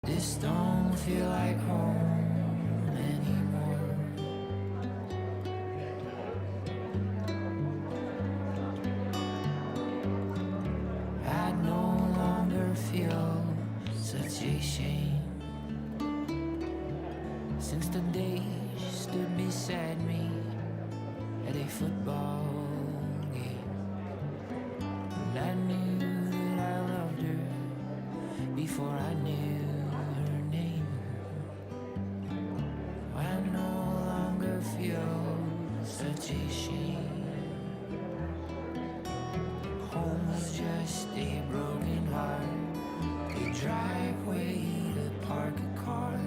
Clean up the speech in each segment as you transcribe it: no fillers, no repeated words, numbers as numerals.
This don't feel like home anymore. I no longer feel such a shame since the day she stood beside me at a football game. And I knew that I loved her before I knew her name. I no longer feel such a shame. Home was just a broken heart, a driveway to park a car,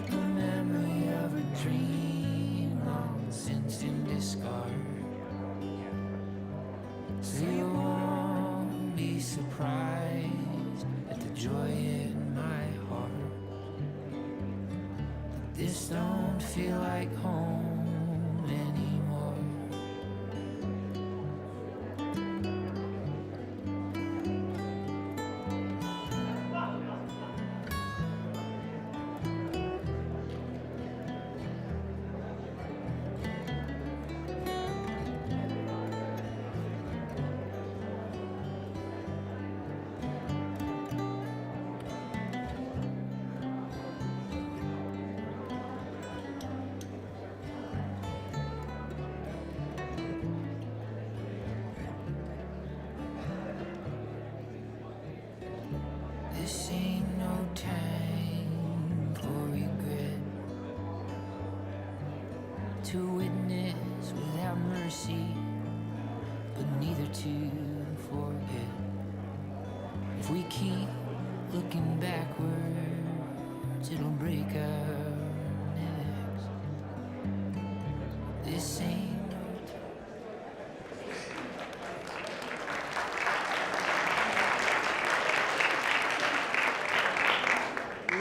the memory of a dream long since in discard. So you won't be surprised at the joy in my heart. This don't feel like home anymore. This ain't no time for regret, to witness without mercy, but neither to forget. If we keep looking backwards, it'll break our necks. This ain't no time.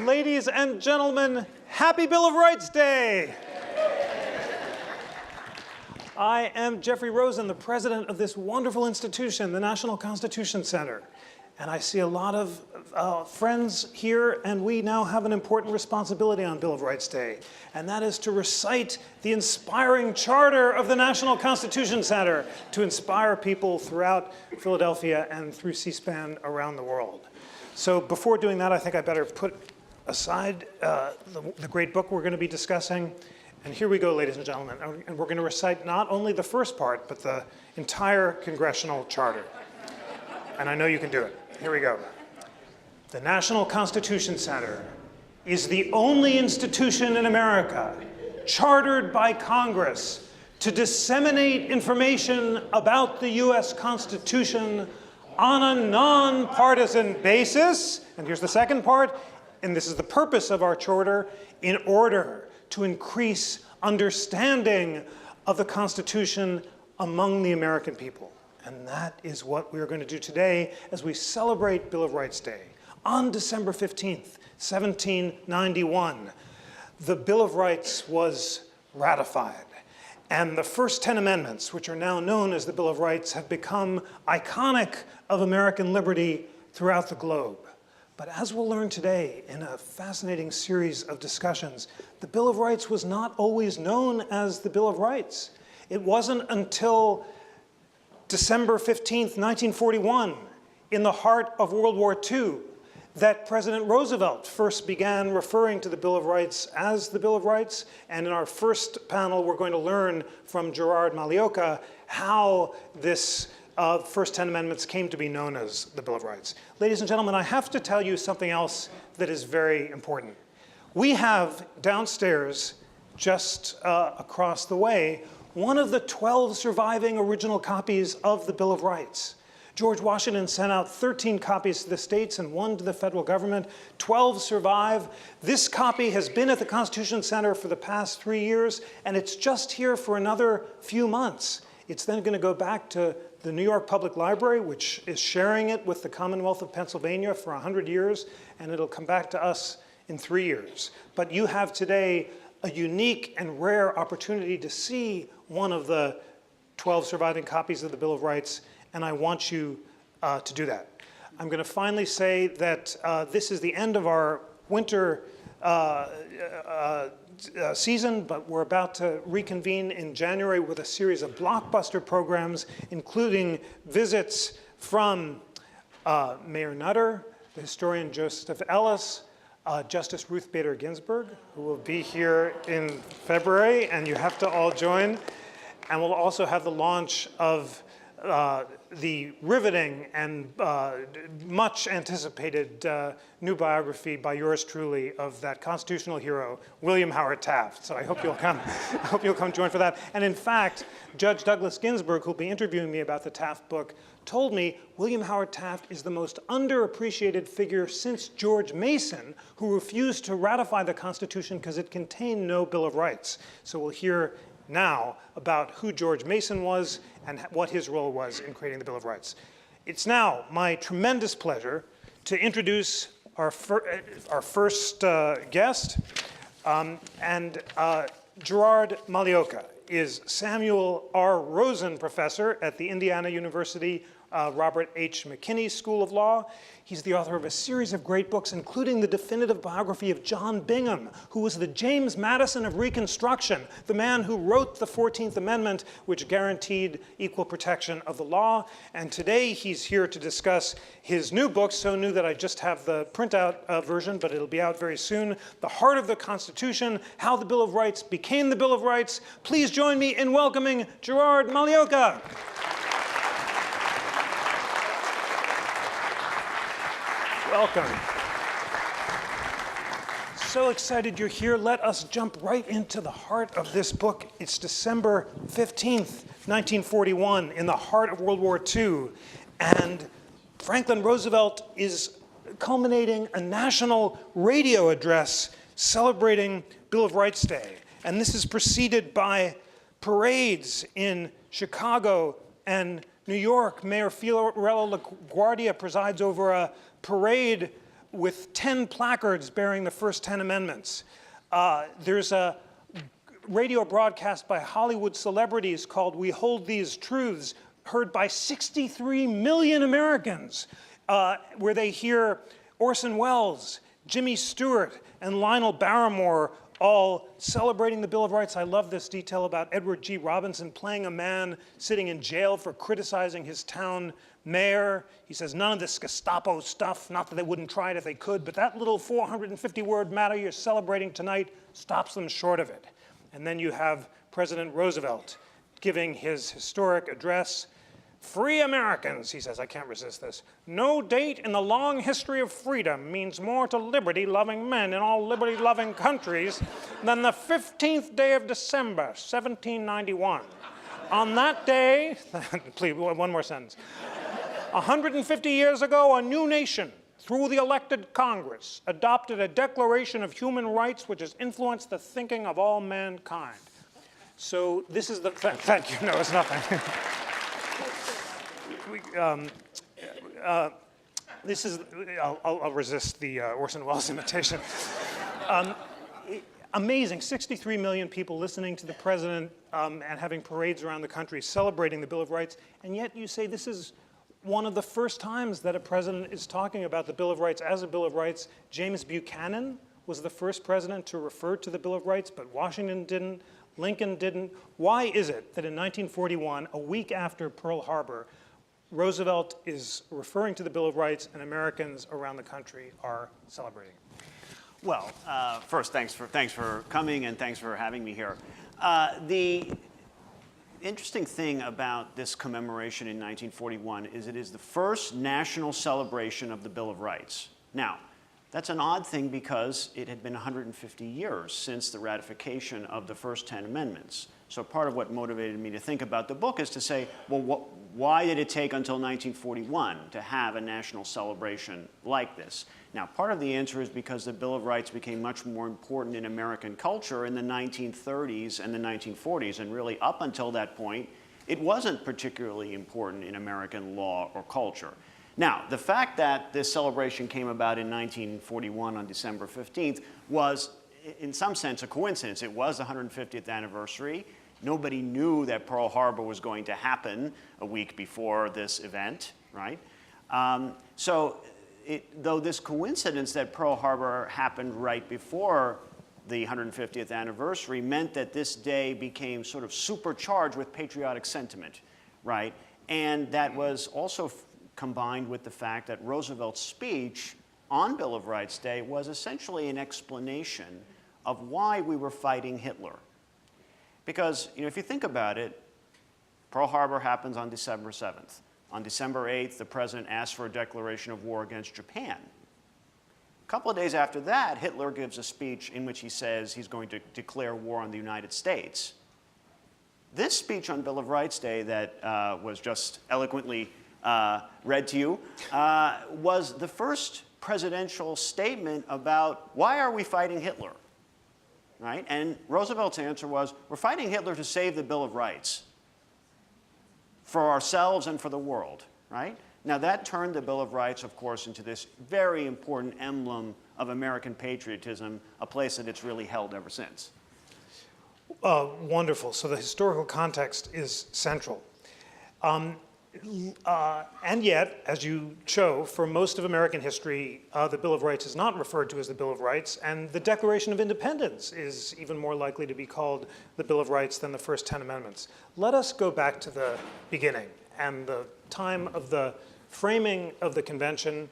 Ladies and gentlemen, happy Bill of Rights Day! I am Jeffrey Rosen, the president of this wonderful institution, the National Constitution Center. And I see a lot of friends here, and we now have an important responsibility on Bill of Rights Day. And that is to recite the inspiring charter of the National Constitution Center to inspire people throughout Philadelphia and through C-SPAN around the world. So before doing that, I think I better put aside the great book we're going to be discussing. And here we go, ladies and gentlemen. And we're going to recite not only the first part, but the entire congressional charter. And I know you can do it. Here we go. The National Constitution Center is the only institution in America chartered by Congress to disseminate information about the US Constitution on a nonpartisan basis. And here's the second part, and this is the purpose of our charter, in order to increase understanding of the Constitution among the American people. And that is what we're going to do today as we celebrate Bill of Rights Day. On December 15th, 1791, the Bill of Rights was ratified. And the first 10 amendments, which are now known as the Bill of Rights, have become iconic of American liberty throughout the globe. But as we'll learn today in a fascinating series of discussions, the Bill of Rights was not always known as the Bill of Rights. It wasn't until December 15th, 1941, in the heart of World War II, that President Roosevelt first began referring to the Bill of Rights as the Bill of Rights. And in our first panel, we're going to learn from Gerard Magliocca how this first 10 amendments came to be known as the Bill of Rights. Ladies and gentlemen, I have to tell you something else that is very important. We have downstairs, just across the way, one of the 12 surviving original copies of the Bill of Rights. George Washington sent out 13 copies to the states and 1 to the federal government. 12 survive. This copy has been at the Constitution Center for the past 3 years, and it's just here for another few months. It's then going to go back to the New York Public Library, which is sharing it with the Commonwealth of Pennsylvania for 100 years, and it'll come back to us in 3 years. But you have today a unique and rare opportunity to see one of the 12 surviving copies of the Bill of Rights, and I want you to do that. I'm going to finally say that this is the end of our winter season, but we're about to reconvene in January with a series of blockbuster programs, including visits from Mayor Nutter, the historian Joseph Ellis, Justice Ruth Bader Ginsburg, who will be here in February, and you have to all join. And we'll also have the launch of the riveting and much anticipated new biography by yours truly of that constitutional hero, William Howard Taft. So I hope you'll come. I hope you'll come join for that. And in fact, Judge Douglas Ginsburg, who'll be interviewing me about the Taft book, told me William Howard Taft is the most underappreciated figure since George Mason, who refused to ratify the Constitution because it contained no Bill of Rights. So we'll hear now about who George Mason was and what his role was in creating the Bill of Rights. It's now my tremendous pleasure to introduce our first guest. Gerard Magliocca is Samuel R. Rosen Professor at the Indiana University Robert H. McKinney School of Law. He's the author of a series of great books, including the definitive biography of John Bingham, who was the James Madison of Reconstruction, the man who wrote the 14th Amendment, which guaranteed equal protection of the law. And today he's here to discuss his new book, so new that I just have the printout version, but it'll be out very soon, The Heart of the Constitution, How the Bill of Rights Became the Bill of Rights. Please join me in welcoming Gerard Magliocca. Welcome. So excited you're here. Let us jump right into the heart of this book. It's December 15th, 1941, in the heart of World War II. And Franklin Roosevelt is culminating a national radio address celebrating Bill of Rights Day. And this is preceded by parades in Chicago and New York. Mayor Fiorello LaGuardia presides over a parade with 10 placards bearing the first 10 amendments. There's a radio broadcast by Hollywood celebrities called We Hold These Truths, heard by 63 million Americans, where they hear Orson Welles, Jimmy Stewart, and Lionel Barrymore all celebrating the Bill of Rights. I love this detail about Edward G. Robinson playing a man sitting in jail for criticizing his town mayor. He says, none of this Gestapo stuff, not that they wouldn't try it if they could, but that little 450-word matter you're celebrating tonight stops them short of it. And then you have President Roosevelt giving his historic address. Free Americans, he says, I can't resist this. No date in the long history of freedom means more to liberty-loving men in all liberty-loving countries than the 15th day of December, 1791. On that day, please, one more sentence. 150 years ago, a new nation, through the elected Congress, adopted a Declaration of Human Rights which has influenced the thinking of all mankind. So this is the, thank you, no, it's nothing. This is, I'll resist the Orson Welles imitation. Amazing, 63 million people listening to the president and having parades around the country celebrating the Bill of Rights, and yet you say this is one of the first times that a president is talking about the Bill of Rights as a Bill of Rights. James Buchanan was the first president to refer to the Bill of Rights, but Washington didn't, Lincoln didn't. Why is it that in 1941, a week after Pearl Harbor, Roosevelt is referring to the Bill of Rights and Americans around the country are celebrating? Well, first, thanks for coming and thanks for having me here. The interesting thing about this commemoration in 1941 is it is the first national celebration of the Bill of Rights. Now, that's an odd thing because it had been 150 years since the ratification of the first 10 amendments. So part of what motivated me to think about the book is to say, well, why did it take until 1941 to have a national celebration like this? Now, part of the answer is because the Bill of Rights became much more important in American culture in the 1930s and the 1940s, and really up until that point, it wasn't particularly important in American law or culture. Now, the fact that this celebration came about in 1941 on December 15th was, in some sense, a coincidence. It was the 150th anniversary. Nobody knew that Pearl Harbor was going to happen a week before this event, right? So though this coincidence that Pearl Harbor happened right before the 150th anniversary meant that this day became sort of supercharged with patriotic sentiment, right? And that was also combined with the fact that Roosevelt's speech on Bill of Rights Day was essentially an explanation of why we were fighting Hitler. Because, if you think about it, Pearl Harbor happens on December 7th. On December 8th, the president asked for a declaration of war against Japan. A couple of days after that, Hitler gives a speech in which he says he's going to declare war on the United States. This speech on Bill of Rights Day that was just eloquently read to you was the first presidential statement about why are we fighting Hitler, right? And Roosevelt's answer was, we're fighting Hitler to save the Bill of Rights for ourselves and for the world, right? Now that turned the Bill of Rights, of course, into this very important emblem of American patriotism, a place that it's really held ever since. Wonderful. So the historical context is central. And yet, as you show, for most of American history, the Bill of Rights is not referred to as the Bill of Rights, and the Declaration of Independence is even more likely to be called the Bill of Rights than the first 10 amendments. Let us go back to the beginning and the time of the framing of the convention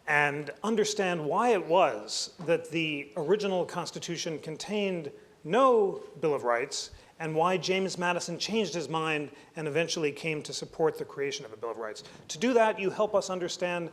and understand why it was that the original Constitution contained no Bill of Rights, and why James Madison changed his mind and eventually came to support the creation of a Bill of Rights. To do that, you help us understand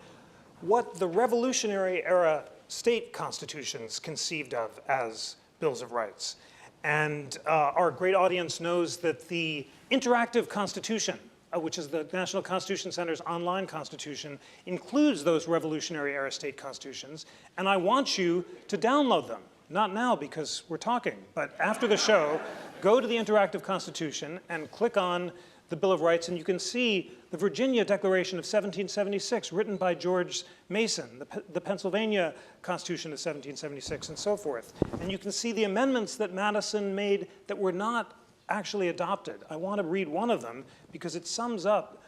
what the Revolutionary era state constitutions conceived of as Bills of Rights. And our great audience knows that the interactive Constitution, which is the National Constitution Center's online constitution, includes those Revolutionary era state constitutions, and I want you to download them. Not now because we're talking, but after the show, go to the Interactive Constitution and click on the Bill of Rights, and you can see the Virginia Declaration of 1776, written by George Mason, the Pennsylvania Constitution of 1776, and so forth. And you can see the amendments that Madison made that were not actually adopted. I want to read one of them because it sums up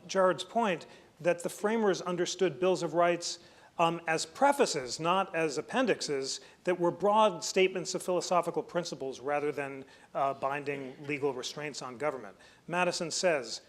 Gerard's point that the framers understood Bills of Rights as prefaces, not as appendixes, that were broad statements of philosophical principles rather than binding legal restraints on government. Madison says,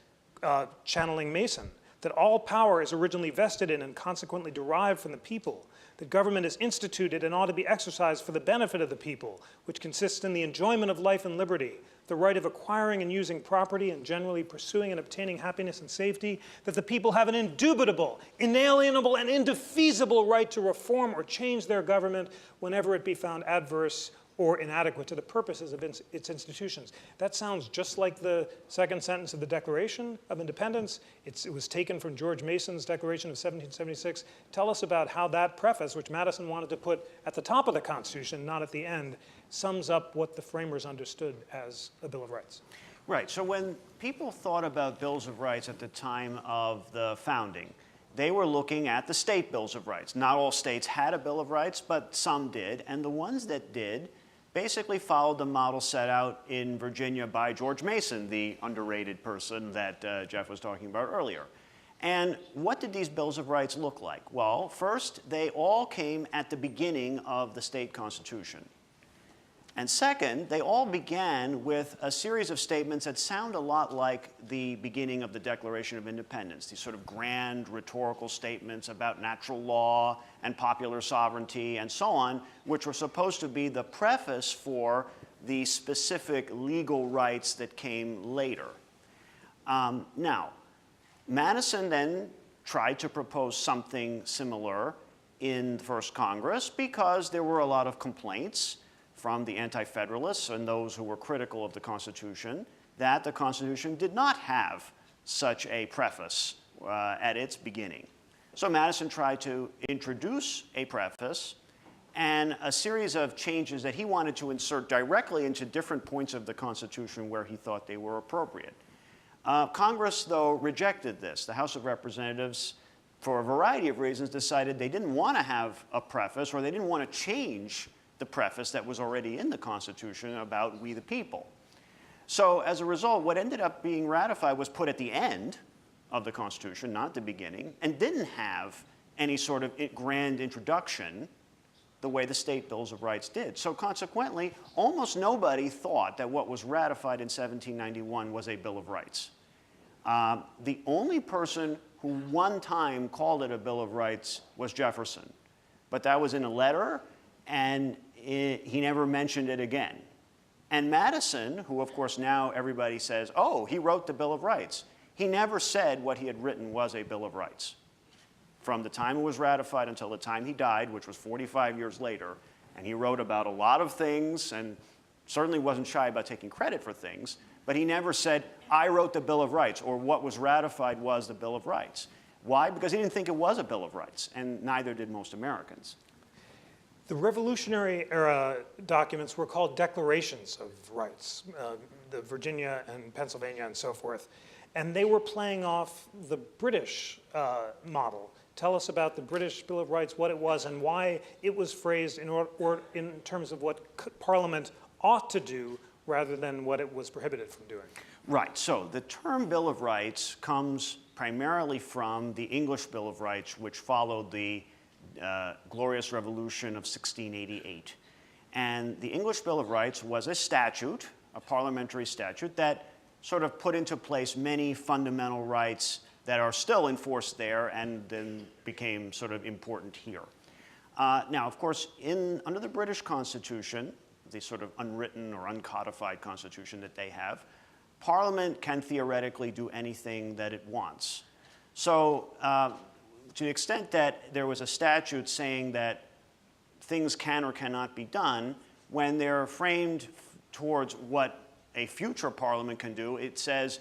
channeling Mason, that all power is originally vested in and consequently derived from the people, that government is instituted and ought to be exercised for the benefit of the people, which consists in the enjoyment of life and liberty, the right of acquiring and using property and generally pursuing and obtaining happiness and safety, that the people have an indubitable, inalienable, and indefeasible right to reform or change their government whenever it be found adverse or inadequate to the purposes of its institutions. That sounds just like the second sentence of the Declaration of Independence. It was taken from George Mason's Declaration of 1776. Tell us about how that preface, which Madison wanted to put at the top of the Constitution, not at the end, sums up what the framers understood as a Bill of Rights. Right, so when people thought about Bills of Rights at the time of the founding, they were looking at the state Bills of Rights. Not all states had a Bill of Rights, but some did, and the ones that did basically followed the model set out in Virginia by George Mason, the underrated person that Jeff was talking about earlier. And what did these Bills of Rights look like? Well, first, they all came at the beginning of the state constitution. And second, they all began with a series of statements that sound a lot like the beginning of the Declaration of Independence, these sort of grand rhetorical statements about natural law and popular sovereignty and so on, which were supposed to be the preface for the specific legal rights that came later. Now, Madison then tried to propose something similar in the first Congress because there were a lot of complaints from the Anti-Federalists and those who were critical of the Constitution that the Constitution did not have such a preface at its beginning. So Madison tried to introduce a preface and a series of changes that he wanted to insert directly into different points of the Constitution where he thought they were appropriate. Congress, though, rejected this. The House of Representatives, for a variety of reasons, decided they didn't want to have a preface, or they didn't want to change the preface that was already in the Constitution about we the people. So as a result, what ended up being ratified was put at the end of the Constitution, not the beginning, and didn't have any sort of grand introduction the way the state bills of rights did. So consequently, almost nobody thought that what was ratified in 1791 was a Bill of Rights. The only person who one time called it a Bill of Rights was Jefferson. But that was in a letter, and he never mentioned it again. And Madison, who of course now everybody says, oh, he wrote the Bill of Rights, he never said what he had written was a Bill of Rights. From the time it was ratified until the time he died, which was 45 years later, and he wrote about a lot of things and certainly wasn't shy about taking credit for things, but he never said, I wrote the Bill of Rights, or what was ratified was the Bill of Rights. Why? Because he didn't think it was a Bill of Rights, and neither did most Americans. The Revolutionary era documents were called declarations of rights, the Virginia and Pennsylvania and so forth, and they were playing off the British model. Tell us about the British Bill of Rights, what it was, and why it was phrased in terms of what Parliament ought to do rather than what it was prohibited from doing. Right. So the term Bill of Rights comes primarily from the English Bill of Rights, which followed the Glorious Revolution of 1688. And the English Bill of Rights was a statute, a parliamentary statute, that sort of put into place many fundamental rights that are still enforced there and then became sort of important here. Now, of course, under the British Constitution, the sort of unwritten or uncodified constitution that they have, Parliament can theoretically do anything that it wants. So to the extent that there was a statute saying that things can or cannot be done, when they're framed towards what a future Parliament can do, it says,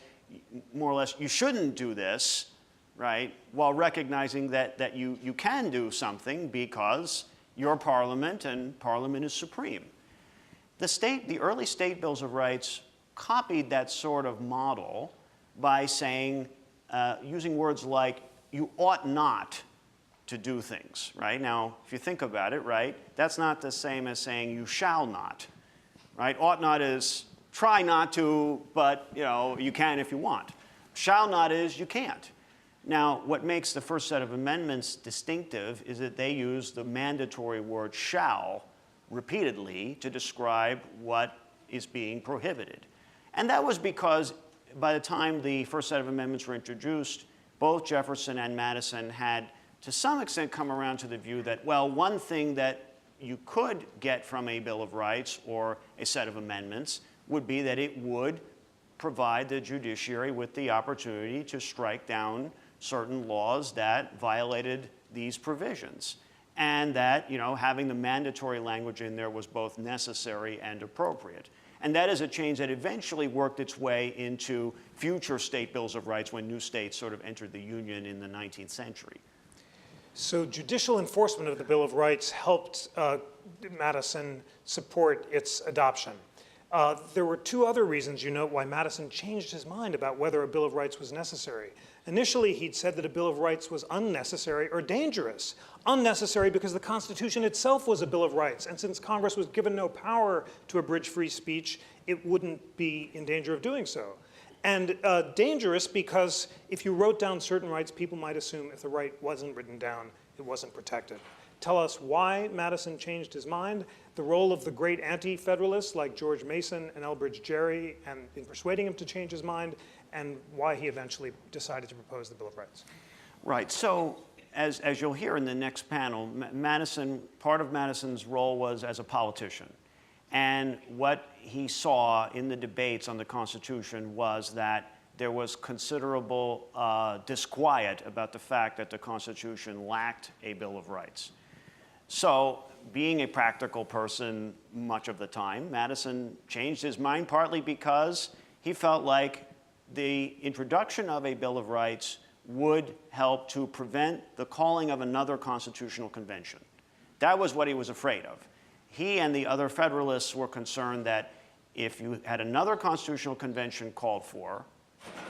more or less, you shouldn't do this, right, while recognizing that you can do something because you're Parliament and Parliament is supreme. The early state bills of rights copied that sort of model by saying, using words like, you ought not to do things, right? Now, if you think about it, right, that's not the same as saying you shall not, right? Ought not is try not to, but you can if you want. Shall not is you can't. Now, what makes the first set of amendments distinctive is that they use the mandatory word shall repeatedly to describe what is being prohibited. And that was because by the time the first set of amendments were introduced, both Jefferson and Madison had to some extent come around to the view that, well, one thing that you could get from a Bill of Rights or a set of amendments would be that it would provide the judiciary with the opportunity to strike down certain laws that violated these provisions. And that, having the mandatory language in there was both necessary and appropriate. And that is a change that eventually worked its way into future state bills of rights when new states sort of entered the Union in the 19th century. So judicial enforcement of the Bill of Rights helped Madison support its adoption. There were two other reasons, why Madison changed his mind about whether a Bill of Rights was necessary. Initially, he'd said that a Bill of Rights was unnecessary or dangerous. Unnecessary because the Constitution itself was a Bill of Rights, and since Congress was given no power to abridge free speech, it wouldn't be in danger of doing so. And dangerous because if you wrote down certain rights, people might assume if the right wasn't written down, it wasn't protected. Tell us why Madison changed his mind, the role of the great anti-federalists like George Mason and Elbridge Gerry and in persuading him to change his mind, and why he eventually decided to propose the Bill of Rights. Right. So as you'll hear in the next panel, part of Madison's role was as a politician. And what he saw in the debates on the Constitution was that there was considerable disquiet about the fact that the Constitution lacked a Bill of Rights. So, being a practical person much of the time, Madison changed his mind partly because he felt like the introduction of a Bill of Rights would help to prevent the calling of another constitutional convention. That was what he was afraid of. He and the other Federalists were concerned that if you had another constitutional convention called for,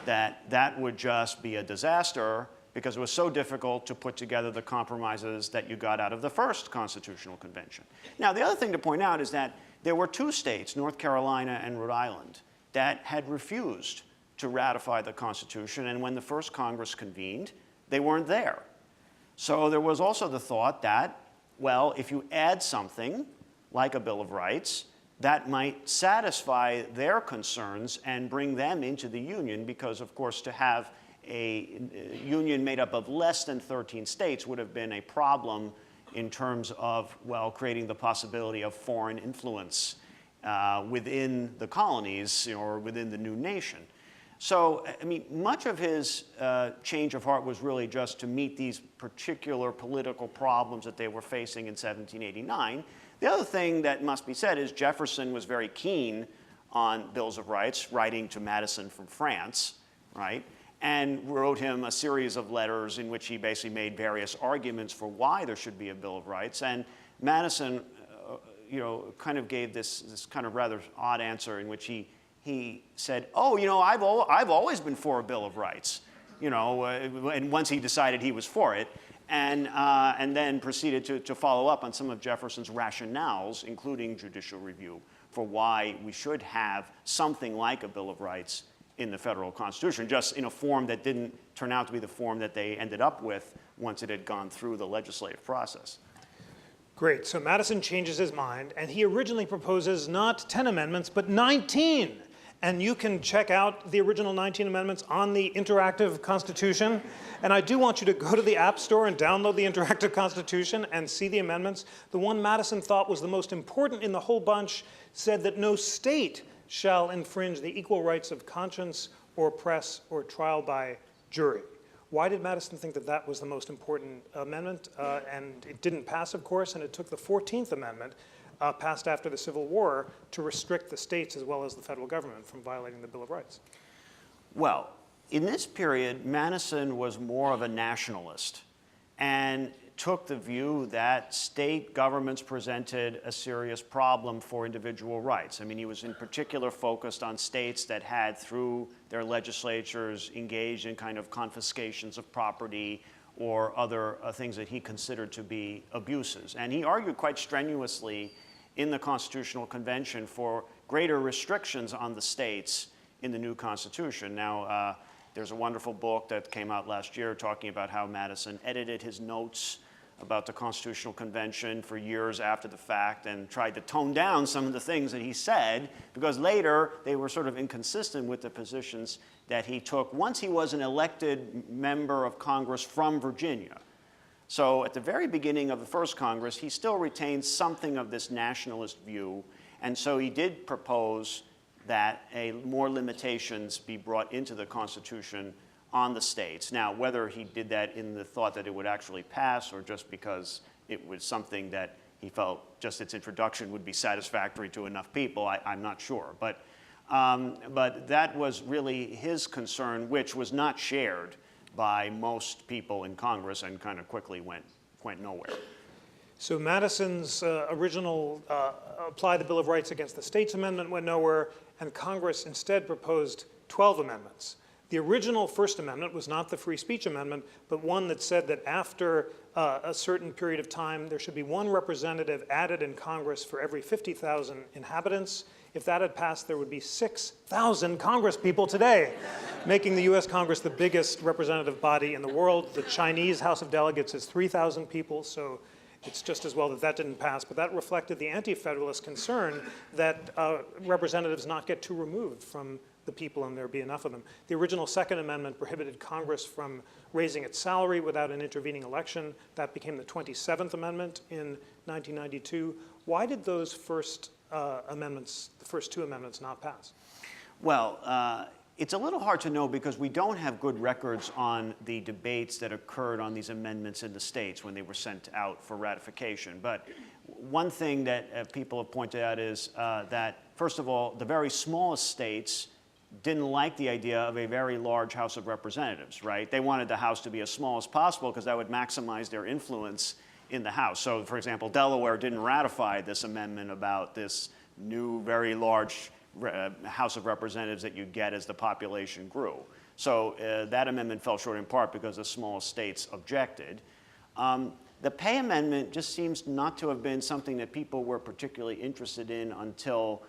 that would just be a disaster because it was so difficult to put together the compromises that you got out of the first constitutional convention. Now, the other thing to point out is that there were two states, North Carolina and Rhode Island, that had refused to ratify the Constitution, and when the first Congress convened, they weren't there. So there was also the thought that, well, if you add something like a Bill of Rights, that might satisfy their concerns and bring them into the Union, because, of course, to have a union made up of less than 13 states would have been a problem in terms of, well, creating the possibility of foreign influence within the colonies, or within the new nation. So, I mean, much of his change of heart was really just to meet these particular political problems that they were facing in 1789. The other thing that must be said is Jefferson was very keen on bills of rights, writing to Madison from France, right? And wrote him a series of letters in which he basically made various arguments for why there should be a Bill of Rights. And Madison, kind of gave this kind of rather odd answer in which he said, oh, I've always been for a Bill of Rights, and once he decided he was for it, and then proceeded to follow up on some of Jefferson's rationales, including judicial review, for why we should have something like a Bill of Rights in the federal Constitution, just in a form that didn't turn out to be the form that they ended up with once it had gone through the legislative process. Great, so Madison changes his mind, and he originally proposes not 10 amendments, but 19. And you can check out the original 19 amendments on the Interactive Constitution. And I do want you to go to the App Store and download the Interactive Constitution and see the amendments. The one Madison thought was the most important in the whole bunch said that no state shall infringe the equal rights of conscience or press or trial by jury. Why did Madison think that that was the most important amendment? And it didn't pass, of course, and it took the 14th Amendment, passed after the Civil War, to restrict the states as well as the federal government from violating the Bill of Rights. Well, in this period, Madison was more of a nationalist and took the view that state governments presented a serious problem for individual rights. I mean, he was in particular focused on states that had, through their legislatures, engaged in kind of confiscations of property or other things that he considered to be abuses. And he argued quite strenuously in the Constitutional Convention for greater restrictions on the states in the new Constitution. Now, there's a wonderful book that came out last year talking about how Madison edited his notes about the Constitutional Convention for years after the fact and tried to tone down some of the things that he said, because later they were sort of inconsistent with the positions that he took once he was an elected member of Congress from Virginia. So at the very beginning of the first Congress, he still retained something of this nationalist view, and so he did propose that more limitations be brought into the Constitution on the states. Now, whether he did that in the thought that it would actually pass or just because it was something that he felt just its introduction would be satisfactory to enough people, I'm not sure. But that was really his concern, which was not shared by most people in Congress and kind of quickly went nowhere. So Madison's original Apply the Bill of Rights Against the States Amendment went nowhere, and Congress instead proposed 12 amendments. The original First Amendment was not the Free Speech Amendment, but one that said that after a certain period of time, there should be one representative added in Congress for every 50,000 inhabitants. If that had passed, there would be 6,000 Congress people today, making the US Congress the biggest representative body in the world. The Chinese House of Delegates is 3,000 people, so it's just as well that that didn't pass. But that reflected the anti-federalist concern that representatives not get too removed from the people and there be enough of them. The original Second Amendment prohibited Congress from raising its salary without an intervening election. That became the 27th Amendment in 1992. Why did those first amendments, the first two amendments, not pass? Well, it's a little hard to know because we don't have good records on the debates that occurred on these amendments in the states when they were sent out for ratification. But one thing that people have pointed out is that, first of all, the very smallest states didn't like the idea of a very large House of Representatives, right? They wanted the House to be as small as possible because that would maximize their influence in the House. So, for example, Delaware didn't ratify this amendment about this new, very large House of Representatives that you'd get as the population grew. So that amendment fell short in part because the smallest states objected. The pay amendment just seems not to have been something that people were particularly interested in until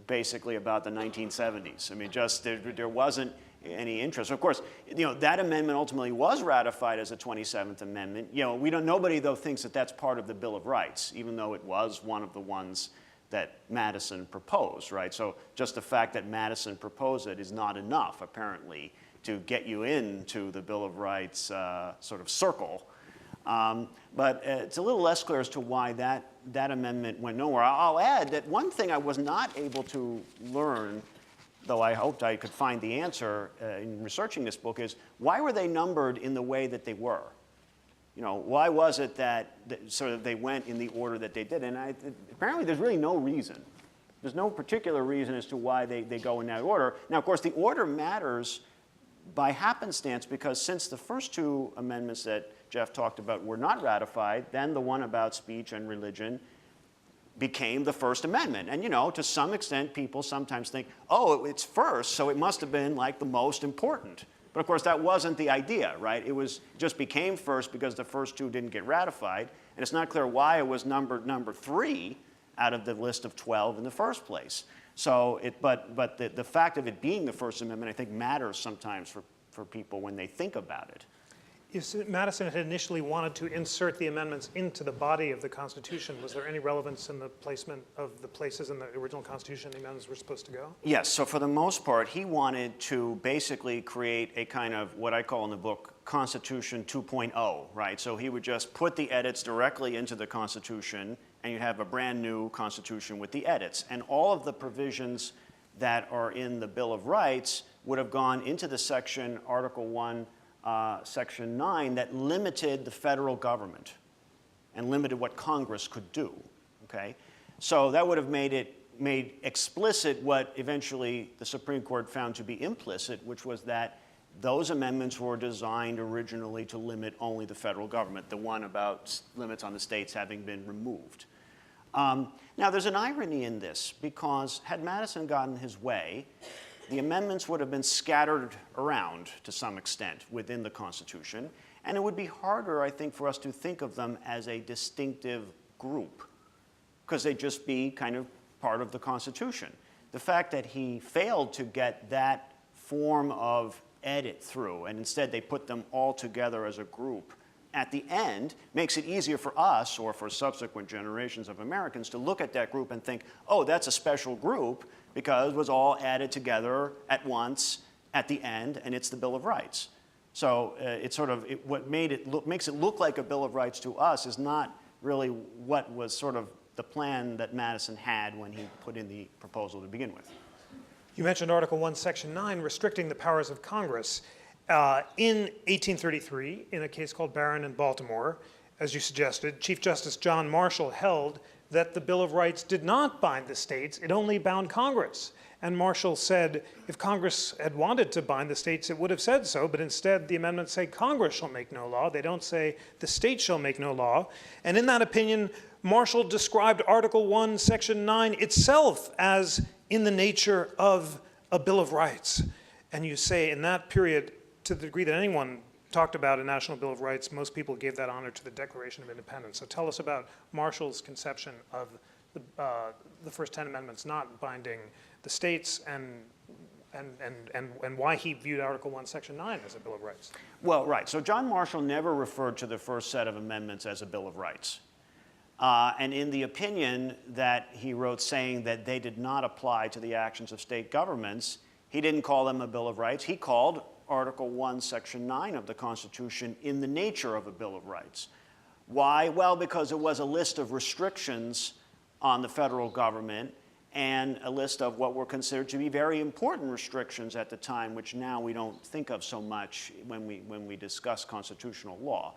basically about the 1970s. I mean, just there wasn't any interest. Of course, that amendment ultimately was ratified as a 27th Amendment. Nobody though thinks that that's part of the Bill of Rights, even though it was one of the ones that Madison proposed, right? So just the fact that Madison proposed it is not enough, apparently, to get you into the Bill of Rights sort of circle. But it's a little less clear as to why that amendment went nowhere. I'll add that one thing I was not able to learn, though I hoped I could find the answer in researching this book, is why were they numbered in the way that they were? Why was it that sort of they went in the order that they did? And apparently there's really no reason. There's no particular reason as to why they go in that order. Now, of course, the order matters by happenstance because since the first two amendments that Jeff talked about were not ratified, then the one about speech and religion became the First Amendment. And to some extent, people sometimes think, oh, it's first, so it must have been like the most important. But of course, that wasn't the idea, right? It just became first because the first two didn't get ratified, and it's not clear why it was numbered number 3 out of the list of 12 in the first place. So, but the fact of it being the First Amendment, I think, matters sometimes for people when they think about it. Madison had initially wanted to insert the amendments into the body of the Constitution. Was there any relevance in the placement of the places in the original Constitution the amendments were supposed to go? Yes, so for the most part, he wanted to basically create a kind of what I call in the book Constitution 2.0, right? So he would just put the edits directly into the Constitution, and you'd have a brand new Constitution with the edits. And all of the provisions that are in the Bill of Rights would have gone into the section, Article 1, Section 9, that limited the federal government and limited what Congress could do, okay? So that would have made explicit what eventually the Supreme Court found to be implicit, which was that those amendments were designed originally to limit only the federal government, the one about limits on the states having been removed. Now, there's an irony in this, because had Madison gotten his way, the amendments would have been scattered around to some extent within the Constitution, and it would be harder, I think, for us to think of them as a distinctive group, because they'd just be kind of part of the Constitution. The fact that he failed to get that form of edit through, and instead they put them all together as a group at the end, makes it easier for us or for subsequent generations of Americans to look at that group and think, oh, that's a special group because it was all added together at once at the end, and it's the Bill of Rights. So what makes it look like a Bill of Rights to us is not really what was sort of the plan that Madison had when he put in the proposal to begin with. You mentioned Article 1, Section 9, restricting the powers of Congress. In 1833, in a case called Barron and Baltimore, as you suggested, Chief Justice John Marshall held that the Bill of Rights did not bind the states, it only bound Congress. And Marshall said if Congress had wanted to bind the states, it would have said so, but instead the amendments say Congress shall make no law. They don't say the states shall make no law. And in that opinion, Marshall described Article 1, Section 9 itself as in the nature of a Bill of Rights. And you say in that period, to the degree that anyone talked about a National Bill of Rights, most people gave that honor to the Declaration of Independence. So tell us about Marshall's conception of the first 10 amendments not binding the states and why he viewed Article 1, Section 9 as a Bill of Rights. Well, right. So John Marshall never referred to the first set of amendments as a Bill of Rights. And in the opinion that he wrote saying that they did not apply to the actions of state governments, he didn't call them a Bill of Rights. He called Article 1, Section 9 of the Constitution in the nature of a Bill of Rights. Why? Well, because it was a list of restrictions on the federal government and a list of what were considered to be very important restrictions at the time, which now we don't think of so much when we discuss constitutional law.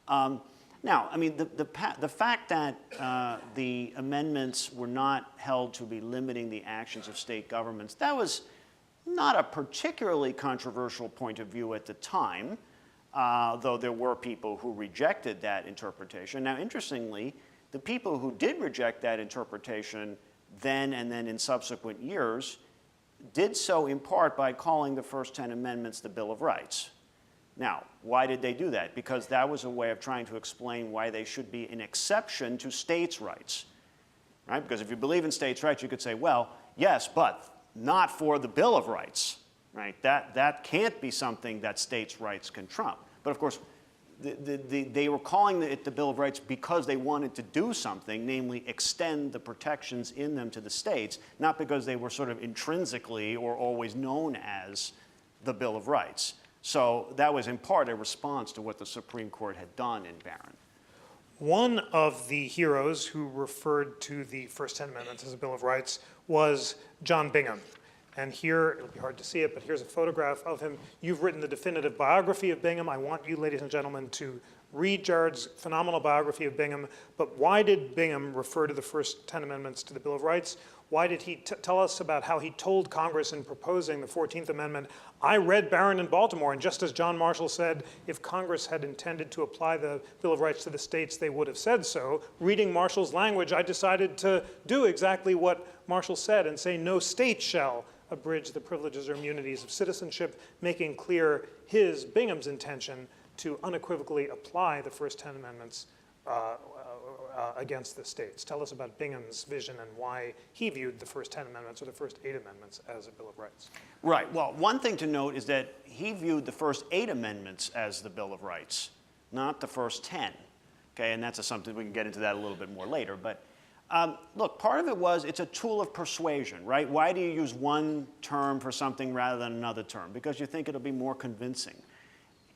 Now, I mean, the fact that the amendments were not held to be limiting the actions of state governments, that was not a particularly controversial point of view at the time, though there were people who rejected that interpretation. Now, interestingly, the people who did reject that interpretation then and then in subsequent years did so in part by calling the first 10 amendments the Bill of Rights. Now, why did they do that? Because that was a way of trying to explain why they should be an exception to states' rights, right? Because if you believe in states' rights, you could say, well, yes, but not for the Bill of Rights, right? That can't be something that states' rights can trump. But of course, they were calling it the Bill of Rights because they wanted to do something, namely extend the protections in them to the states, not because they were sort of intrinsically or always known as the Bill of Rights. So that was in part a response to what the Supreme Court had done in Barron. One of the heroes who referred to the first 10 amendments as a Bill of Rights was John Bingham. And here, it'll be hard to see it, but here's a photograph of him. You've written the definitive biography of Bingham. I want you, ladies and gentlemen, to read Gerard's phenomenal biography of Bingham. But why did Bingham refer to the first 10 amendments to the Bill of Rights? Why did he tell us about how he told Congress in proposing the 14th Amendment, I read Barron in Baltimore, and just as John Marshall said, if Congress had intended to apply the Bill of Rights to the states, they would have said so. Reading Marshall's language, I decided to do exactly what Marshall said and say no state shall abridge the privileges or immunities of citizenship, making clear Bingham's intention to unequivocally apply the first 10 amendments against the states. Tell us about Bingham's vision and why he viewed the first 10 amendments or the first 8 amendments as a Bill of Rights. Right. Well, one thing to note is that he viewed the first 8 amendments as the Bill of Rights, not the first 10. Okay, and that's something we can get into that a little bit more later. But look, part of it was it's a tool of persuasion, right? Why do you use one term for something rather than another term? Because you think it'll be more convincing.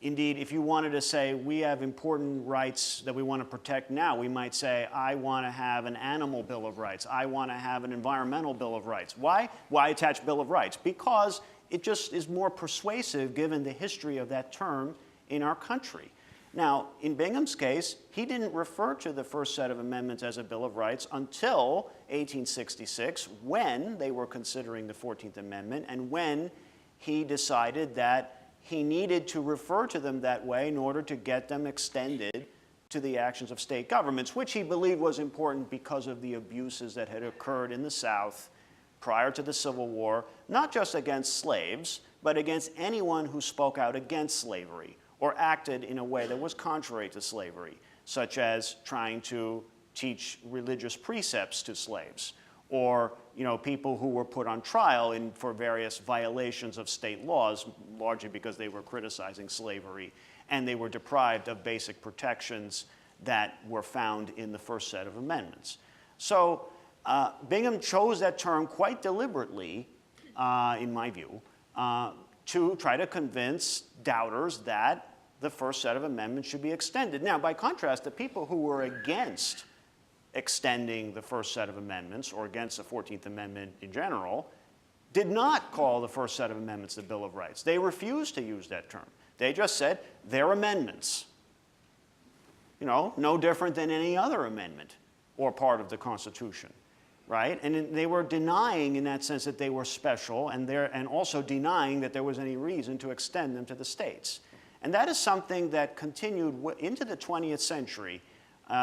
Indeed, if you wanted to say we have important rights that we want to protect now, we might say, I want to have an animal Bill of Rights. I want to have an environmental Bill of Rights. Why? Why attach Bill of Rights? Because it just is more persuasive given the history of that term in our country. Now, in Bingham's case, he didn't refer to the first set of amendments as a Bill of Rights until 1866, when they were considering the 14th Amendment, and when he decided that he needed to refer to them that way in order to get them extended to the actions of state governments, which he believed was important because of the abuses that had occurred in the South prior to the Civil War, not just against slaves, but against anyone who spoke out against slavery or acted in a way that was contrary to slavery, such as trying to teach religious precepts to slaves, or people who were put on trial for various violations of state laws, largely because they were criticizing slavery, and they were deprived of basic protections that were found in the first set of amendments. So Bingham chose that term quite deliberately, in my view, to try to convince doubters that the first set of amendments should be extended. Now, by contrast, the people who were against extending the first set of amendments, or against the 14th Amendment in general, did not call the first set of amendments the Bill of Rights. They refused to use that term. They just said they're amendments. No different than any other amendment or part of the Constitution, right? And they were denying, in that sense, that they were special, and also denying that there was any reason to extend them to the states. And that is something that continued into the 20th century,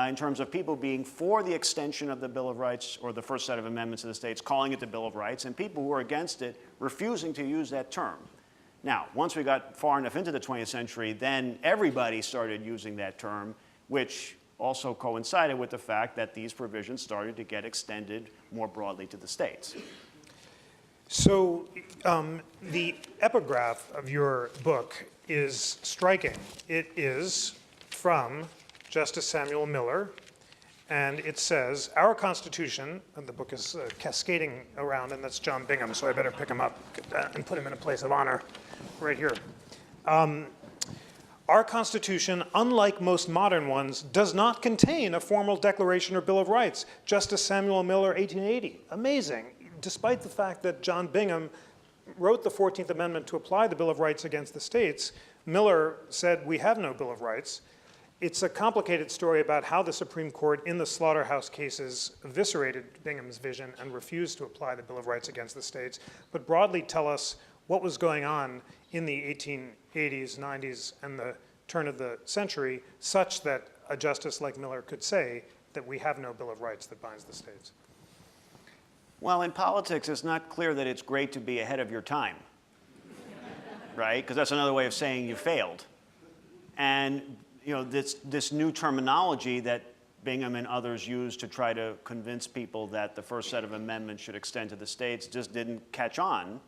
in terms of people being for the extension of the Bill of Rights or the first set of amendments to the states, calling it the Bill of Rights, and people who were against it refusing to use that term. Now, once we got far enough into the 20th century, then everybody started using that term, which also coincided with the fact that these provisions started to get extended more broadly to the states. So the epigraph of your book is striking. It is from Justice Samuel Miller, and it says, our Constitution, and the book is cascading around, and that's John Bingham, so I better pick him up and put him in a place of honor right here. Our Constitution, unlike most modern ones, does not contain a formal Declaration or Bill of Rights. Justice Samuel Miller, 1880. Amazing. Despite the fact that John Bingham wrote the 14th Amendment to apply the Bill of Rights against the states, Miller said, we have no Bill of Rights. It's a complicated story about how the Supreme Court in the slaughterhouse cases eviscerated Bingham's vision and refused to apply the Bill of Rights against the states. But broadly tell us what was going on in the 1880s, 90s, and the turn of the century, such that a justice like Miller could say that we have no Bill of Rights that binds the states. Well, in politics, it's not clear that it's great to be ahead of your time, right? Because that's another way of saying you failed. And this new terminology that Bingham and others used to try to convince people that the first set of amendments should extend to the states just didn't catch on.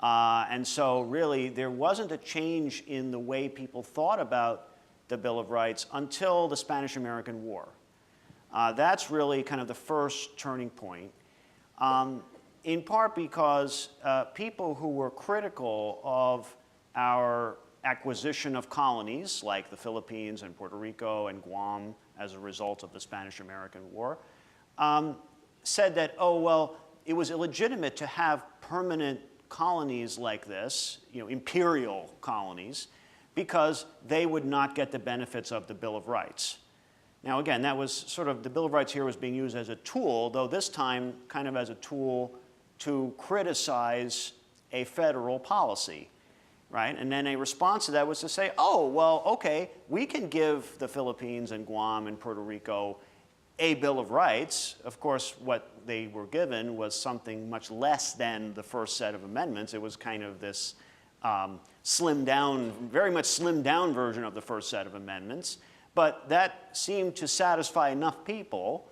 And so really there wasn't a change in the way people thought about the Bill of Rights until the Spanish-American War. That's really kind of the first turning point, in part because people who were critical of our acquisition of colonies, like the Philippines and Puerto Rico and Guam as a result of the Spanish-American War, said that, oh, well, it was illegitimate to have permanent colonies like this, imperial colonies, because they would not get the benefits of the Bill of Rights. Now, again, that was sort of, the Bill of Rights here was being used as a tool, though this time kind of as a tool to criticize a federal policy, right? And then a response to that was to say, oh, well, okay, we can give the Philippines and Guam and Puerto Rico a Bill of Rights. Of course, what they were given was something much less than the first set of amendments. It was kind of this slimmed down, very much slimmed down version of the first set of amendments. But that seemed to satisfy enough people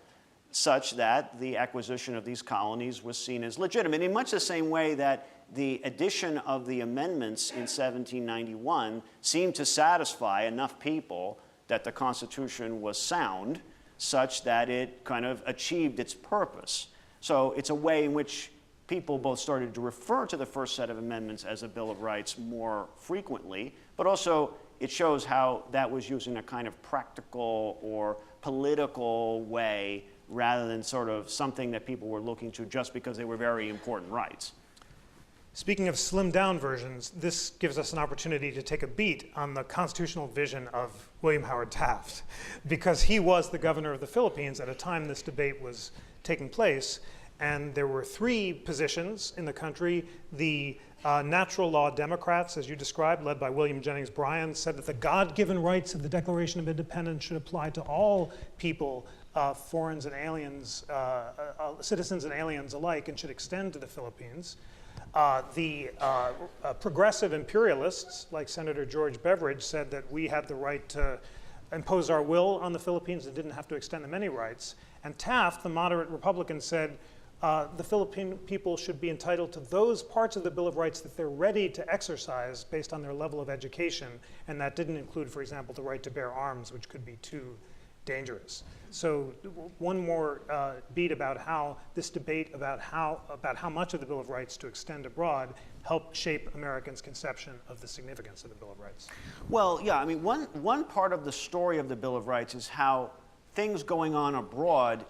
such that the acquisition of these colonies was seen as legitimate, in much the same way that the addition of the amendments in 1791 seemed to satisfy enough people that the Constitution was sound, such that it kind of achieved its purpose. So it's a way in which people both started to refer to the first set of amendments as a Bill of Rights more frequently, but also it shows how that was used in a kind of practical or political way rather than sort of something that people were looking to just because they were very important rights. Speaking of slimmed down versions, this gives us an opportunity to take a beat on the constitutional vision of William Howard Taft, because he was the governor of the Philippines at a time this debate was taking place, and there were three positions in the country. The natural law Democrats, as you described, led by William Jennings Bryan, said that the God-given rights of the Declaration of Independence should apply to all people, foreigners and aliens, citizens and aliens alike, and should extend to the Philippines. The progressive imperialists, like Senator George Beveridge, said that we had the right to impose our will on the Philippines and didn't have to extend them any rights. And Taft, the moderate Republican, said the Philippine people should be entitled to those parts of the Bill of Rights that they're ready to exercise based on their level of education, and that didn't include, for example, the right to bear arms, which could be too dangerous. So one more beat about how this debate about how much of the Bill of Rights to extend abroad helped shape Americans' conception of the significance of the Bill of Rights. Well, yeah, I mean, one part of the story of the Bill of Rights is how things going on abroad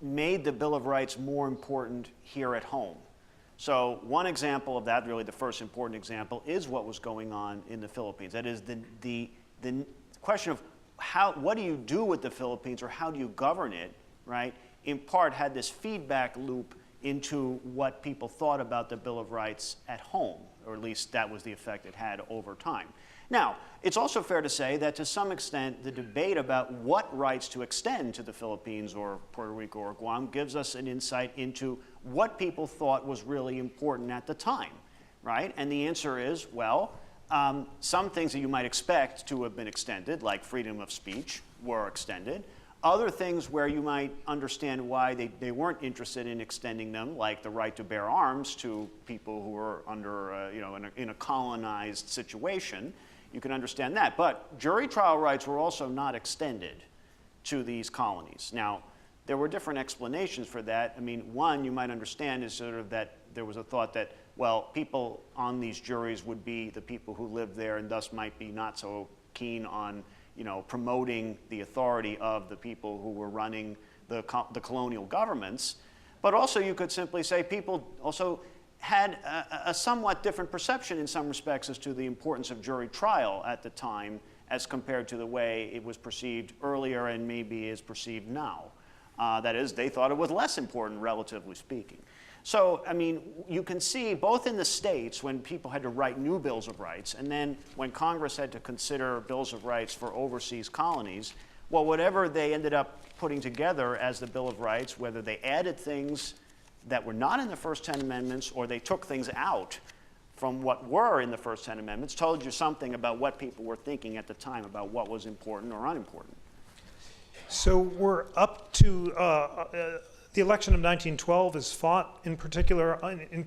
made the Bill of Rights more important here at home. So one example of that, really the first important example, is what was going on in the Philippines. That is the question of what do you do with the Philippines, or how do you govern it, right, in part had this feedback loop into what people thought about the Bill of Rights at home, or at least that was the effect it had over time. Now, it's also fair to say that to some extent the debate about what rights to extend to the Philippines or Puerto Rico or Guam gives us an insight into what people thought was really important at the time, right? And the answer is, well, some things that you might expect to have been extended, like freedom of speech, were extended. Other things where you might understand why they weren't interested in extending them, like the right to bear arms to people who were under, in a colonized situation, you can understand that. But jury trial rights were also not extended to these colonies. Now, there were different explanations for that. I mean, one you might understand is sort of that there was a thought that, well, people on these juries would be the people who lived there and thus might be not so keen on, promoting the authority of the people who were running the colonial governments. But also you could simply say people also had a somewhat different perception in some respects as to the importance of jury trial at the time as compared to the way it was perceived earlier and maybe is perceived now. That is, they thought it was less important, relatively speaking. So, I mean, you can see both in the states when people had to write new bills of rights, and then when Congress had to consider bills of rights for overseas colonies, well, whatever they ended up putting together as the Bill of Rights, whether they added things that were not in the first 10 amendments or they took things out from what were in the first 10 amendments, told you something about what people were thinking at the time about what was important or unimportant. So we're up to The election of 1912 is fought in particular,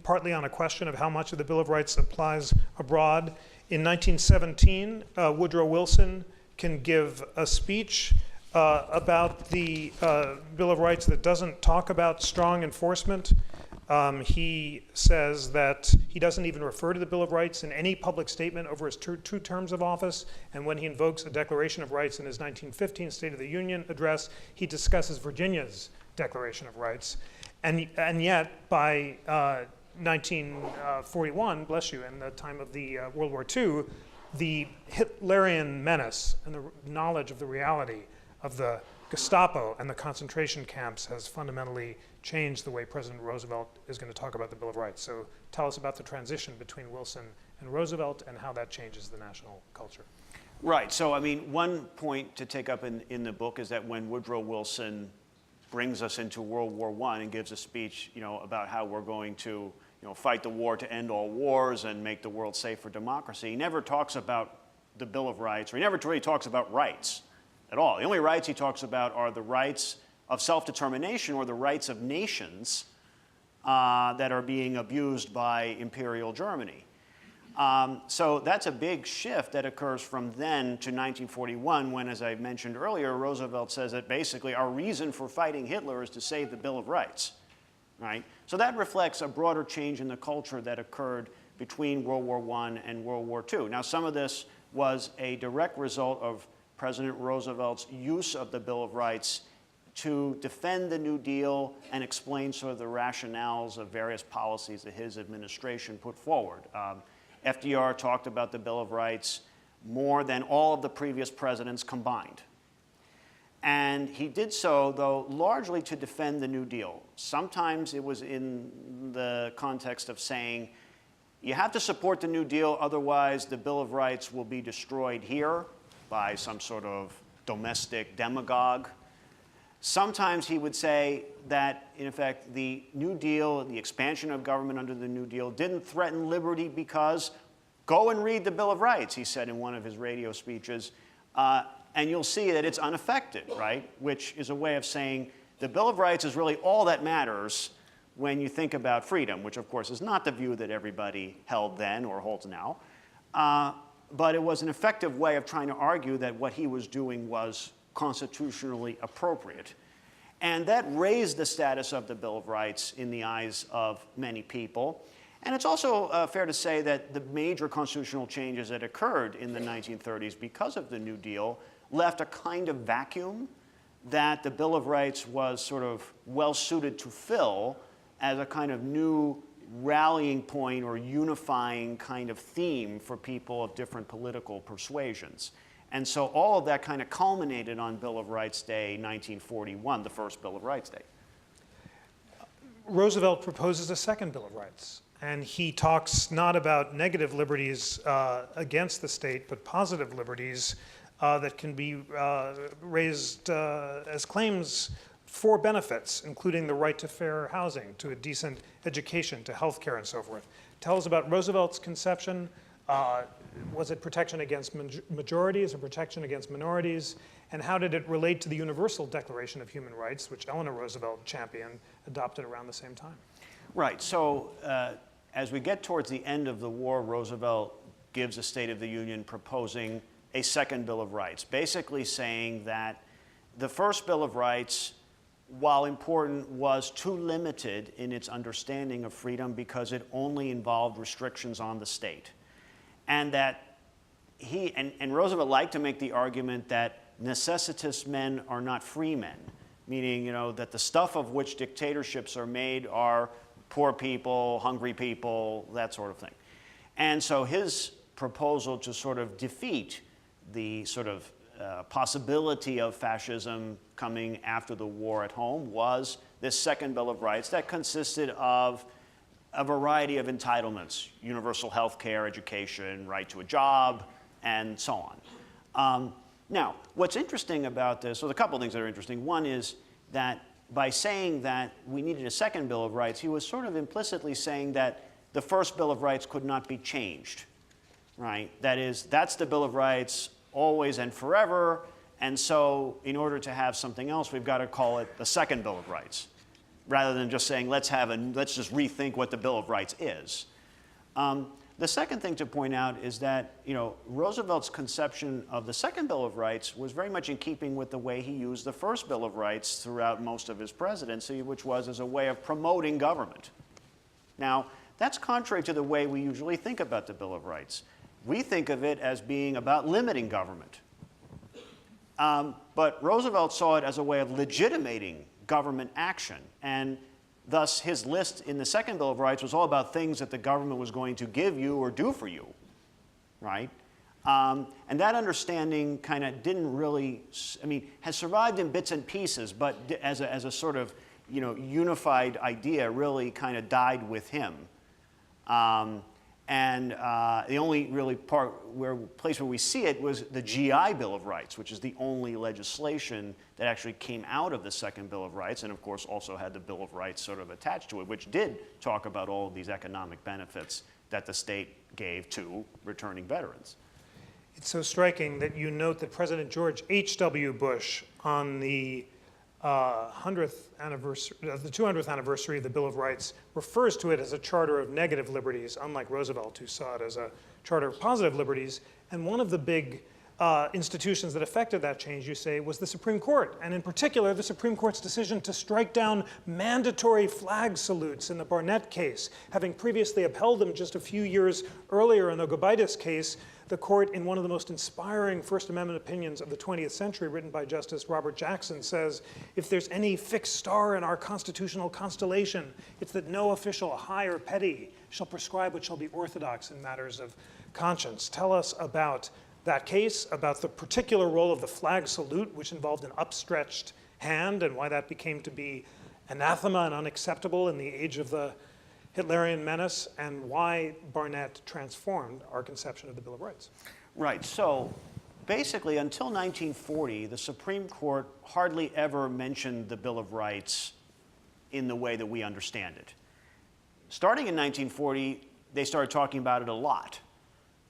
partly on a question of how much of the Bill of Rights applies abroad. In 1917, Woodrow Wilson can give a speech about the Bill of Rights that doesn't talk about strong enforcement. He says that he doesn't even refer to the Bill of Rights in any public statement over his two terms of office, and when he invokes a Declaration of Rights in his 1915 State of the Union address, he discusses Virginia's Declaration of Rights. And yet, by 1941, bless you, in the time of the World War II, the Hitlerian menace and the knowledge of the reality of the Gestapo and the concentration camps has fundamentally changed the way President Roosevelt is going to talk about the Bill of Rights. So tell us about the transition between Wilson and Roosevelt and how that changes the national culture. Right. So, I mean, one point to take up in the book is that when Woodrow Wilson brings us into World War I and gives a speech, about how we're going to, fight the war to end all wars and make the world safe for democracy, he never talks about the Bill of Rights, or he never really talks about rights at all. The only rights he talks about are the rights of self-determination or the rights of nations that are being abused by Imperial Germany. So that's a big shift that occurs from then to 1941 when, as I mentioned earlier, Roosevelt says that basically our reason for fighting Hitler is to save the Bill of Rights, right? So that reflects a broader change in the culture that occurred between World War I and World War II. Now, some of this was a direct result of President Roosevelt's use of the Bill of Rights to defend the New Deal and explain sort of the rationales of various policies that his administration put forward. FDR talked about the Bill of Rights more than all of the previous presidents combined. And he did so, though, largely to defend the New Deal. Sometimes it was in the context of saying, you have to support the New Deal, otherwise the Bill of Rights will be destroyed here by some sort of domestic demagogue. Sometimes he would say that, in effect, the New Deal, the expansion of government under the New Deal, didn't threaten liberty because go and read the Bill of Rights, he said in one of his radio speeches, and you'll see that it's unaffected, right? Which is a way of saying the Bill of Rights is really all that matters when you think about freedom, which of course is not the view that everybody held then or holds now. But it was an effective way of trying to argue that what he was doing was constitutionally appropriate. And that raised the status of the Bill of Rights in the eyes of many people. And it's also fair to say that the major constitutional changes that occurred in the 1930s because of the New Deal left a kind of vacuum that the Bill of Rights was sort of well-suited to fill as a kind of new rallying point or unifying kind of theme for people of different political persuasions. And so all of that kind of culminated on Bill of Rights Day 1941, the first Bill of Rights Day. Roosevelt proposes a second Bill of Rights, and he talks not about negative liberties against the state, but positive liberties that can be raised as claims for benefits, including the right to fair housing, to a decent education, to health care, and so forth. Tell us about Roosevelt's conception. Was it protection against majorities or protection against minorities? And how did it relate to the Universal Declaration of Human Rights, which Eleanor Roosevelt championed, adopted around the same time? Right. So as we get towards the end of the war, Roosevelt gives a State of the Union proposing a second Bill of Rights, basically saying that the first Bill of Rights, while important, was too limited in its understanding of freedom because it only involved restrictions on the state. And that and Roosevelt liked to make the argument that necessitous men are not free men, meaning, that the stuff of which dictatorships are made are poor people, hungry people, that sort of thing. And so his proposal to sort of defeat the sort of possibility of fascism coming after the war at home was this second Bill of Rights that consisted of a variety of entitlements: universal health care, education, right to a job, and so on. Now, what's interesting about this, well, a couple of things that are interesting. One is that by saying that we needed a second Bill of Rights, he was sort of implicitly saying that the first Bill of Rights could not be changed, right? That is, that's the Bill of Rights always and forever, and so in order to have something else, we've got to call it the second Bill of Rights. rather than just saying, let's just rethink what the Bill of Rights is. The second thing to point out is that Roosevelt's conception of the second Bill of Rights was very much in keeping with the way he used the first Bill of Rights throughout most of his presidency, which was as a way of promoting government. Now, that's contrary to the way we usually think about the Bill of Rights. We think of it as being about limiting government. But Roosevelt saw it as a way of legitimating government action. And thus, his list in the second Bill of Rights was all about things that the government was going to give you or do for you, right? And that understanding kind of didn't really, has survived in bits and pieces, but as a sort of, unified idea really kind of died with him. The only really place where we see it was the GI Bill of Rights, which is the only legislation that actually came out of the second Bill of Rights, and of course also had the Bill of Rights sort of attached to it, which did talk about all of these economic benefits that the state gave to returning veterans. It's so striking that you note that President George H.W. Bush, on the 200th anniversary of the Bill of Rights, refers to it as a charter of negative liberties, unlike Roosevelt, who saw it as a charter of positive liberties. And one of the big institutions that affected that change, you say, was the Supreme Court, and in particular, the Supreme Court's decision to strike down mandatory flag salutes in the Barnett case. Having previously upheld them just a few years earlier in the Gobaitis case, the court, in one of the most inspiring First Amendment opinions of the 20th century, written by Justice Robert Jackson, says, if there's any fixed star in our constitutional constellation, it's that no official, high or petty, shall prescribe what shall be orthodox in matters of conscience. Tell us about that case, about the particular role of the flag salute, which involved an upstretched hand, and why that became to be anathema and unacceptable in the age of the Hitlerian menace, and why Barnett transformed our conception of the Bill of Rights. Right. So basically, until 1940, the Supreme Court hardly ever mentioned the Bill of Rights in the way that we understand it. Starting in 1940, they started talking about it a lot,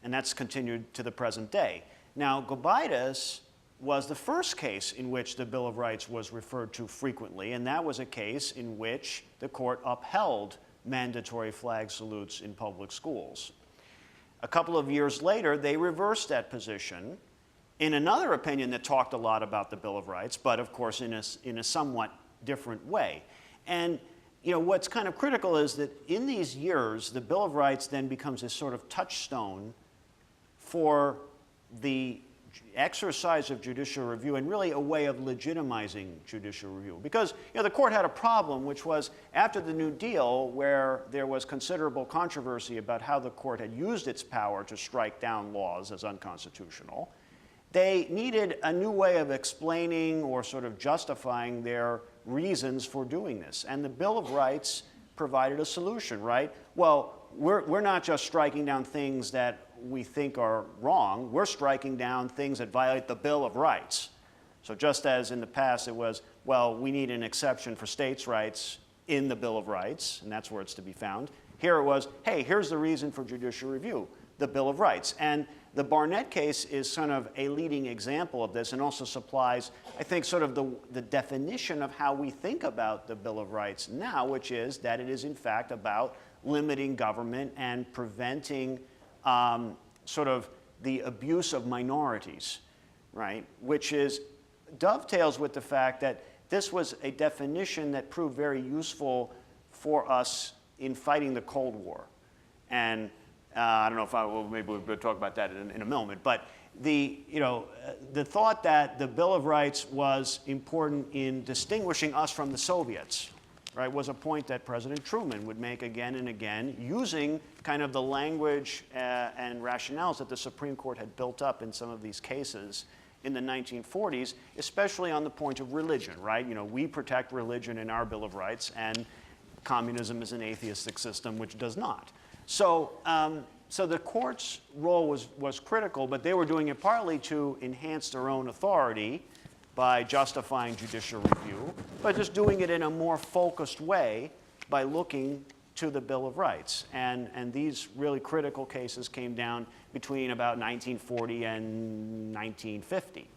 and that's continued to the present day. Now, Gobaitis was the first case in which the Bill of Rights was referred to frequently, and that was a case in which the court upheld mandatory flag salutes in public schools. A couple of years later, they reversed that position in another opinion that talked a lot about the Bill of Rights, but of course in a somewhat different way. And what's kind of critical is that in these years, the Bill of Rights then becomes this sort of touchstone for the exercise of judicial review, and really a way of legitimizing judicial review. Because the court had a problem, which was after the New Deal, where there was considerable controversy about how the court had used its power to strike down laws as unconstitutional, they needed a new way of explaining or sort of justifying their reasons for doing this. And the Bill of Rights provided a solution, right? Well, we're not just striking down things that we think are wrong, we're striking down things that violate the Bill of Rights. So just as in the past it was, well, we need an exception for states' rights in the Bill of Rights, and that's where it's to be found. Here it was, hey, here's the reason for judicial review, the Bill of Rights. And the Barnett case is sort of a leading example of this, and also supplies, I think, sort of the definition of how we think about the Bill of Rights now, which is that it is in fact about limiting government and preventing sort of the abuse of minorities, right? Which dovetails with the fact that this was a definition that proved very useful for us in fighting the Cold War. And I don't know if maybe we'll talk about that in a moment, but the thought that the Bill of Rights was important in distinguishing us from the Soviets, right, was a point that President Truman would make again and again, using kind of the language and rationales that the Supreme Court had built up in some of these cases in the 1940s, especially on the point of religion, right? We protect religion in our Bill of Rights, and communism is an atheistic system which does not. So, so the court's role was critical, but they were doing it partly to enhance their own authority by justifying judicial review, but just doing it in a more focused way by looking to the Bill of Rights. And these really critical cases came down between about 1940 and 1950.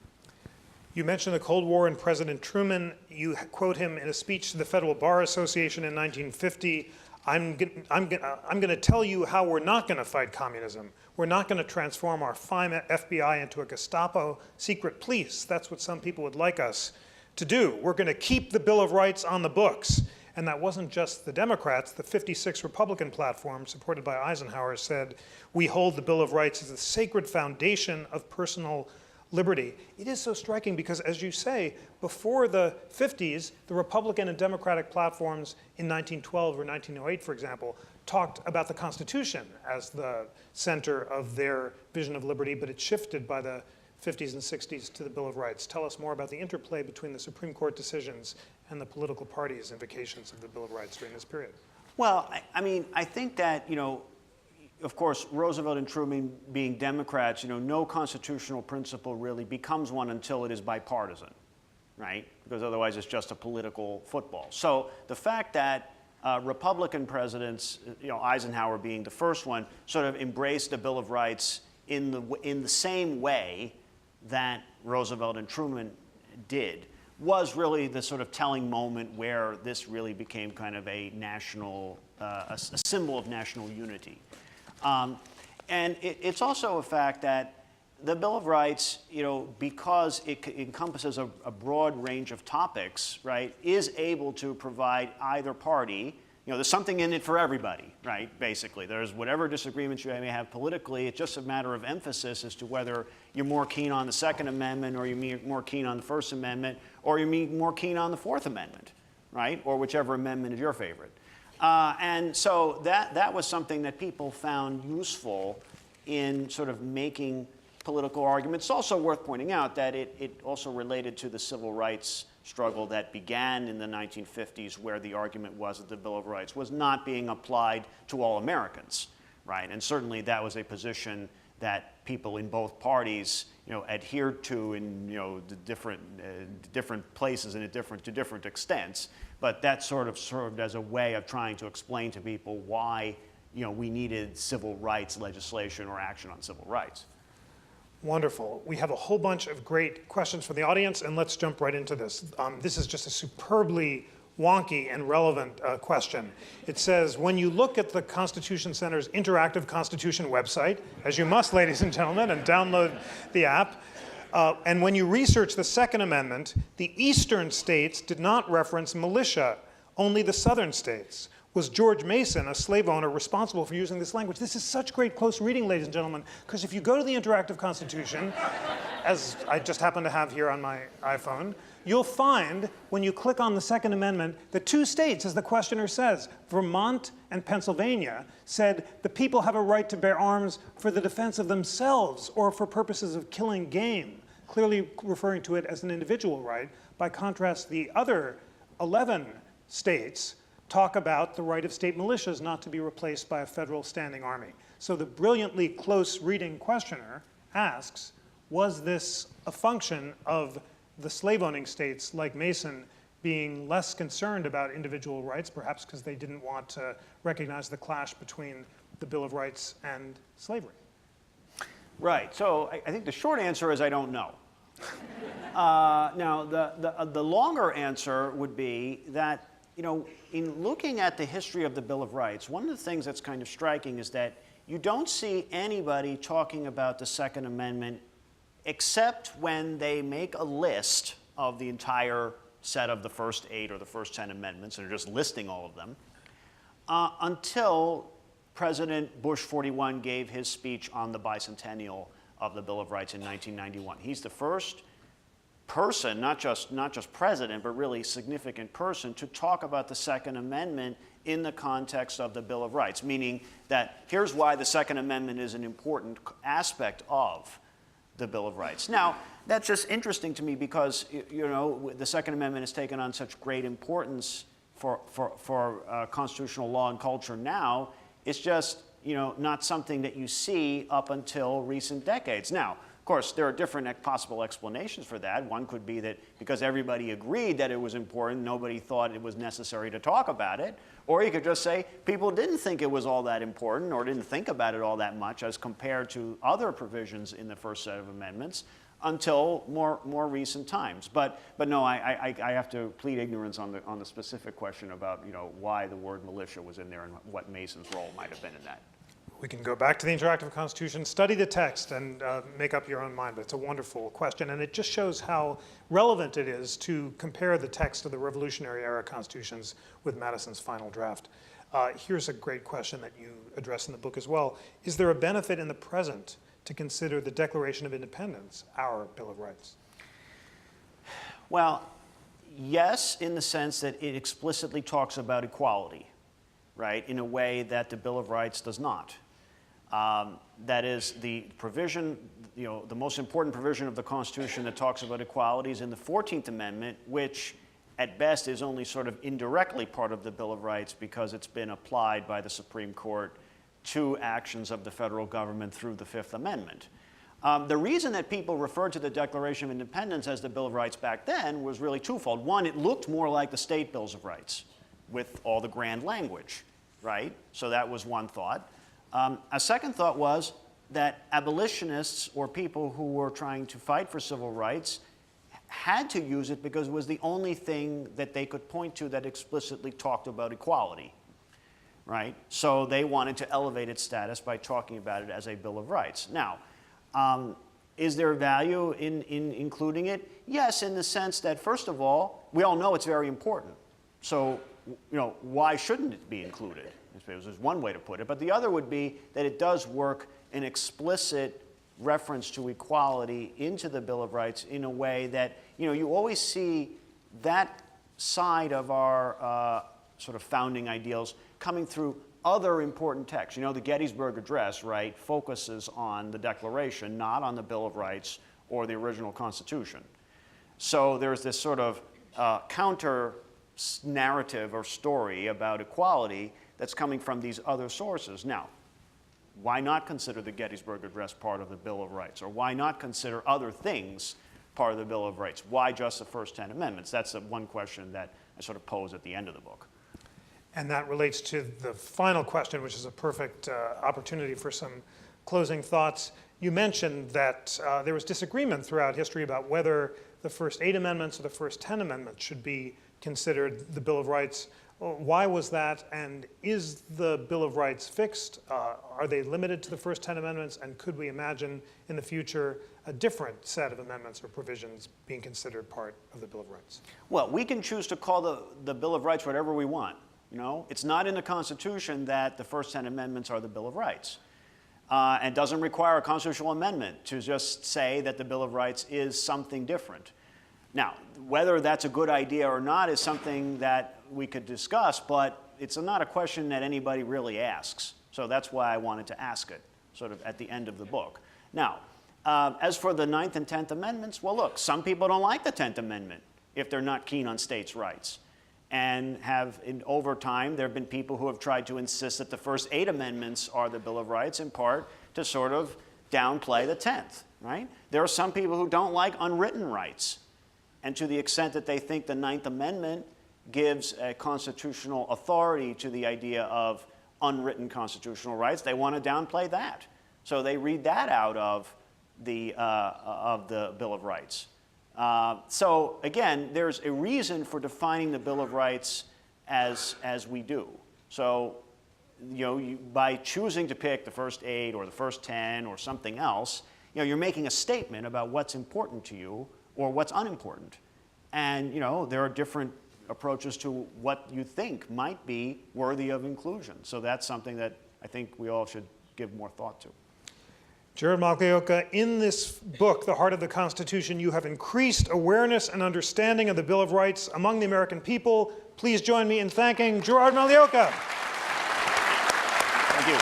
You mentioned the Cold War and President Truman. You quote him in a speech to the Federal Bar Association in 1950. I'm going to tell you how we're not going to fight communism. We're not going to transform our fine FBI into a Gestapo secret police. That's what some people would like us to do. We're going to keep the Bill of Rights on the books. And that wasn't just the Democrats. The 56 Republican platform, supported by Eisenhower, said, we hold the Bill of Rights as the sacred foundation of personal liberty. It is so striking because, as you say, before the 50s, the Republican and Democratic platforms in 1912 or 1908, for example, talked about the Constitution as the center of their vision of liberty, but it shifted by the 50s and 60s to the Bill of Rights. Tell us more about the interplay between the Supreme Court decisions and the political parties' invocations of the Bill of Rights during this period. Well, I think that, of course, Roosevelt and Truman being Democrats, no constitutional principle really becomes one until it is bipartisan, right? Because otherwise it's just a political football. So the fact that Republican presidents, Eisenhower being the first one, sort of embraced the Bill of Rights in the same way that Roosevelt and Truman did was really the sort of telling moment where this really became kind of a national, a symbol of national unity. And it's also a fact that the Bill of Rights, because it encompasses a broad range of topics, right, is able to provide either party, there's something in it for everybody, right, basically. There's whatever disagreements you may have politically, it's just a matter of emphasis as to whether you're more keen on the Second Amendment or you're more keen on the First Amendment or you're more keen on the Fourth Amendment, right, or whichever amendment is your favorite. And so that was something that people found useful in sort of making political arguments. It's also worth pointing out that it also related to the civil rights struggle that began in the 1950s, where the argument was that the Bill of Rights was not being applied to all Americans, right? And certainly that was a position that people in both parties, adhered to in the different places and to different extents. But that sort of served as a way of trying to explain to people why we needed civil rights legislation or action on civil rights. Wonderful. We have a whole bunch of great questions from the audience, and let's jump right into this. This is just a superbly wonky and relevant question. It says, when you look at the Constitution Center's interactive Constitution website, as you must, ladies and gentlemen, and download the app, and when you research the Second Amendment, the eastern states did not reference militia, only the southern states. Was George Mason, a slave owner, responsible for using this language? This is such great close reading, ladies and gentlemen, because if you go to the interactive Constitution, as I just happen to have here on my iPhone, you'll find, when you click on the Second Amendment, the two states, as the questioner says, Vermont and Pennsylvania, said the people have a right to bear arms for the defense of themselves or for purposes of killing game, clearly referring to it as an individual right. By contrast, the other 11 states talk about the right of state militias not to be replaced by a federal standing army. So the brilliantly close reading questioner asks, was this a function of the slave-owning states like Mason being less concerned about individual rights, perhaps because they didn't want to recognize the clash between the Bill of Rights and slavery? Right. So I think the short answer is I don't know. Now, the longer answer would be that, in looking at the history of the Bill of Rights, one of the things that's kind of striking is that you don't see anybody talking about the Second Amendment except when they make a list of the entire set of the first 8 or the first 10 amendments, and they're just listing all of them, until President Bush 41 gave his speech on the bicentennial of the Bill of Rights in 1991. He's the first person, not just president, but really significant person, to talk about the Second Amendment in the context of the Bill of Rights, meaning that here's why the Second Amendment is an important aspect of the Bill of Rights. Now, that's just interesting to me because, the Second Amendment has taken on such great importance for constitutional law and culture now. It's just, not something that you see up until recent decades. Now, of course, there are different possible explanations for that. One could be that because everybody agreed that it was important, nobody thought it was necessary to talk about it. Or you could just say people didn't think it was all that important or didn't think about it all that much as compared to other provisions in the first set of amendments. until more recent times. But no, I have to plead ignorance on the specific question about why the word militia was in there and what Mason's role might have been in that. We can go back to the interactive Constitution, study the text, and make up your own mind. But it's a wonderful question, and it just shows how relevant it is to compare the text of the Revolutionary era constitutions with Madison's final draft. Here's a great question that you address in the book as well. Is there a benefit in the present to consider the Declaration of Independence our Bill of Rights? Well, yes, in the sense that it explicitly talks about equality, right, in a way that the Bill of Rights does not. That is, the provision, the most important provision of the Constitution that talks about equality is in the 14th Amendment, which at best is only sort of indirectly part of the Bill of Rights because it's been applied by the Supreme Court to actions of the federal government through the Fifth Amendment. The reason that people referred to the Declaration of Independence as the Bill of Rights back then was really twofold. One, it looked more like the state Bills of Rights with all the grand language, right? So that was one thought. A second thought was that abolitionists or people who were trying to fight for civil rights had to use it because it was the only thing that they could point to that explicitly talked about equality, right? So they wanted to elevate its status by talking about it as a Bill of Rights. Now, is there value in including it? Yes, in the sense that, first of all, we all know it's very important. So, why shouldn't it be included? There's one way to put it. But the other would be that it does work an explicit reference to equality into the Bill of Rights in a way that, you always see that side of our sort of founding ideals coming through other important texts. The Gettysburg Address, right, focuses on the Declaration, not on the Bill of Rights or the original Constitution. So there's this sort of counter narrative or story about equality that's coming from these other sources. Now, why not consider the Gettysburg Address part of the Bill of Rights? Or why not consider other things part of the Bill of Rights? Why just the first 10 amendments? That's the one question that I sort of pose at the end of the book. And that relates to the final question, which is a perfect opportunity for some closing thoughts. You mentioned that there was disagreement throughout history about whether the first 8 amendments or the first 10 amendments should be considered the Bill of Rights. Why was that? And is the Bill of Rights fixed? Are they limited to the first 10 amendments? And could we imagine in the future a different set of amendments or provisions being considered part of the Bill of Rights? Well, we can choose to call the Bill of Rights whatever we want. It's not in the Constitution that the first 10 amendments are the Bill of Rights. And doesn't require a constitutional amendment to just say that the Bill of Rights is something different. Now, whether that's a good idea or not is something that we could discuss, but it's not a question that anybody really asks. So that's why I wanted to ask it, sort of at the end of the book. Now, as for the 9th and 10th Amendments, well, look, some people don't like the 10th Amendment if they're not keen on states' rights. And over time, there have been people who have tried to insist that the first 8 amendments are the Bill of Rights, in part to sort of downplay the 10th, right? There are some people who don't like unwritten rights. And to the extent that they think the 9th Amendment gives a constitutional authority to the idea of unwritten constitutional rights, they want to downplay that. So they read that out of the Bill of Rights. So again, there's a reason for defining the Bill of Rights as we do. So by choosing to pick the first 8 or the first 10 or something else, you're making a statement about what's important to you or what's unimportant. And there are different approaches to what you think might be worthy of inclusion. So that's something that I think we all should give more thought to. Gerard Magliocca, in this book, The Heart of the Constitution, you have increased awareness and understanding of the Bill of Rights among the American people. Please join me in thanking Gerard Magliocca. Thank you.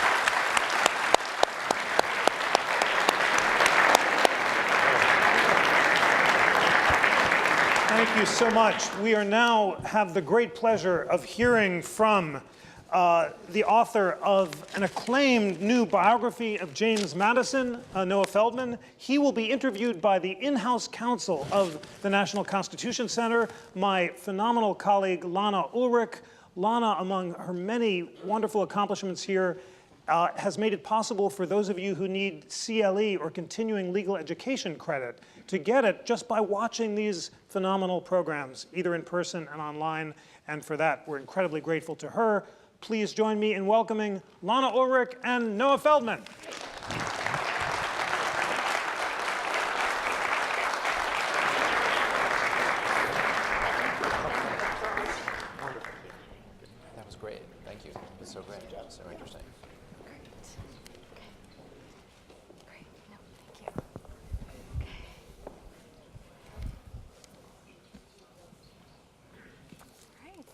Thank you so much. We are now have the great pleasure of hearing from the author of an acclaimed new biography of James Madison, Noah Feldman. He will be interviewed by the in-house counsel of the National Constitution Center, my phenomenal colleague, Lana Ulrich. Lana, among her many wonderful accomplishments here, has made it possible for those of you who need CLE or continuing legal education credit to get it just by watching these phenomenal programs, either in person and online. And for that, we're incredibly grateful to her. Please join me in welcoming Lana Ulrich and Noah Feldman. That was great. Thank you. It was so great. So interesting. Great. No, thank you. Right.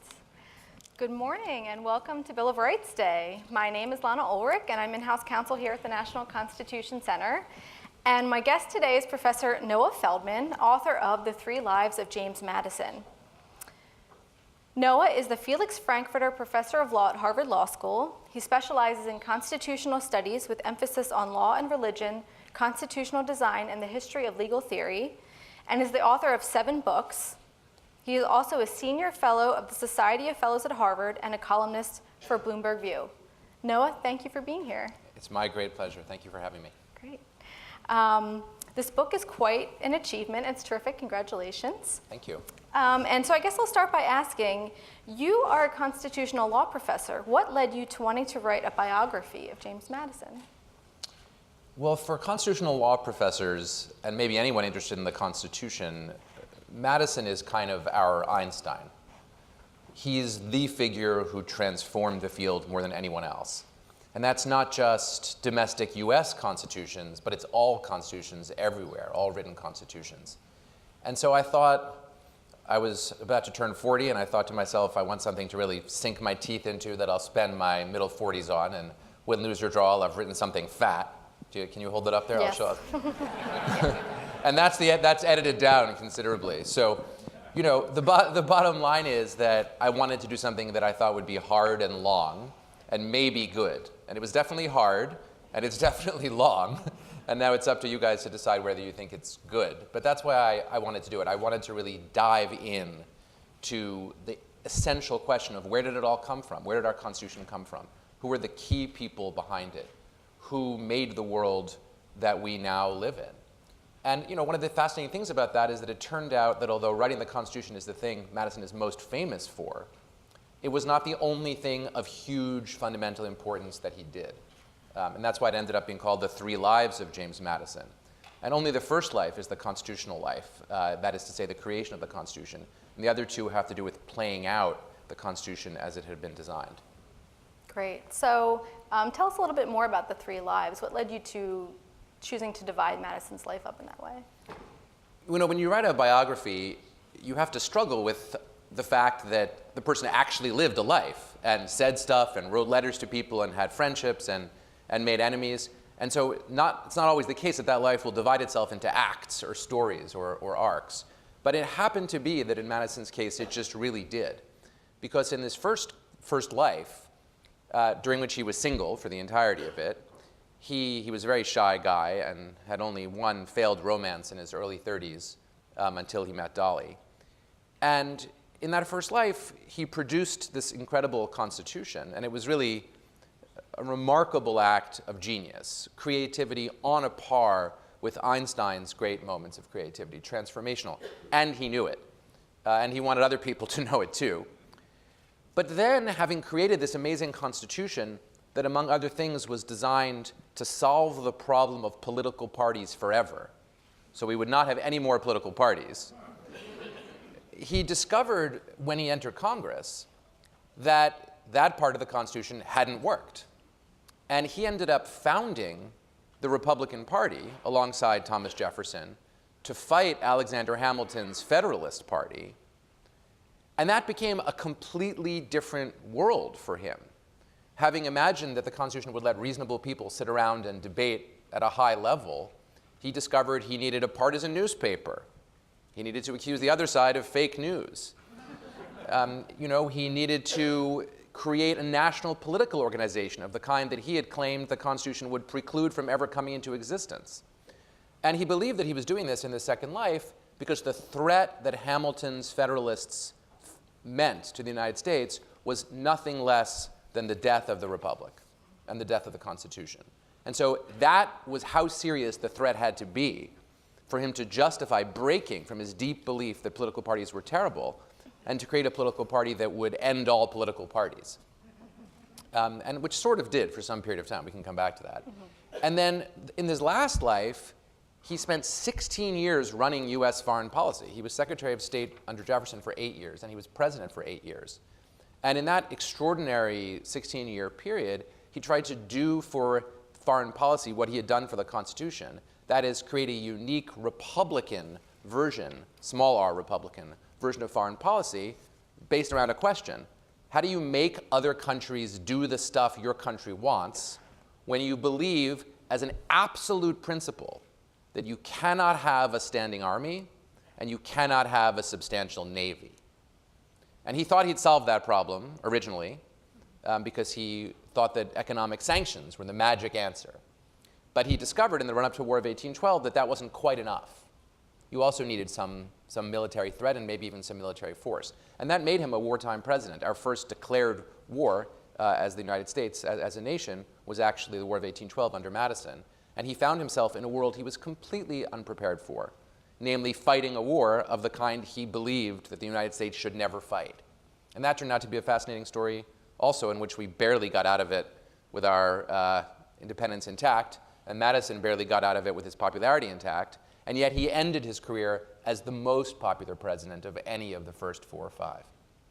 Good morning and welcome to Bill of Rights Day. My name is Lana Ulrich and I'm in-house counsel here at the National Constitution Center. And my guest today is Professor Noah Feldman, author of The 3 Lives of James Madison. Noah is the Felix Frankfurter Professor of Law at Harvard Law School. He specializes in constitutional studies with emphasis on law and religion, constitutional design, and the history of legal theory, and is the author of 7 books. He is also a senior fellow of the Society of Fellows at Harvard and a columnist for Bloomberg View. Noah, thank you for being here. It's my great pleasure. Thank you for having me. Great. This book is quite an achievement. It's terrific. Congratulations. Thank you. And so I guess I'll start by asking, you are a constitutional law professor. What led you to wanting to write a biography of James Madison? Well, for constitutional law professors, and maybe anyone interested in the Constitution, Madison is kind of our Einstein. He's the figure who transformed the field more than anyone else. And that's not just domestic US constitutions, but it's all constitutions everywhere, all written constitutions. And so I thought, I was about to turn 40, and I thought to myself, I want something to really sink my teeth into that I'll spend my middle 40s on, and win, lose, or draw, I've written something fat. Can you hold it up there? Yes. I'll show it. And that's edited down considerably. So, you know, the bottom line is that I wanted to do something that I thought would be hard and long, and maybe good. And it was definitely hard, and it's definitely long. And now it's up to you guys to decide whether you think it's good. But that's why I wanted to do it. I wanted to really dive in to the essential question of where did it all come from? Where did our Constitution come from? Who were the key people behind it? Who made the world that we now live in? And you know, one of the fascinating things about that is that it turned out that although writing the Constitution is the thing Madison is most famous for, it was not the only thing of huge fundamental importance that he did. And that's why it ended up being called The 3 Lives of James Madison. And only the first life is the constitutional life, that is to say the creation of the Constitution. And the other 2 have to do with playing out the Constitution as it had been designed. Great. So tell us a little bit more about the 3 lives. What led you to choosing to divide Madison's life up in that way? You know, when you write a biography, you have to struggle with the fact that the person actually lived a life and said stuff and wrote letters to people and had friendships and made enemies. And so it's not always the case that life will divide itself into acts or stories or arcs. But it happened to be that in Madison's case, it just really did. Because in his first life, during which he was single for the entirety of it, he was a very shy guy and had only one failed romance in his early 30s until he met Dolly. And in that first life, he produced this incredible Constitution, and it was really a remarkable act of genius, creativity on a par with Einstein's great moments of creativity, transformational, and he knew it. And he wanted other people to know it too. But then, having created this amazing Constitution that, among other things, was designed to solve the problem of political parties forever, so we would not have any more political parties, he discovered when he entered Congress that that part of the Constitution hadn't worked. And he ended up founding the Republican Party alongside Thomas Jefferson to fight Alexander Hamilton's Federalist Party. And that became a completely different world for him. Having imagined that the Constitution would let reasonable people sit around and debate at a high level, he discovered he needed a partisan newspaper. He needed to accuse the other side of fake news. He needed to create a national political organization of the kind that he had claimed the Constitution would preclude from ever coming into existence. And he believed that he was doing this in the Second Life because the threat that Hamilton's Federalists meant to the United States was nothing less than the death of the Republic. and the death of the Constitution. And so that was how serious the threat had to be for him to justify breaking from his deep belief that political parties were terrible and to create a political party that would end all political parties. And which sort of did for some period of time. We can come back to that. And then in his last life, he spent 16 years running US foreign policy. He was Secretary of State under Jefferson for 8 years, and he was president for 8 years. And in that extraordinary 16-year period, he tried to do for foreign policy what he had done for the Constitution. That is, create a unique Republican version, small r Republican, version of foreign policy based around a question. How do you make other countries do the stuff your country wants when you believe as an absolute principle that you cannot have a standing army and you cannot have a substantial navy? And he thought he'd solved that problem originally because he thought that economic sanctions were the magic answer. But he discovered in the run-up to War of 1812 that that wasn't quite enough. You also needed some military threat and maybe even some military force. And that made him a wartime president. Our first declared war as the United States, as a nation, was actually the War of 1812 under Madison. And he found himself in a world he was completely unprepared for, namely fighting a war of the kind he believed that the United States should never fight. And that turned out to be a fascinating story also, in which we barely got out of it with our independence intact, and Madison barely got out of it with his popularity intact, and yet he ended his career as the most popular president of any of the first 4 or 5.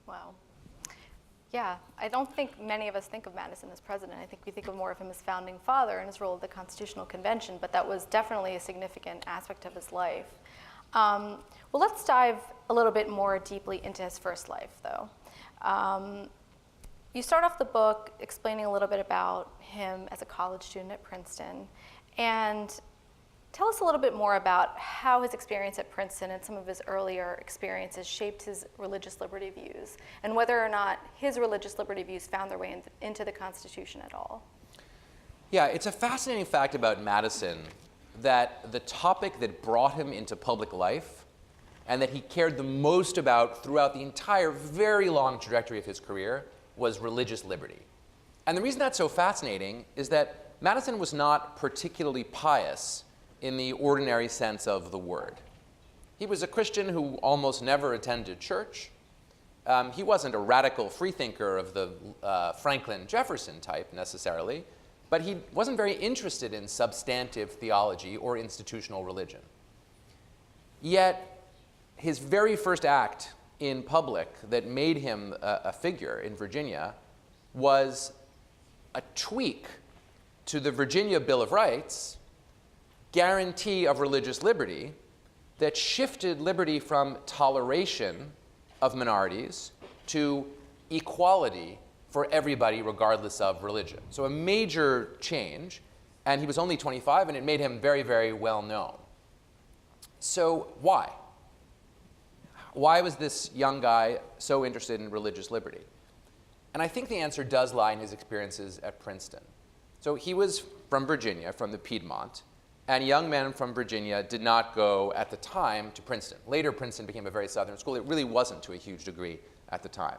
Wow. Yeah, I don't think many of us think of Madison as president. I think we think of more of him as founding father and his role at the Constitutional Convention, but that was definitely a significant aspect of his life. Well, let's dive a little bit more deeply into his first life, though. You start off the book explaining a little bit about him as a college student at Princeton, and tell us a little bit more about how his experience at Princeton and some of his earlier experiences shaped his religious liberty views, and whether or not his religious liberty views found their way into the Constitution at all. Yeah, it's a fascinating fact about Madison that the topic that brought him into public life and that he cared the most about throughout the entire very long trajectory of his career was religious liberty. And the reason that's so fascinating is that Madison was not particularly pious in the ordinary sense of the word. He was a Christian who almost never attended church. He wasn't a radical freethinker of the Franklin Jefferson type necessarily, but he wasn't very interested in substantive theology or institutional religion. Yet his very first act in public that made him a figure in Virginia was a tweak to the Virginia Bill of Rights guarantee of religious liberty that shifted liberty from toleration of minorities to equality for everybody regardless of religion. So a major change, and he was only 25, and it made him very, very well known. So why? Why was this young guy so interested in religious liberty? And I think the answer does lie in his experiences at Princeton. So he was from Virginia, from the Piedmont, and young men from Virginia did not go at the time to Princeton. Later, Princeton became a very southern school. It really wasn't to a huge degree at the time.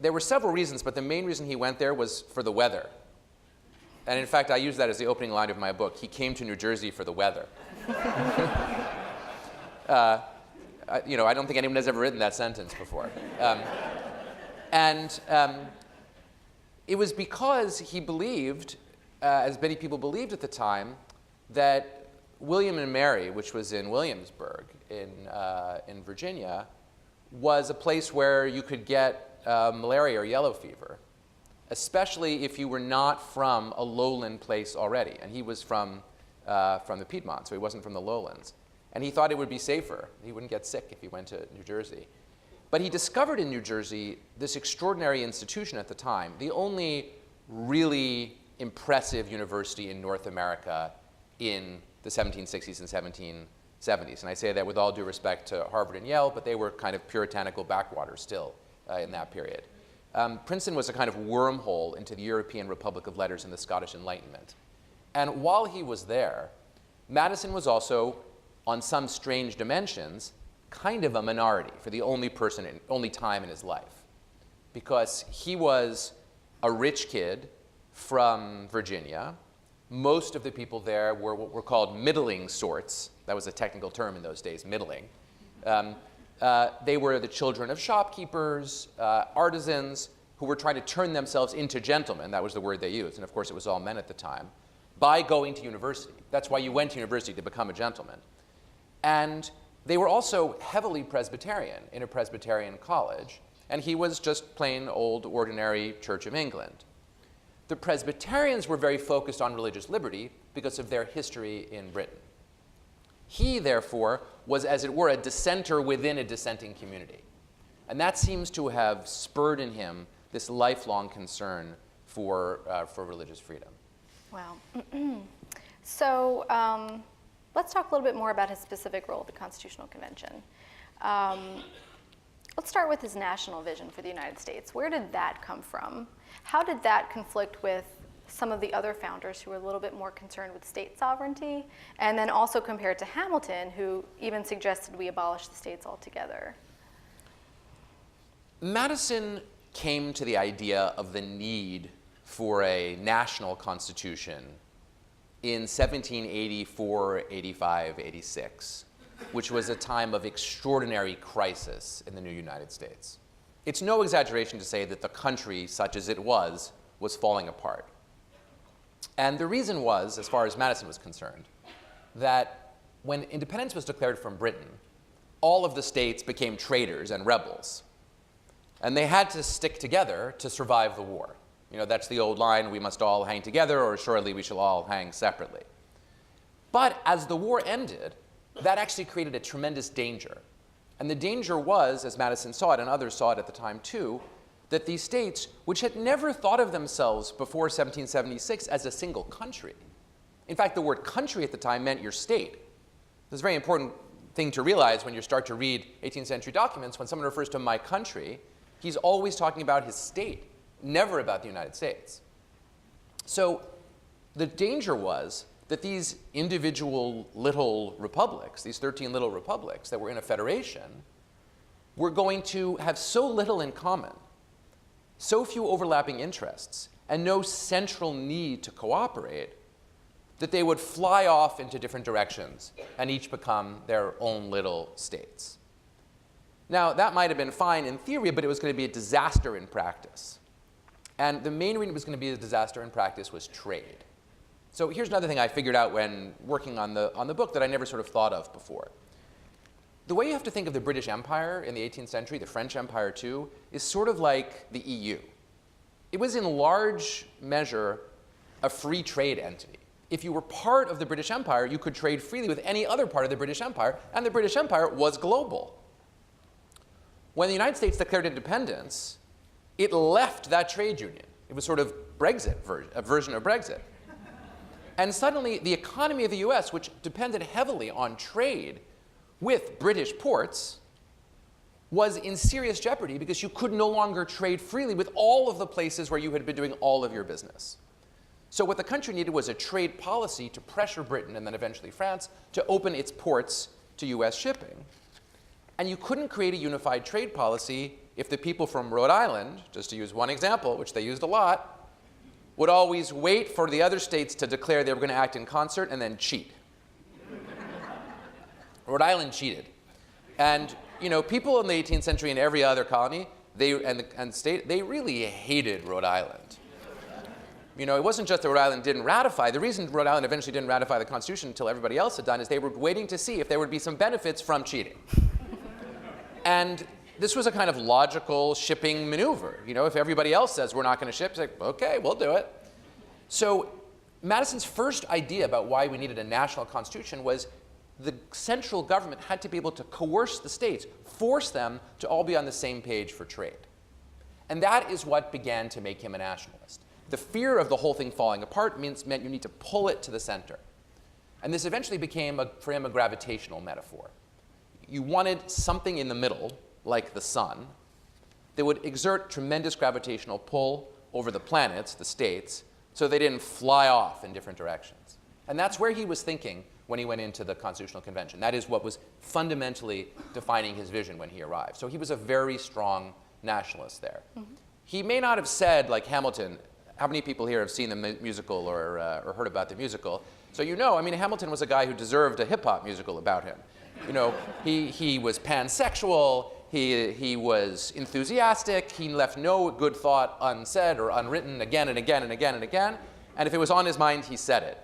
There were several reasons, but the main reason he went there was for the weather. And in fact, I use that as the opening line of my book. He came to New Jersey for the weather. I don't think anyone has ever written that sentence before. It was because he believed, as many people believed at the time, that William and Mary, which was in Williamsburg in Virginia, was a place where you could get malaria or yellow fever, especially if you were not from a lowland place already. And he was from the Piedmont, so he wasn't from the lowlands. And he thought it would be safer. He wouldn't get sick if he went to New Jersey. But he discovered in New Jersey this extraordinary institution at the time, the only really impressive university in North America in the 1760s and 1770s. And I say that with all due respect to Harvard and Yale, but they were kind of puritanical backwaters still in that period. Princeton was a kind of wormhole into the European Republic of Letters and the Scottish Enlightenment. And while he was there, Madison was also, on some strange dimensions, kind of a minority for the only time in his life. Because he was a rich kid from Virginia. Most of the people there were what were called middling sorts. That was a technical term in those days, middling. They were the children of shopkeepers, artisans, who were trying to turn themselves into gentlemen. That was the word they used. And of course, it was all men at the time, by going to university. That's why you went to university, to become a gentleman. And they were also heavily Presbyterian in a Presbyterian college. And he was just plain old, ordinary Church of England. The Presbyterians were very focused on religious liberty because of their history in Britain. He, therefore, was, as it were, a dissenter within a dissenting community. And that seems to have spurred in him this lifelong concern for religious freedom. Wow. So let's talk a little bit more about his specific role at the Constitutional Convention. Let's start with his national vision for the United States. Where did that come from? How did that conflict with some of the other founders who were a little bit more concerned with state sovereignty? And then also compared to Hamilton, who even suggested we abolish the states altogether. Madison came to the idea of the need for a national constitution in 1784, 85, 86, which was a time of extraordinary crisis in the new United States. It's no exaggeration to say that the country, such as it was falling apart. And the reason was, as far as Madison was concerned, that when independence was declared from Britain, all of the states became traitors and rebels. And they had to stick together to survive the war. You know, that's the old line, we must all hang together, or surely we shall all hang separately. But as the war ended, that actually created a tremendous danger. And the danger was, as Madison saw it, and others saw it at the time too, that these states, which had never thought of themselves before 1776 as a single country. In fact, the word country at the time meant your state. This is a very important thing to realize when you start to read 18th century documents. When someone refers to my country, he's always talking about his state, never about the United States. So the danger was that these individual little republics, these 13 little republics that were in a federation, were going to have so little in common, so few overlapping interests, and no central need to cooperate, that they would fly off into different directions and each become their own little states. Now, that might have been fine in theory, but it was going to be a disaster in practice. And the main reason it was going to be a disaster in practice was trade. So here's another thing I figured out when working on the book that I never sort of thought of before. The way you have to think of the British Empire in the 18th century, the French Empire too, is sort of like the EU. It was in large measure a free trade entity. If you were part of the British Empire, you could trade freely with any other part of the British Empire, and the British Empire was global. When the United States declared independence, it left that trade union. It was sort of Brexit, a version of Brexit. And suddenly, the economy of the US, which depended heavily on trade with British ports, was in serious jeopardy because you could no longer trade freely with all of the places where you had been doing all of your business. So what the country needed was a trade policy to pressure Britain and then eventually France to open its ports to US shipping. And you couldn't create a unified trade policy if the people from Rhode Island, just to use one example, which they used a lot, would always wait for the other states to declare they were going to act in concert and then cheat. Rhode Island cheated. And you know, people in the 18th century in every other colony and state, they really hated Rhode Island. You know, it wasn't just that Rhode Island didn't ratify. The reason Rhode Island eventually didn't ratify the Constitution until everybody else had done is they were waiting to see if there would be some benefits from cheating. And this was a kind of logical shipping maneuver. You know, if everybody else says we're not going to ship, it's like, okay, we'll do it. So Madison's first idea about why we needed a national constitution was the central government had to be able to coerce the states, force them to all be on the same page for trade. And that is what began to make him a nationalist. The fear of the whole thing falling apart meant you need to pull it to the center. And this eventually became, for him, a gravitational metaphor. You wanted something in the middle, like the sun, that would exert tremendous gravitational pull over the planets, the states, so they didn't fly off in different directions. And that's where he was thinking when he went into the Constitutional Convention. That is what was fundamentally defining his vision when he arrived. So he was a very strong nationalist there. Mm-hmm. He may not have said, like Hamilton, how many people here have seen the musical or heard about the musical? So you know, I mean, Hamilton was a guy who deserved a hip-hop musical about him. You know, he was pansexual, he was enthusiastic, he left no good thought unsaid or unwritten again and again and again and again, and if it was on his mind, he said it.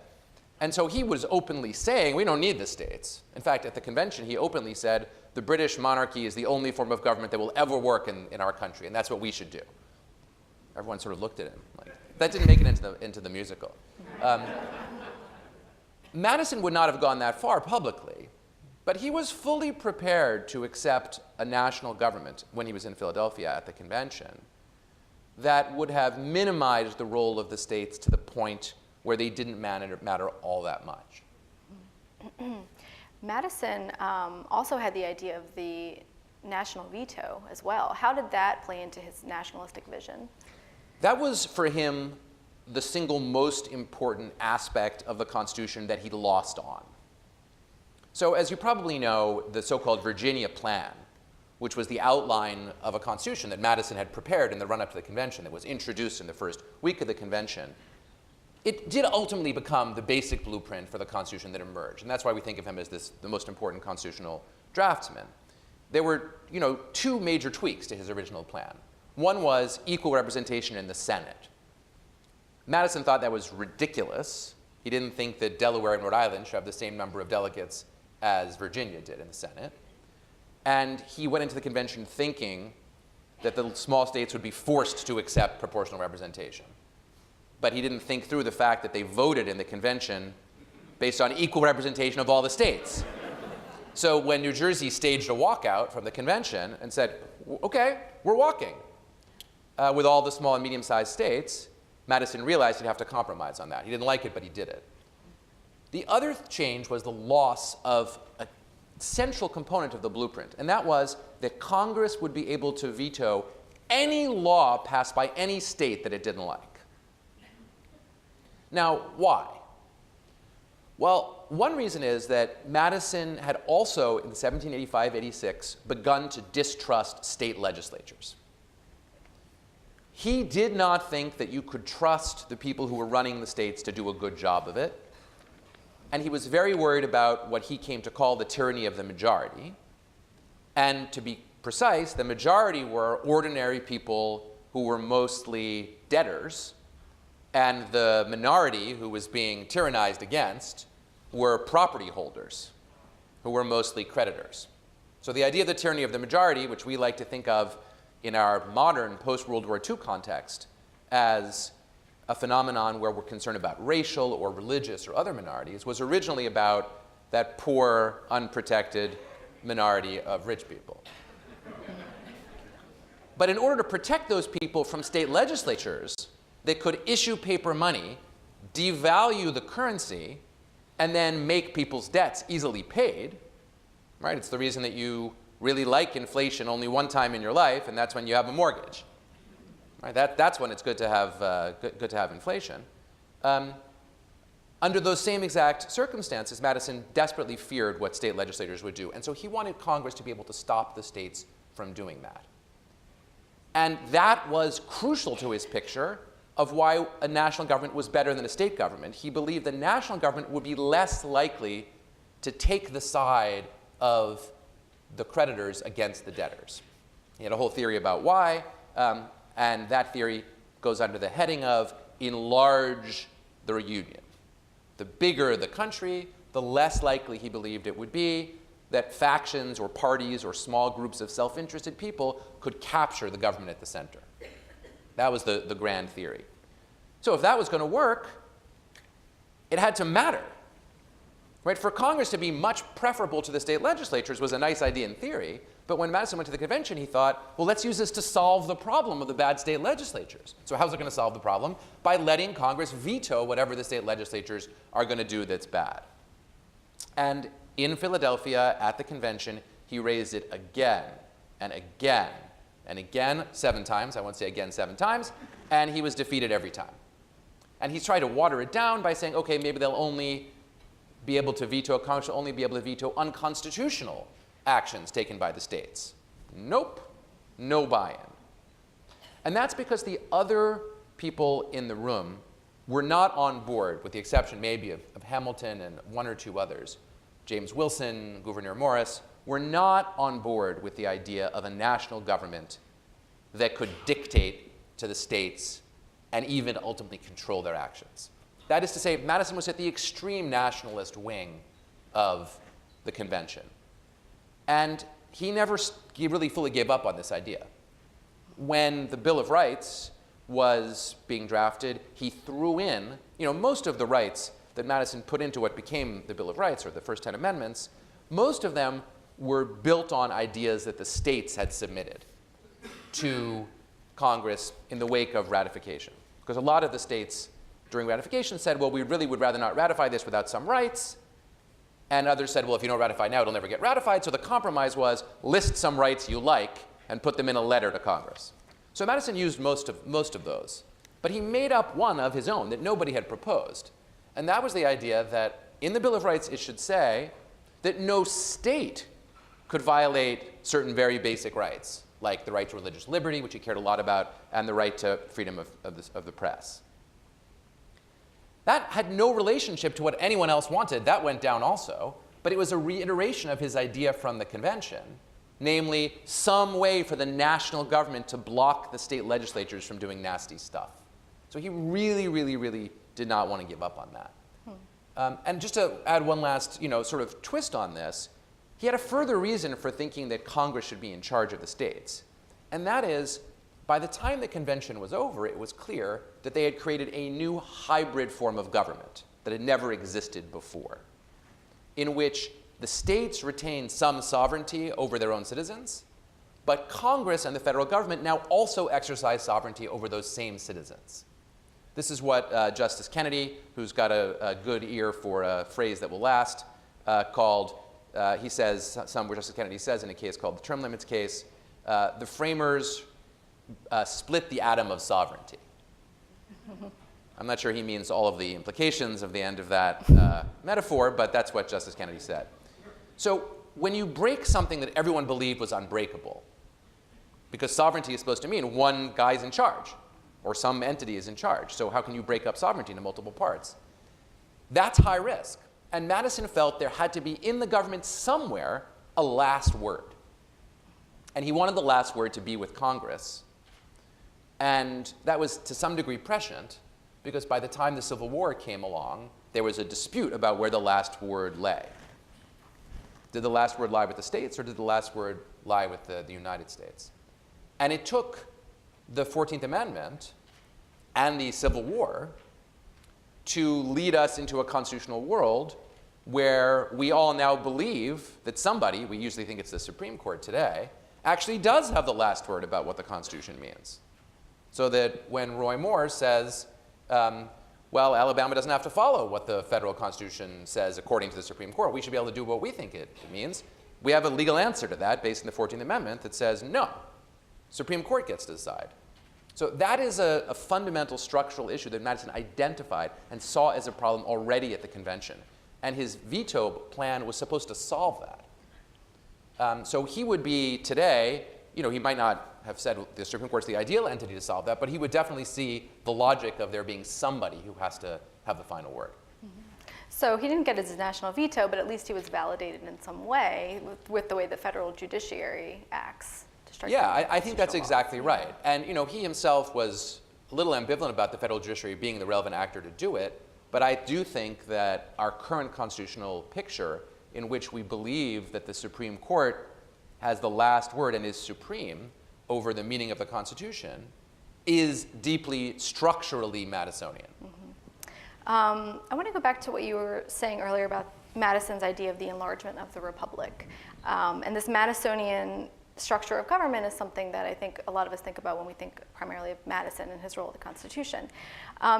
And so he was openly saying, we don't need the states. In fact, at the convention, he openly said, the British monarchy is the only form of government that will ever work in our country, and that's what we should do. Everyone sort of looked at him like, that didn't make it into the musical. Madison would not have gone that far publicly, but he was fully prepared to accept a national government when he was in Philadelphia at the convention that would have minimized the role of the states to the point where they didn't matter all that much. Madison also had the idea of the national veto as well. How did that play into his nationalistic vision? That was, for him, the single most important aspect of the Constitution that he lost on. So as you probably know, the so-called Virginia Plan, which was the outline of a constitution that Madison had prepared in the run-up to the convention that was introduced in the first week of the convention, it did ultimately become the basic blueprint for the Constitution that emerged. And that's why we think of him as the most important constitutional draftsman. There were, two major tweaks to his original plan. One was equal representation in the Senate. Madison thought that was ridiculous. He didn't think that Delaware and Rhode Island should have the same number of delegates as Virginia did in the Senate. And he went into the convention thinking that the small states would be forced to accept proportional representation. But he didn't think through the fact that they voted in the convention based on equal representation of all the states. So when New Jersey staged a walkout from the convention and said, okay, we're walking, with all the small and medium-sized states, Madison realized he'd have to compromise on that. He didn't like it, but he did it. The other change was the loss of a central component of the blueprint, and that was that Congress would be able to veto any law passed by any state that it didn't like. Now, why? Well, one reason is that Madison had also, in 1785-86, begun to distrust state legislatures. He did not think that you could trust the people who were running the states to do a good job of it. And he was very worried about what he came to call the tyranny of the majority. And to be precise, the majority were ordinary people who were mostly debtors, and the minority who was being tyrannized against were property holders, who were mostly creditors. So the idea of the tyranny of the majority, which we like to think of in our modern post-World War II context as a phenomenon where we're concerned about racial or religious or other minorities, was originally about that poor, unprotected minority of rich people. But in order to protect those people from state legislatures that could issue paper money, devalue the currency, and then make people's debts easily paid, right? It's the reason that you really like inflation only one time in your life, and that's when you have a mortgage. Right? That's when it's good to have inflation. Under those same exact circumstances, Madison desperately feared what state legislators would do, and so he wanted Congress to be able to stop the states from doing that. And that was crucial to his picture of why a national government was better than a state government. He believed the national government would be less likely to take the side of the creditors against the debtors. He had a whole theory about why, and that theory goes under the heading of enlarge the union. The bigger the country, the less likely he believed it would be that factions or parties or small groups of self-interested people could capture the government at the center. That was the grand theory. So if that was going to work, it had to matter. Right? For Congress to be much preferable to the state legislatures was a nice idea in theory, but when Madison went to the convention, he thought, well, let's use this to solve the problem of the bad state legislatures. So how's it going to solve the problem? By letting Congress veto whatever the state legislatures are going to do that's bad. And in Philadelphia at the convention, he raised it again and again and again, 7 times. I won't say again 7 times. And he was defeated every time. And he's tried to water it down by saying, okay, maybe they'll only be able to veto, Congress will only be able to veto unconstitutional actions taken by the states. Nope, no buy-in. And that's because the other people in the room were not on board, with the exception maybe of Hamilton and one or two others, James Wilson, Gouverneur Morris, were not on board with the idea of a national government that could dictate to the states and even ultimately control their actions. That is to say, Madison was at the extreme nationalist wing of the convention. And he really fully gave up on this idea. When the Bill of Rights was being drafted, he threw in, most of the rights that Madison put into what became the Bill of Rights, or the first 10 amendments, most of them were built on ideas that the states had submitted to Congress in the wake of ratification. Because a lot of the states during ratification said, well, we really would rather not ratify this without some rights. And others said, well, if you don't ratify now, it'll never get ratified. So the compromise was list some rights you like and put them in a letter to Congress. So Madison used most of those. But he made up one of his own that nobody had proposed. And that was the idea that in the Bill of Rights it should say that no state could violate certain very basic rights, like the right to religious liberty, which he cared a lot about, and the right to freedom of the press. That had no relationship to what anyone else wanted. That went down also. But it was a reiteration of his idea from the convention, namely some way for the national government to block the state legislatures from doing nasty stuff. So he really, really, really did not want to give up on that. And just to add one last sort of twist on this, he had a further reason for thinking that Congress should be in charge of the states. And that is, by the time the convention was over, it was clear that they had created a new hybrid form of government that had never existed before, in which the states retained some sovereignty over their own citizens, but Congress and the federal government now also exercise sovereignty over those same citizens. This is what Justice Kennedy, who's got a good ear for a phrase that will last, called, he says, somewhere Justice Kennedy says in a case called the term limits case, the framers split the atom of sovereignty. I'm not sure he means all of the implications of the end of that metaphor, but that's what Justice Kennedy said. So when you break something that everyone believed was unbreakable, because sovereignty is supposed to mean one guy's in charge, or some entity is in charge, so how can you break up sovereignty into multiple parts? That's high risk. And Madison felt there had to be in the government somewhere a last word. And he wanted the last word to be with Congress. And that was to some degree prescient, because by the time the Civil War came along, there was a dispute about where the last word lay. Did the last word lie with the states, or did the last word lie with the United States? And it took the 14th Amendment and the Civil War to lead us into a constitutional world where we all now believe that somebody, we usually think it's the Supreme Court today, actually does have the last word about what the Constitution means. So that when Roy Moore says, well, Alabama doesn't have to follow what the federal Constitution says according to the Supreme Court, we should be able to do what we think it means, we have a legal answer to that based on the 14th Amendment that says, no, Supreme Court gets to decide. So that is a fundamental structural issue that Madison identified and saw as a problem already at the convention. And his veto plan was supposed to solve that. So he would be today, he might not have said the Supreme Court's the ideal entity to solve that, but he would definitely see the logic of there being somebody who has to have the final word. So he didn't get his national veto, but at least he was validated in some way with the way the federal judiciary acts. Yeah, I think that's exactly right. And he himself was a little ambivalent about the federal judiciary being the relevant actor to do it, but I do think that our current constitutional picture, in which we believe that the Supreme Court has the last word and is supreme over the meaning of the Constitution, is deeply structurally Madisonian. I want to go back to what you were saying earlier about Madison's idea of the enlargement of the Republic. And this Madisonian structure of government is something that I think a lot of us think about when we think primarily of Madison and his role with the Constitution.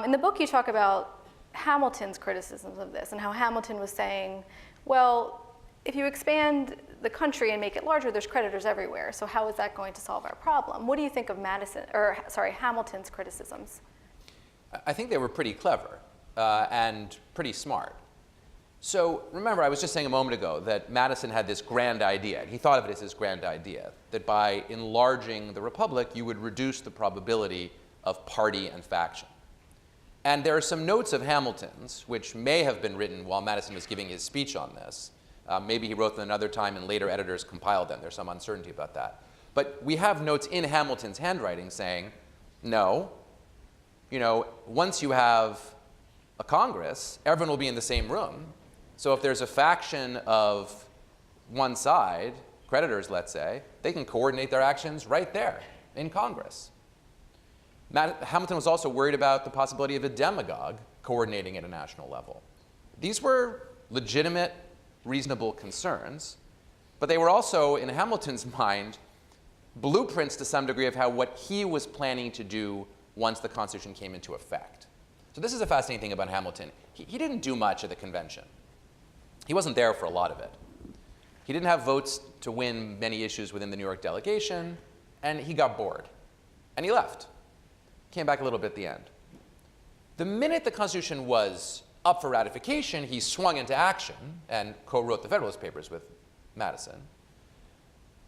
In the book, you talk about Hamilton's criticisms of this and how Hamilton was saying, well, if you expand the country and make it larger, there's creditors everywhere. So how is that going to solve our problem? What do you think of Hamilton's criticisms? I think they were pretty clever and pretty smart. So remember, I was just saying a moment ago that Madison had this grand idea, and he thought of it as his grand idea, that by enlarging the Republic, you would reduce the probability of party and faction. And there are some notes of Hamilton's, which may have been written while Madison was giving his speech on this. Maybe he wrote them another time and later editors compiled them. There's some uncertainty about that. But we have notes in Hamilton's handwriting saying, no, once you have a Congress, everyone will be in the same room. So if there's a faction of one side, creditors, let's say, they can coordinate their actions right there in Congress. Hamilton was also worried about the possibility of a demagogue coordinating at a national level. These were legitimate, reasonable concerns, but they were also, in Hamilton's mind, blueprints to some degree of what he was planning to do once the Constitution came into effect. So this is a fascinating thing about Hamilton. He didn't do much at the convention. He wasn't there for a lot of it. He didn't have votes to win many issues within the New York delegation, and he got bored. And he left. Came back a little bit at the end. The minute the Constitution was up for ratification, he swung into action and co-wrote the Federalist Papers with Madison.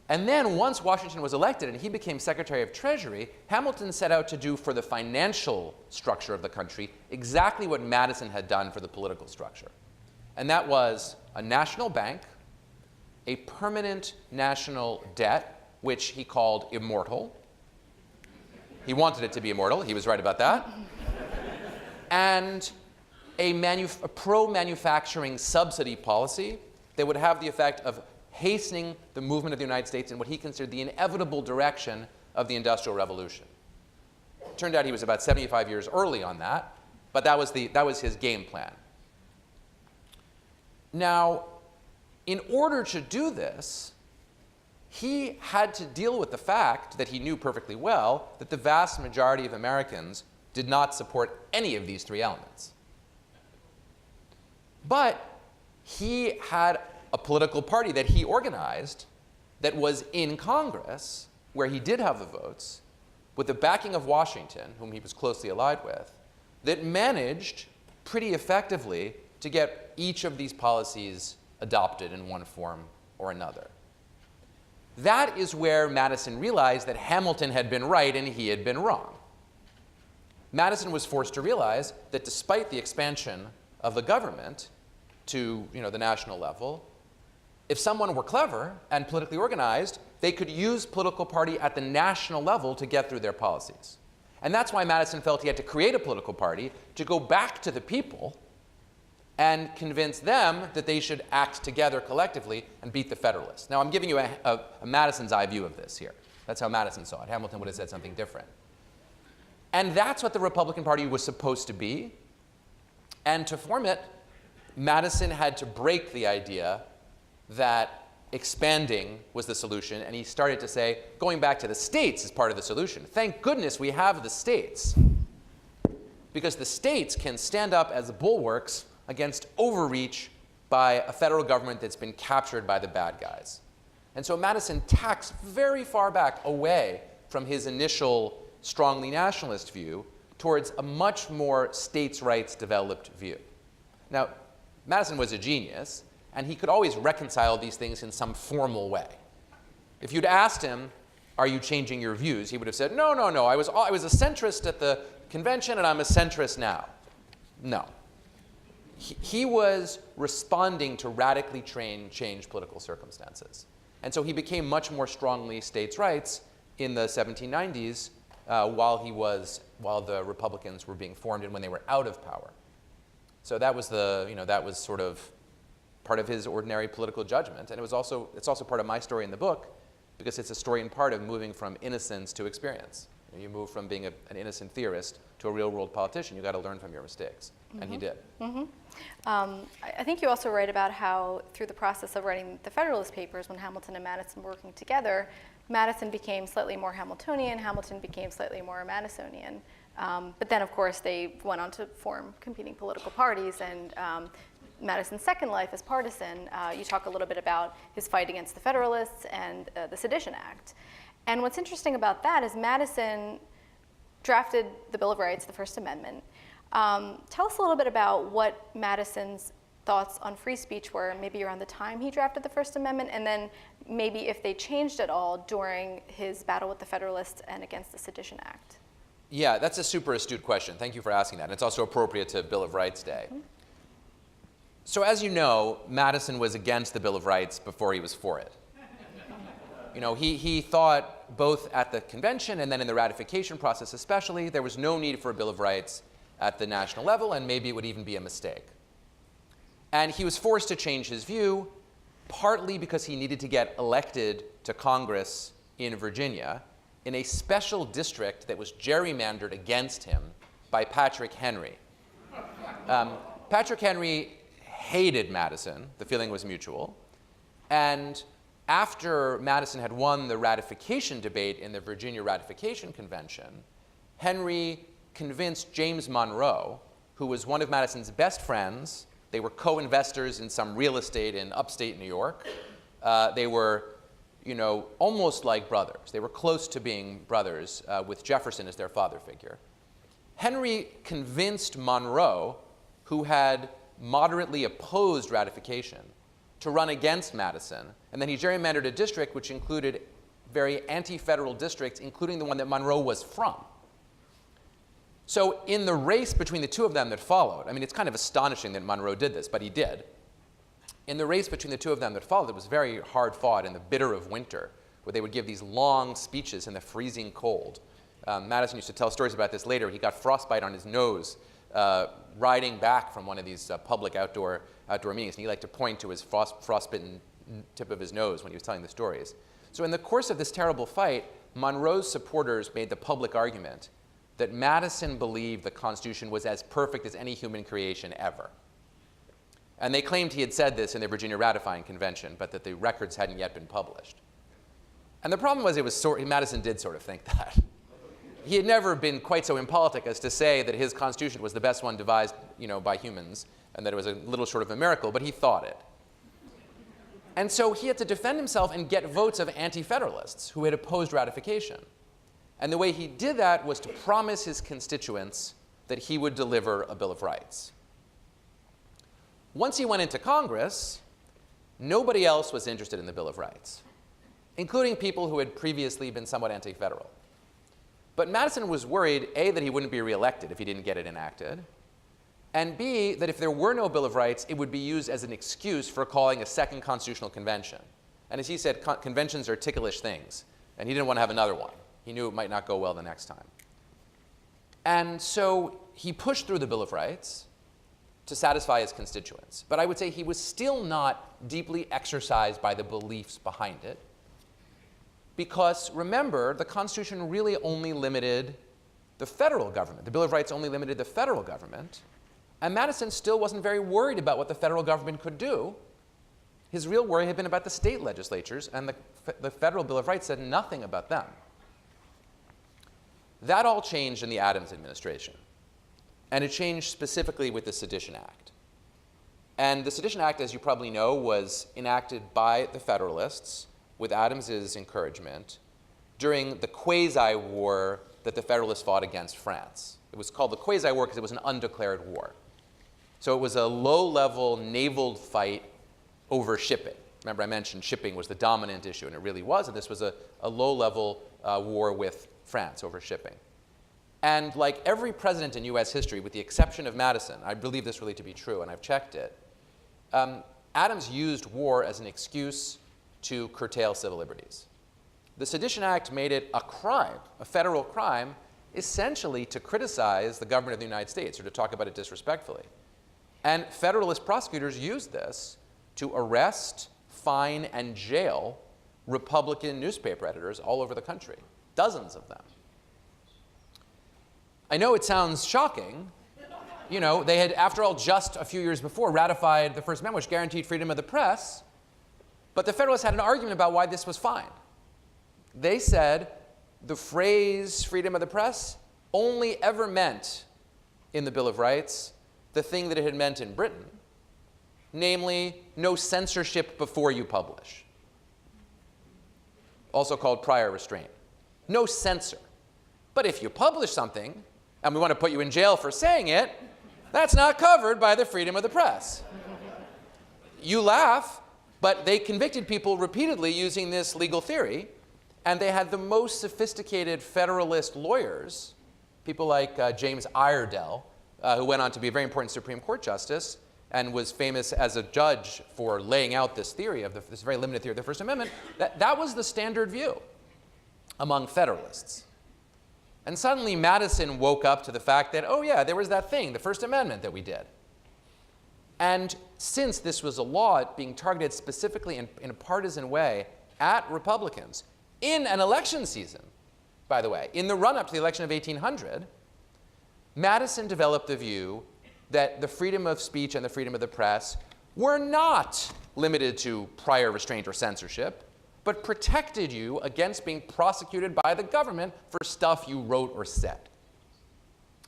And then once Washington was elected and he became Secretary of Treasury, Hamilton set out to do for the financial structure of the country exactly what Madison had done for the political structure. And that was a national bank, a permanent national debt, which he called immortal. He wanted it to be immortal. He was right about that. And a pro-manufacturing subsidy policy that would have the effect of hastening the movement of the United States in what he considered the inevitable direction of the Industrial Revolution. It turned out he was about 75 years early on that, but that was his game plan. Now, in order to do this, he had to deal with the fact that he knew perfectly well that the vast majority of Americans did not support any of these three elements. But he had a political party that he organized that was in Congress, where he did have the votes, with the backing of Washington, whom he was closely allied with, that managed pretty effectively to get each of these policies adopted in one form or another. That is where Madison realized that Hamilton had been right and he had been wrong. Madison was forced to realize that despite the expansion of the government to the national level, if someone were clever and politically organized, they could use political party at the national level to get through their policies. And that's why Madison felt he had to create a political party to go back to the people and convince them that they should act together collectively and beat the Federalists. Now, I'm giving you a Madison's eye view of this here. That's how Madison saw it. Hamilton would have said something different. And that's what the Republican Party was supposed to be. And to form it, Madison had to break the idea that expanding was the solution, and he started to say, going back to the states is part of the solution. Thank goodness we have the states, because the states can stand up as bulwarks against overreach by a federal government that's been captured by the bad guys. And so Madison tacks very far back away from his initial strongly nationalist view towards a much more states' rights developed view. Now, Madison was a genius, and he could always reconcile these things in some formal way. If you'd asked him, are you changing your views? He would have said, no, I was a centrist at the convention, and I'm a centrist now. No. He was responding to radically changed political circumstances. And so he became much more strongly states' rights in the 1790s while the Republicans were being formed and when they were out of power. So that was that was sort of part of his ordinary political judgment. And it's also part of my story in the book, because it's a story in part of moving from innocence to experience. You move from being an innocent theorist to a real-world politician. You got to learn from your mistakes, and he did. Mm-hmm. I think you also write about how, through the process of writing the Federalist Papers, when Hamilton and Madison were working together, Madison became slightly more Hamiltonian, Hamilton became slightly more Madisonian. But then, of course, they went on to form competing political parties, and Madison's second life as partisan, you talk a little bit about his fight against the Federalists and the Sedition Act. And what's interesting about that is Madison drafted the Bill of Rights, the First Amendment. Tell us a little bit about what Madison's thoughts on free speech were, maybe around the time he drafted the First Amendment, and then maybe if they changed at all during his battle with the Federalists and against the Sedition Act. Yeah, that's a super astute question. Thank you for asking that. And it's also appropriate to Bill of Rights Day. So as you know, Madison was against the Bill of Rights before he was for it. You know, he thought both at the convention and then in the ratification process especially, there was no need for a Bill of Rights at the national level, and maybe it would even be a mistake. And he was forced to change his view, partly because he needed to get elected to Congress in Virginia in a special district that was gerrymandered against him by Patrick Henry. Patrick Henry hated Madison. The feeling was mutual. And after Madison had won the ratification debate in the Virginia Ratification Convention, Henry convinced James Monroe, who was one of Madison's best friends. They were co-investors in some real estate in upstate New York. They were, you know, almost like brothers. They were close to being brothers, with Jefferson as their father figure. Henry convinced Monroe, who had moderately opposed ratification, to run against Madison. And then he gerrymandered a district which included very anti-federal districts, including the one that Monroe was from. So in the race between the two of them that followed, I mean, it's kind of astonishing that Monroe did this, but he did. In the race between the two of them that followed, it was very hard fought in the bitter of winter, where they would give these long speeches in the freezing cold. Madison used to tell stories about this later. He got frostbite on his nose riding back from one of these public outdoor meetings, and he liked to point to his frostbitten tip of his nose when he was telling the stories. So in the course of this terrible fight, Monroe's supporters made the public argument that Madison believed the Constitution was as perfect as any human creation ever. And they claimed he had said this in the Virginia Ratifying Convention, but that the records hadn't yet been published. And the problem was Madison did sort of think that. He had never been quite so impolitic as to say that his Constitution was the best one devised, you know, by humans, and that it was a little short of a miracle, but he thought it. And so he had to defend himself and get votes of anti-federalists who had opposed ratification. And the way he did that was to promise his constituents that he would deliver a Bill of Rights. Once he went into Congress, nobody else was interested in the Bill of Rights, including people who had previously been somewhat anti-federal. But Madison was worried, A, that he wouldn't be reelected if he didn't get it enacted, and B, that if there were no Bill of Rights, it would be used as an excuse for calling a second constitutional convention. And as he said, conventions are ticklish things, and he didn't want to have another one. He knew it might not go well the next time. And so he pushed through the Bill of Rights to satisfy his constituents. But I would say he was still not deeply exercised by the beliefs behind it, because remember, the Constitution really only limited the federal government. The Bill of Rights only limited the federal government. And Madison still wasn't very worried about what the federal government could do. His real worry had been about the state legislatures, and the federal Bill of Rights said nothing about them. That all changed in the Adams administration. And it changed specifically with the Sedition Act. And the Sedition Act, as you probably know, was enacted by the Federalists with Adams's encouragement during the quasi-war that the Federalists fought against France. It was called the quasi-war because it was an undeclared war. So it was a low-level naval fight over shipping. Remember, I mentioned shipping was the dominant issue, and it really was, and this was a low-level war with France over shipping. And like every president in US history, with the exception of Madison, I believe this really to be true, and I've checked it, Adams used war as an excuse to curtail civil liberties. The Sedition Act made it a crime, a federal crime, essentially to criticize the government of the United States or to talk about it disrespectfully. And Federalist prosecutors used this to arrest, fine, and jail Republican newspaper editors all over the country, dozens of them. I know it sounds shocking. You know, they had, after all, just a few years before ratified the First Amendment, which guaranteed freedom of the press. But the Federalists had an argument about why this was fine. They said the phrase freedom of the press only ever meant in the Bill of Rights the thing that it had meant in Britain, namely no censorship before you publish, also called prior restraint. No censor. But if you publish something and we want to put you in jail for saying it, that's not covered by the freedom of the press. You laugh, but they convicted people repeatedly using this legal theory, and they had the most sophisticated Federalist lawyers people like James Iredell, who went on to be a very important Supreme Court justice and was famous as a judge for laying out this theory of this very limited theory of the First Amendment, that was the standard view among Federalists. And suddenly Madison woke up to the fact that, oh yeah, there was that thing, the First Amendment that we did. And since this was a law being targeted specifically in a partisan way at Republicans in an election season, by the way, in the run-up to the election of 1800, Madison developed the view that the freedom of speech and the freedom of the press were not limited to prior restraint or censorship, but protected you against being prosecuted by the government for stuff you wrote or said.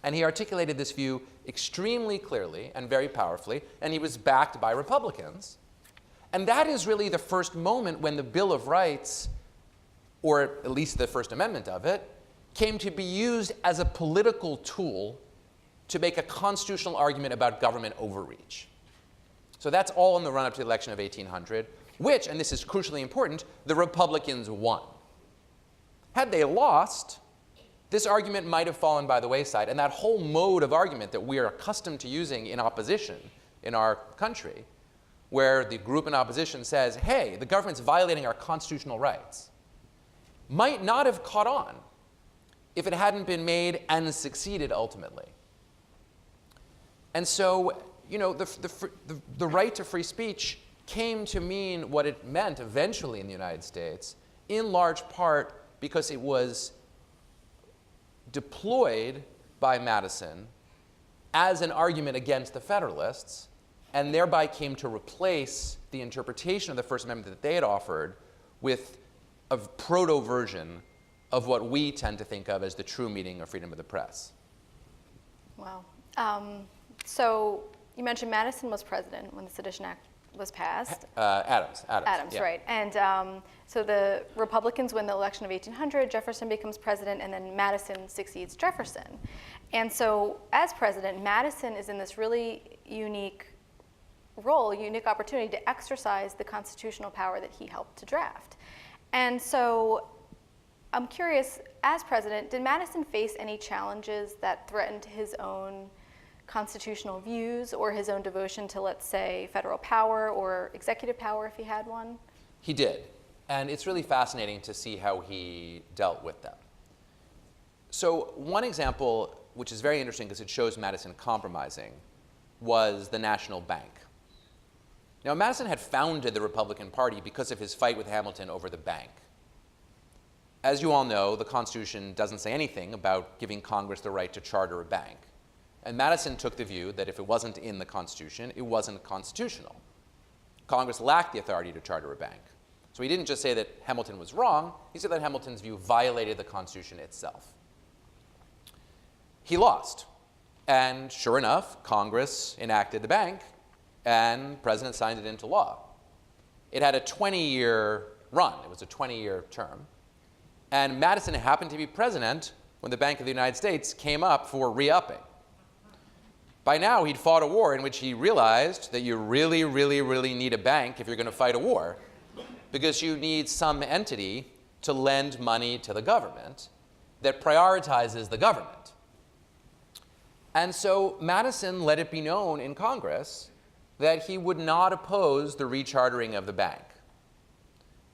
And he articulated this view extremely clearly and very powerfully, and he was backed by Republicans. And that is really the first moment when the Bill of Rights, or at least the First Amendment of it, came to be used as a political tool to make a constitutional argument about government overreach. So that's all in the run-up to the election of 1800, which, and this is crucially important, the Republicans won. Had they lost, this argument might have fallen by the wayside, and that whole mode of argument that we are accustomed to using in opposition in our country, where the group in opposition says, hey, the government's violating our constitutional rights, might not have caught on if it hadn't been made and succeeded ultimately. And so, you know, the right to free speech came to mean what it meant eventually in the United States, in large part because it was deployed by Madison as an argument against the Federalists, and thereby came to replace the interpretation of the First Amendment that they had offered with a proto-version of what we tend to think of as the true meaning of freedom of the press. Wow. So you mentioned Madison was president when the Sedition Act was passed. Adams, yeah. Right. And so the Republicans win the election of 1800, Jefferson becomes president, and then Madison succeeds Jefferson. And so as president, Madison is in this really unique role, unique opportunity to exercise the constitutional power that he helped to draft. And so I'm curious, as president, did Madison face any challenges that threatened his own constitutional views or his own devotion to, let's say, federal power or executive power if he had one? He did. And it's really fascinating to see how he dealt with them. So one example, which is very interesting because it shows Madison compromising, was the National Bank. Now, Madison had founded the Republican Party because of his fight with Hamilton over the bank. As you all know, the Constitution doesn't say anything about giving Congress the right to charter a bank. And Madison took the view that if it wasn't in the Constitution, it wasn't constitutional. Congress lacked the authority to charter a bank. So he didn't just say that Hamilton was wrong, he said that Hamilton's view violated the Constitution itself. He lost. And sure enough, Congress enacted the bank, and the president signed it into law. It had a 20-year run. It was a 20-year term. And Madison happened to be president when the Bank of the United States came up for re-upping. By now, he'd fought a war in which he realized that you really, really, really need a bank if you're going to fight a war, because you need some entity to lend money to the government that prioritizes the government. And so Madison let it be known in Congress that he would not oppose the rechartering of the bank.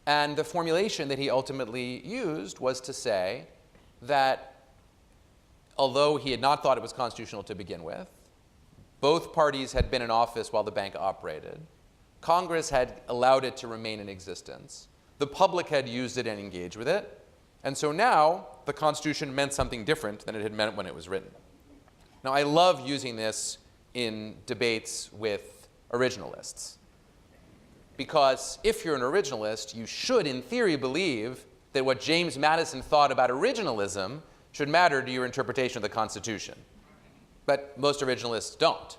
And the formulation that he ultimately used was to say that although he had not thought it was constitutional to begin with, both parties had been in office while the bank operated. Congress had allowed it to remain in existence. The public had used it and engaged with it. And so now the Constitution meant something different than it had meant when it was written. Now, I love using this in debates with originalists. Because if you're an originalist, you should, in theory, believe that what James Madison thought about originalism should matter to your interpretation of the Constitution. But most originalists don't.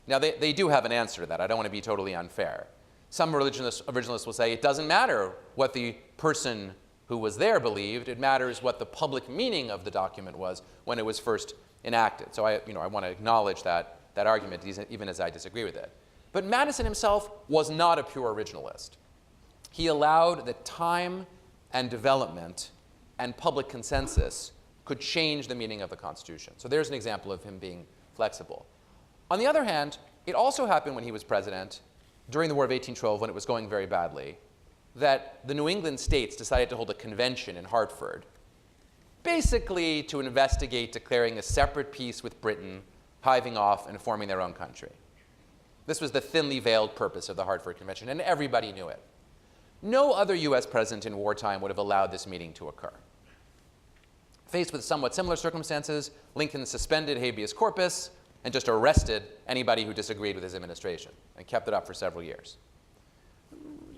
Now, they do have an answer to that. I don't want to be totally unfair. Some originalists will say it doesn't matter what the person who was there believed. It matters what the public meaning of the document was when it was first enacted. So I want to acknowledge that argument, even as I disagree with it. But Madison himself was not a pure originalist. He allowed that time and development and public consensus could change the meaning of the Constitution. So there's an example of him being flexible. On the other hand, it also happened when he was president, during the War of 1812, when it was going very badly, that the New England states decided to hold a convention in Hartford, basically to investigate declaring a separate peace with Britain, hiving off and forming their own country. This was the thinly veiled purpose of the Hartford Convention, and everybody knew it. No other US president in wartime would have allowed this meeting to occur. Faced with somewhat similar circumstances, Lincoln suspended habeas corpus and just arrested anybody who disagreed with his administration, and kept it up for several years.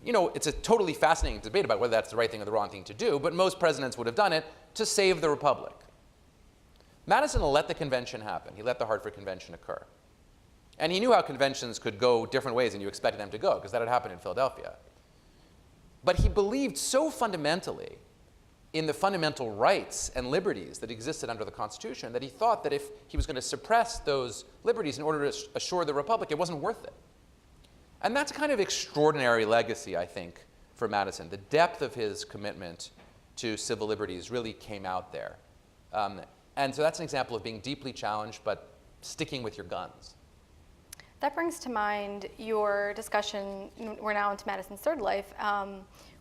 It's a totally fascinating debate about whether that's the right thing or the wrong thing to do, but most presidents would have done it to save the republic. Madison let the convention happen. He let the Hartford Convention occur. And he knew how conventions could go different ways than you expected them to go, because that had happened in Philadelphia. But he believed so fundamentally in the fundamental rights and liberties that existed under the Constitution that he thought that if he was going to suppress those liberties in order to assure the republic, it wasn't worth it. And that's a kind of extraordinary legacy, I think, for Madison. The depth of his commitment to civil liberties really came out there. And so that's an example of being deeply challenged, but sticking with your guns. That brings to mind your discussion, we're now into Madison's third life,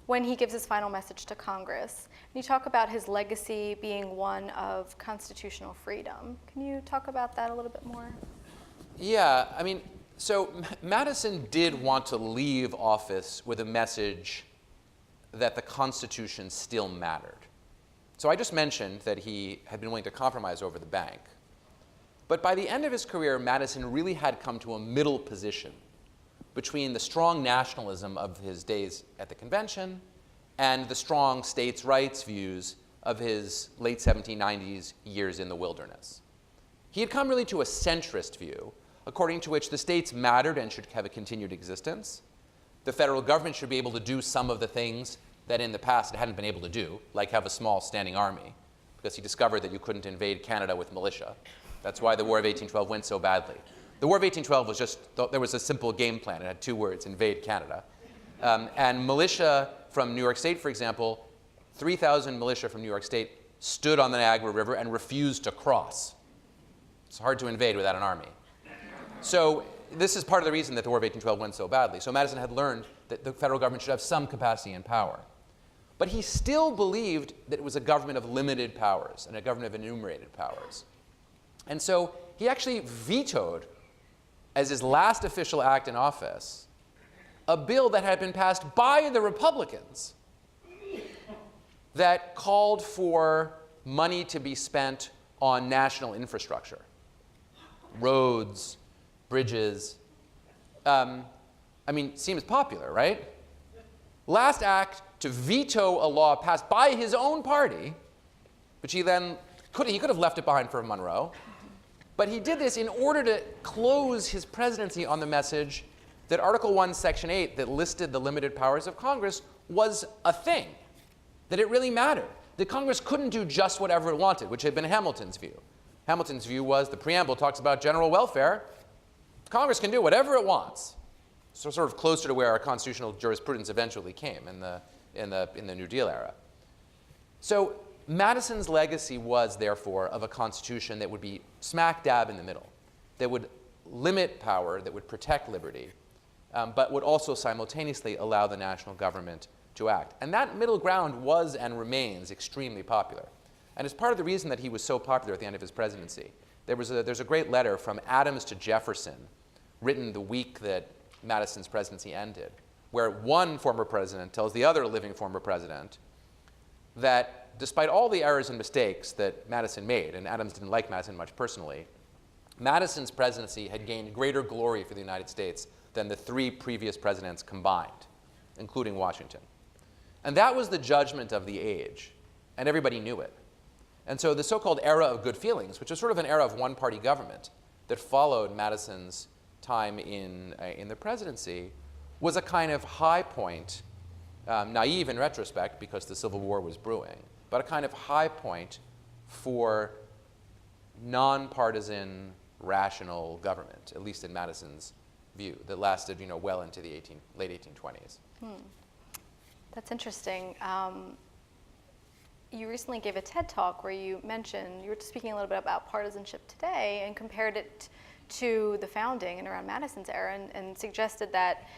when he gives his final message to Congress. And you talk about his legacy being one of constitutional freedom. Can you talk about that a little bit more? Yeah, so Madison did want to leave office with a message that the Constitution still mattered. So I just mentioned that he had been willing to compromise over the bank. But by the end of his career, Madison really had come to a middle position between the strong nationalism of his days at the convention and the strong states' rights views of his late 1790s years in the wilderness. He had come really to a centrist view, according to which the states mattered and should have a continued existence. The federal government should be able to do some of the things that in the past it hadn't been able to do, like have a small standing army, because he discovered that you couldn't invade Canada with militia. That's why the War of 1812 went so badly. The War of 1812 was just, there was a simple game plan. It had two words, invade Canada. And militia from New York State, for example, 3,000 militia from New York State stood on the Niagara River and refused to cross. It's hard to invade without an army. So this is part of the reason that the War of 1812 went so badly. So Madison had learned that the federal government should have some capacity and power. But he still believed that it was a government of limited powers and a government of enumerated powers. And so he actually vetoed, as his last official act in office, a bill that had been passed by the Republicans that called for money to be spent on national infrastructure, roads, bridges. Seems popular, right? Last act to veto a law passed by his own party, which he then could have left it behind for Monroe. But he did this in order to close his presidency on the message that Article 1, Section 8, that listed the limited powers of Congress, was a thing, that it really mattered, that Congress couldn't do just whatever it wanted, which had been Hamilton's view. Hamilton's view was the preamble talks about general welfare. Congress can do whatever it wants. So sort of closer to where our constitutional jurisprudence eventually came in the New Deal era. So Madison's legacy was, therefore, of a constitution that would be smack dab in the middle, that would limit power, that would protect liberty, but would also simultaneously allow the national government to act. And that middle ground was and remains extremely popular. And it's part of the reason that he was so popular at the end of his presidency. There's a great letter from Adams to Jefferson, written the week that Madison's presidency ended, where one former president tells the other living former president that despite all the errors and mistakes that Madison made, and Adams didn't like Madison much personally, Madison's presidency had gained greater glory for the United States than the three previous presidents combined, including Washington. And that was the judgment of the age, and everybody knew it. And so the so-called era of good feelings, which was sort of an era of one-party government that followed Madison's time in the presidency, was a kind of high point, naive in retrospect because the Civil War was brewing, but a kind of high point for nonpartisan, rational government, at least in Madison's view, that lasted well into the late 1820s. That's interesting. you recently gave a TED Talk where you mentioned, you were speaking a little bit about partisanship today and compared it to the founding and around Madison's era, and suggested that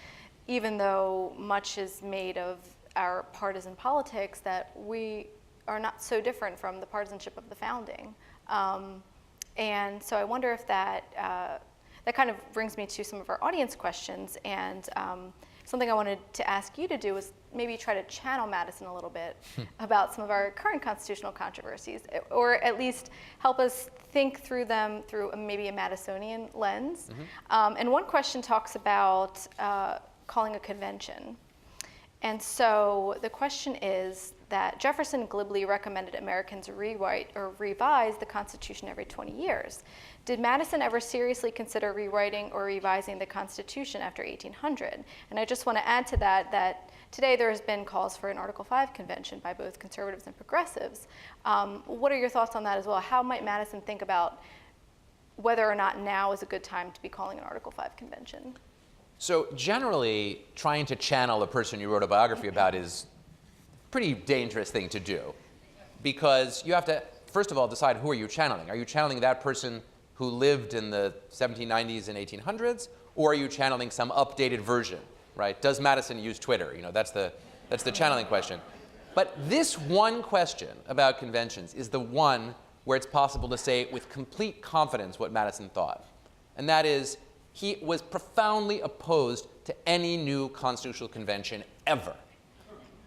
even though much is made of our partisan politics, that we are not so different from the partisanship of the founding. And so I wonder if that kind of brings me to some of our audience questions, and something I wanted to ask you to do was maybe try to channel Madison a little bit about some of our current constitutional controversies, or at least help us think through them through maybe a Madisonian lens. And one question talks about calling a convention. And so the question is that Jefferson glibly recommended Americans rewrite or revise the Constitution every 20 years. Did Madison ever seriously consider rewriting or revising the Constitution after 1800? And I just want to add to that that today there has been calls for an Article 5 convention by both conservatives and progressives. What are your thoughts on that as well? How might Madison think about whether or not now is a good time to be calling an Article 5 convention? So generally, trying to channel a person you wrote a biography about is a pretty dangerous thing to do, because you have to, first of all, decide who are you channeling. Are you channeling that person who lived in the 1790s and 1800s, or are you channeling some updated version, right? Does Madison use Twitter? You know, that's the channeling question. But this one question about conventions is the one where it's possible to say with complete confidence what Madison thought, and that is, he was profoundly opposed to any new constitutional convention ever.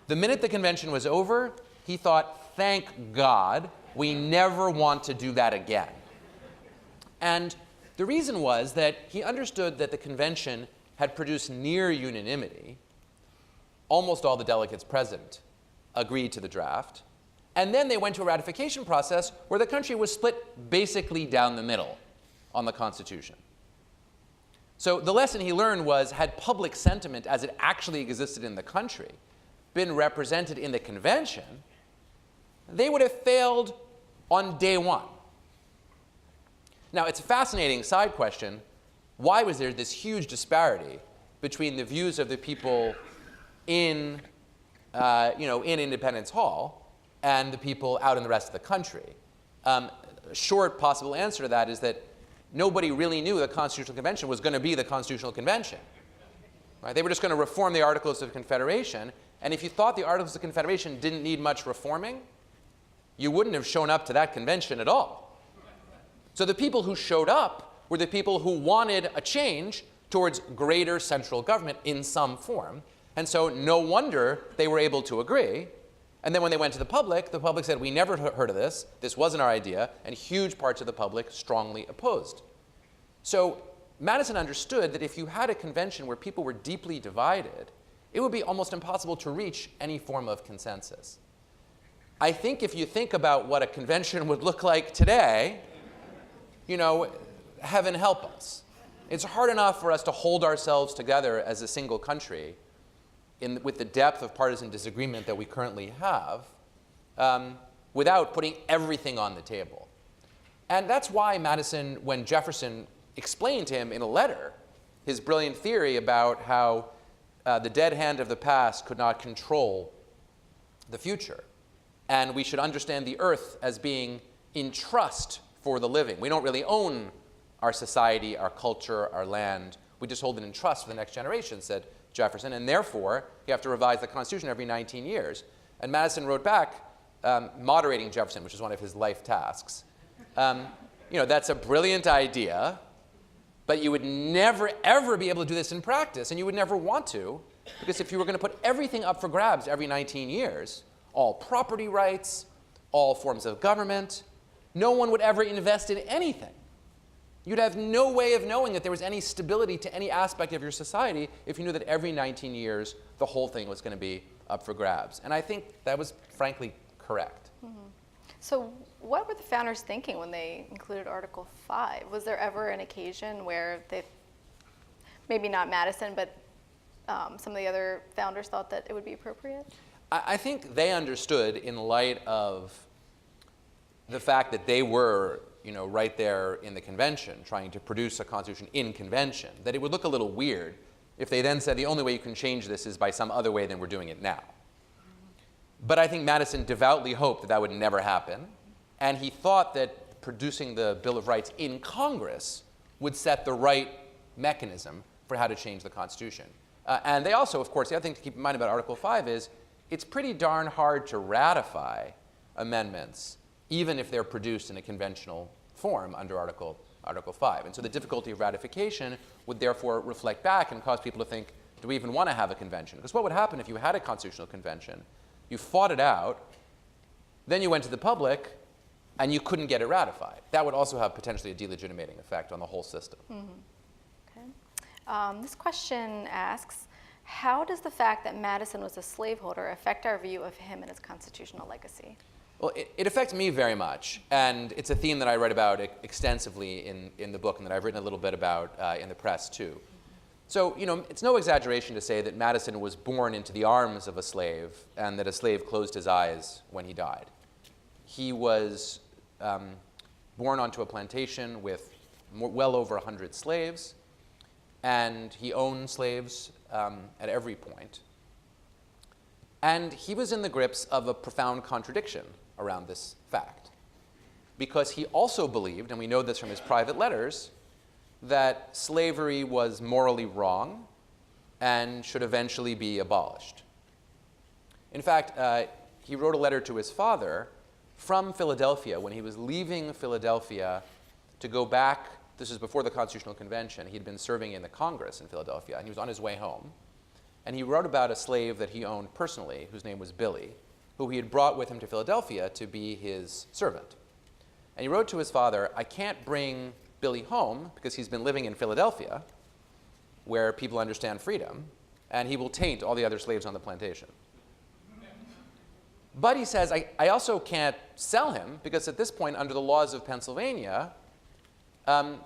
The minute the convention was over, he thought, thank God, we never want to do that again. And the reason was that he understood that the convention had produced near unanimity. Almost all the delegates present agreed to the draft. And then they went to a ratification process where the country was split basically down the middle on the Constitution. So the lesson he learned was, had public sentiment as it actually existed in the country been represented in the convention, they would have failed on day one. Now, it's a fascinating side question. Why was there this huge disparity between the views of the people in Independence Hall and the people out in the rest of the country? A short possible answer to that is that nobody really knew the Constitutional Convention was going to be the Constitutional Convention. Right? They were just going to reform the Articles of Confederation, and if you thought the Articles of Confederation didn't need much reforming, you wouldn't have shown up to that convention at all. So the people who showed up were the people who wanted a change towards greater central government in some form, and so no wonder they were able to agree. And then when they went to the public said, we never heard of this wasn't our idea, and huge parts of the public strongly opposed. So Madison understood that if you had a convention where people were deeply divided, it would be almost impossible to reach any form of consensus. I think if you think about what a convention would look like today, heaven help us. It's hard enough for us to hold ourselves together as a single country with the depth of partisan disagreement that we currently have, without putting everything on the table. And that's why Madison, when Jefferson explained to him in a letter his brilliant theory about how the dead hand of the past could not control the future, and we should understand the earth as being in trust for the living. We don't really own our society, our culture, our land. We just hold it in trust for the next generation, said Jefferson, and therefore you have to revise the Constitution every 19 years. And Madison wrote back, moderating Jefferson, which is one of his life tasks. That's a brilliant idea, but you would never, ever be able to do this in practice, and you would never want to, because if you were going to put everything up for grabs every 19 years, all property rights, all forms of government, no one would ever invest in anything. You'd have no way of knowing that there was any stability to any aspect of your society if you knew that every 19 years the whole thing was going to be up for grabs. And I think that was, frankly, correct. Mm-hmm. So what were the founders thinking when they included Article 5? Was there ever an occasion where they, maybe not Madison, but some of the other founders thought that it would be appropriate? I think they understood, in light of the fact that they were right there in the convention, trying to produce a constitution in convention, that it would look a little weird if they then said the only way you can change this is by some other way than we're doing it now. But I think Madison devoutly hoped that that would never happen. And he thought that producing the Bill of Rights in Congress would set the right mechanism for how to change the Constitution. And they also, of course, the other thing to keep in mind about Article 5 is it's pretty darn hard to ratify amendments, even if they're produced in a conventional form under Article 5. And so the difficulty of ratification would therefore reflect back and cause people to think, do we even want to have a convention? Because what would happen if you had a constitutional convention, you fought it out, then you went to the public, and you couldn't get it ratified? That would also have potentially a delegitimating effect on the whole system. Okay. This question asks, how does the fact that Madison was a slaveholder affect our view of him and his constitutional legacy? Well, it affects me very much, and it's a theme that I write about extensively in the book and that I've written a little bit about in the press too. So, it's no exaggeration to say that Madison was born into the arms of a slave and that a slave closed his eyes when he died. He was born onto a plantation with well over 100 slaves, and he owned slaves at every point. And he was in the grips of a profound contradiction around this fact, because he also believed, and we know this from his private letters, that slavery was morally wrong and should eventually be abolished. In fact, he wrote a letter to his father from Philadelphia when he was leaving Philadelphia to go back. This is before the Constitutional Convention. He'd been serving in the Congress in Philadelphia, and he was on his way home. And he wrote about a slave that he owned personally, whose name was Billy, who he had brought with him to Philadelphia to be his servant. And he wrote to his father, I can't bring Billy home because he's been living in Philadelphia, where people understand freedom, and he will taint all the other slaves on the plantation. But he says, I also can't sell him because at this point, under the laws of Pennsylvania, you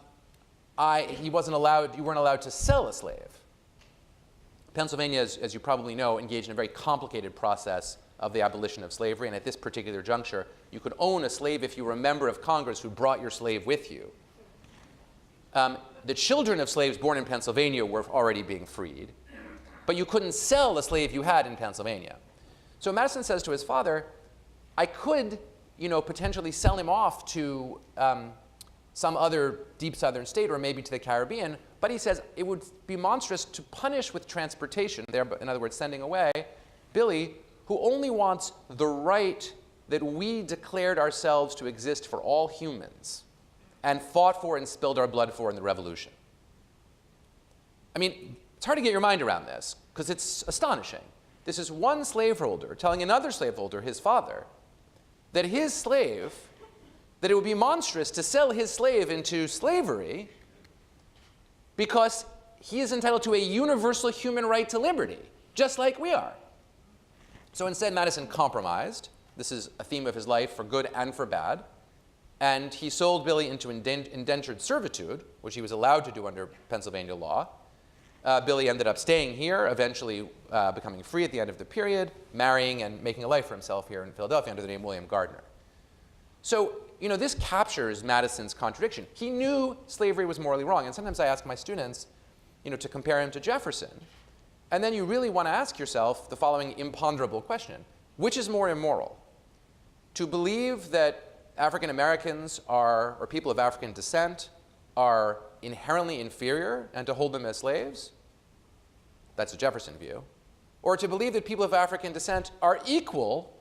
weren't allowed to sell a slave. Pennsylvania, as you probably know, engaged in a very complicated process of the abolition of slavery, and at this particular juncture, you could own a slave if you were a member of Congress who brought your slave with you. The children of slaves born in Pennsylvania were already being freed, but you couldn't sell the slave you had in Pennsylvania. So Madison says to his father, I could, potentially sell him off to some other deep southern state or maybe to the Caribbean, but he says it would be monstrous to punish with transportation, in other words, sending away Billy, who only wants the right that we declared ourselves to exist for all humans and fought for and spilled our blood for in the Revolution. I mean, it's hard to get your mind around this because it's astonishing. This is one slaveholder telling another slaveholder, his father, that his slave, that it would be monstrous to sell his slave into slavery because he is entitled to a universal human right to liberty, just like we are. So instead, Madison compromised. This is a theme of his life for good and for bad. And he sold Billy into indentured servitude, which he was allowed to do under Pennsylvania law. Billy ended up staying here, eventually becoming free at the end of the period, marrying and making a life for himself here in Philadelphia under the name William Gardner. So, this captures Madison's contradiction. He knew slavery was morally wrong. And sometimes I ask my students, to compare him to Jefferson. And then you really want to ask yourself the following imponderable question. Which is more immoral? To believe that African Americans or people of African descent are inherently inferior and to hold them as slaves? That's a Jefferson view. Or to believe that people of African descent are equal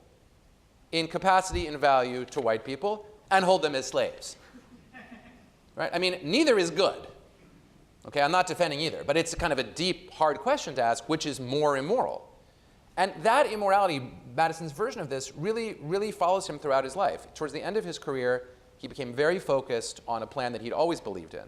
in capacity and value to white people and hold them as slaves? Right? I mean, neither is good. Okay, I'm not defending either, but it's kind of a deep, hard question to ask, which is more immoral? And that immorality, Madison's version of this, really, really follows him throughout his life. Towards the end of his career, he became very focused on a plan that he'd always believed in,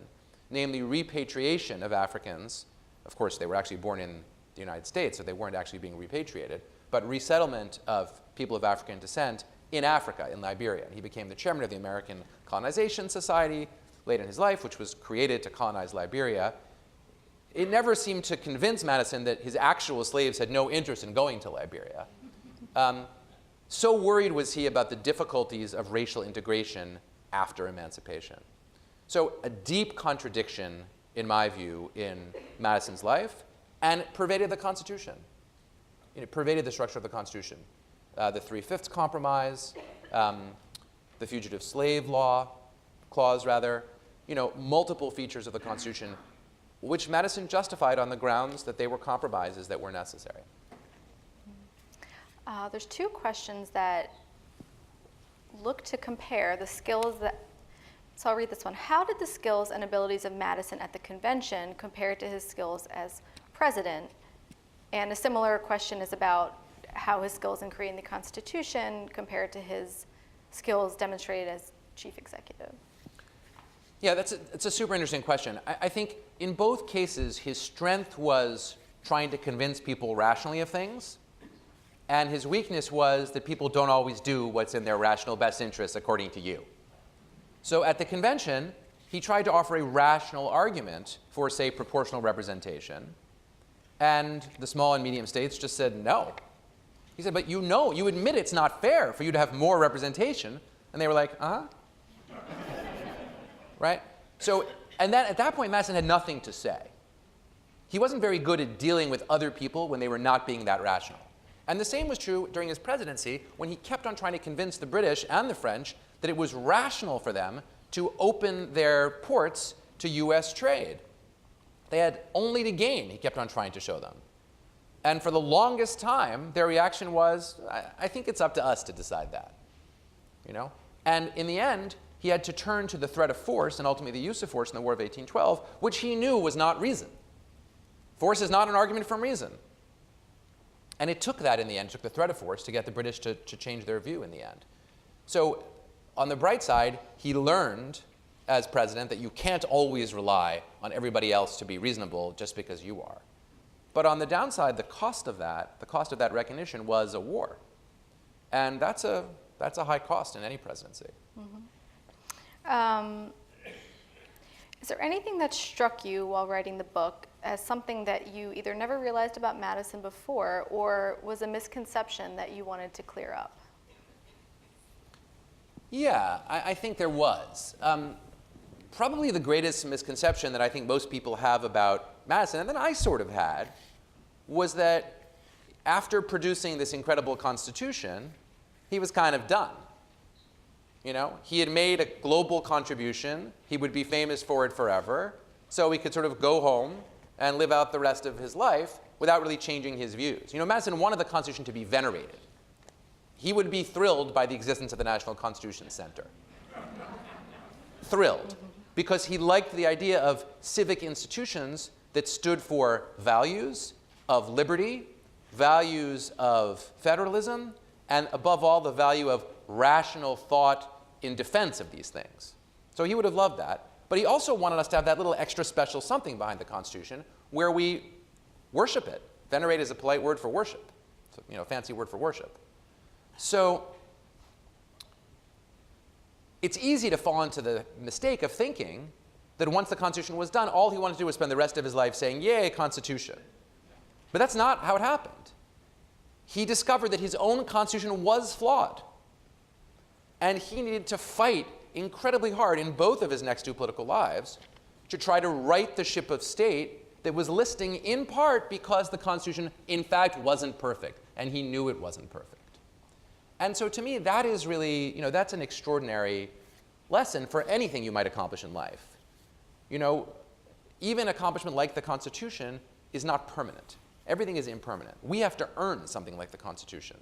namely repatriation of Africans. Of course, they were actually born in the United States, so they weren't actually being repatriated, but resettlement of people of African descent in Africa, in Liberia. And he became the chairman of the American Colonization Society late in his life, which was created to colonize Liberia. It never seemed to convince Madison that his actual slaves had no interest in going to Liberia. So worried was he about the difficulties of racial integration after emancipation. So a deep contradiction, in my view, in Madison's life, and it pervaded the Constitution. It pervaded the structure of the Constitution. the 3/5 Compromise, the Fugitive Slave Law Clause, rather, multiple features of the Constitution, which Madison justified on the grounds that they were compromises that were necessary. There's two questions that look to compare the skills that, so I'll read this one. How did the skills and abilities of Madison at the convention compare to his skills as president? And a similar question is about how his skills in creating the Constitution compared to his skills demonstrated as chief executive. Yeah, it's a super interesting question. I think in both cases, his strength was trying to convince people rationally of things, and his weakness was that people don't always do what's in their rational best interests according to you. So at the convention, he tried to offer a rational argument for, say, proportional representation, and the small and medium states just said no. He said, but you admit it's not fair for you to have more representation. And they were like, uh-huh. Right? So, and then at that point, Madison had nothing to say. He wasn't very good at dealing with other people when they were not being that rational. And the same was true during his presidency when he kept on trying to convince the British and the French that it was rational for them to open their ports to US trade. They had only to gain, he kept on trying to show them. And for the longest time, their reaction was, I think it's up to us to decide that. And in the end, he had to turn to the threat of force and ultimately the use of force in the War of 1812, which he knew was not reason. Force is not an argument from reason. And it took that in the end, it took the threat of force to get the British to change their view in the end. So on the bright side, he learned as president that you can't always rely on everybody else to be reasonable just because you are. But on the downside, the cost of that recognition was a war. And that's a high cost in any presidency. Mm-hmm. Is there anything that struck you while writing the book as something that you either never realized about Madison before or was a misconception that you wanted to clear up? Yeah, I think there was. Probably the greatest misconception that I think most people have about Madison, and that I sort of had, was that after producing this incredible Constitution, he was kind of done. He had made a global contribution. He would be famous for it forever. So he could sort of go home and live out the rest of his life without really changing his views. Madison wanted the Constitution to be venerated. He would be thrilled by the existence of the National Constitution Center. Thrilled. Because he liked the idea of civic institutions that stood for values of liberty, values of federalism, and above all, the value of rational thought in defense of these things. So he would have loved that. But he also wanted us to have that little extra special something behind the Constitution where we worship it. Venerate is a polite word for worship. It's a fancy word for worship. So it's easy to fall into the mistake of thinking that once the Constitution was done, all he wanted to do was spend the rest of his life saying, yay, Constitution. But that's not how it happened. He discovered that his own Constitution was flawed. And he needed to fight incredibly hard in both of his next two political lives to try to right the ship of state that was listing in part because the Constitution, in fact, wasn't perfect. And he knew it wasn't perfect. And so to me, that is really, that's an extraordinary lesson for anything you might accomplish in life. Even accomplishment like the Constitution is not permanent. Everything is impermanent. We have to earn something like the Constitution.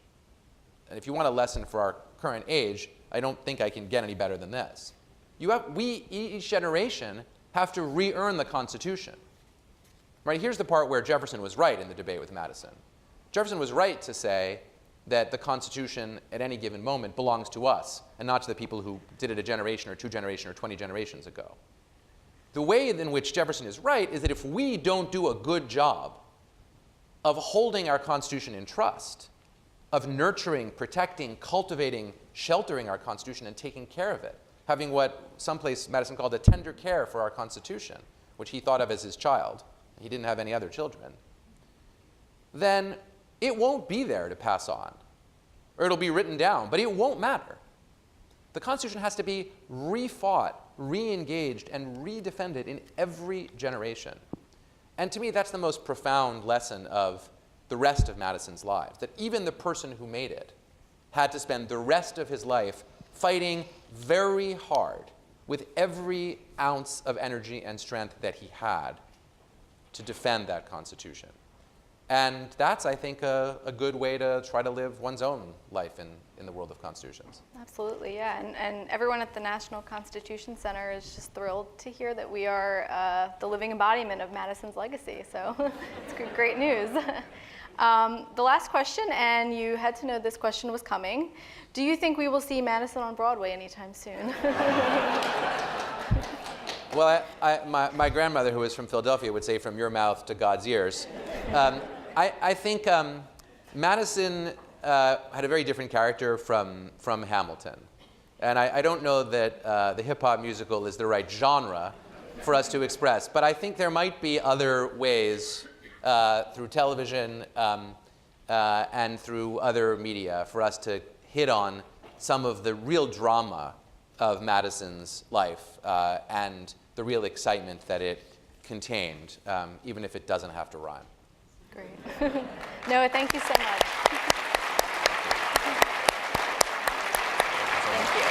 And if you want a lesson for our current age, I don't think I can get any better than this. We, each generation, have to re-earn the Constitution. Right? Here's the part where Jefferson was right in the debate with Madison. Jefferson was right to say that the Constitution at any given moment belongs to us and not to the people who did it a generation or 2 generations or 20 generations ago. The way in which Jefferson is right is that if we don't do a good job of holding our Constitution in trust, of nurturing, protecting, cultivating, sheltering our Constitution and taking care of it, having what someplace Madison called a tender care for our Constitution, which he thought of as his child, he didn't have any other children, then it won't be there to pass on. Or it'll be written down, but it won't matter. The Constitution has to be refought, re-engaged, and redefended in every generation. And to me, that's the most profound lesson of the rest of Madison's lives, that even the person who made it had to spend the rest of his life fighting very hard with every ounce of energy and strength that he had to defend that Constitution. And that's, I think, a good way to try to live one's own life in the world of constitutions. Absolutely, yeah. And everyone at the National Constitution Center is just thrilled to hear that we are the living embodiment of Madison's legacy. So it's great news. The last question, and you had to know this question was coming. Do you think we will see Madison on Broadway anytime soon? Well, my grandmother, who was from Philadelphia, would say, from your mouth to God's ears. I think Madison had a very different character from Hamilton. And I don't know that the hip-hop musical is the right genre for us to express. But I think there might be other ways through television and through other media for us to hit on some of the real drama of Madison's life and the real excitement that it contained, even if it doesn't have to rhyme. Great. Noah, thank you so much. Thank you.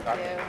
Thank you.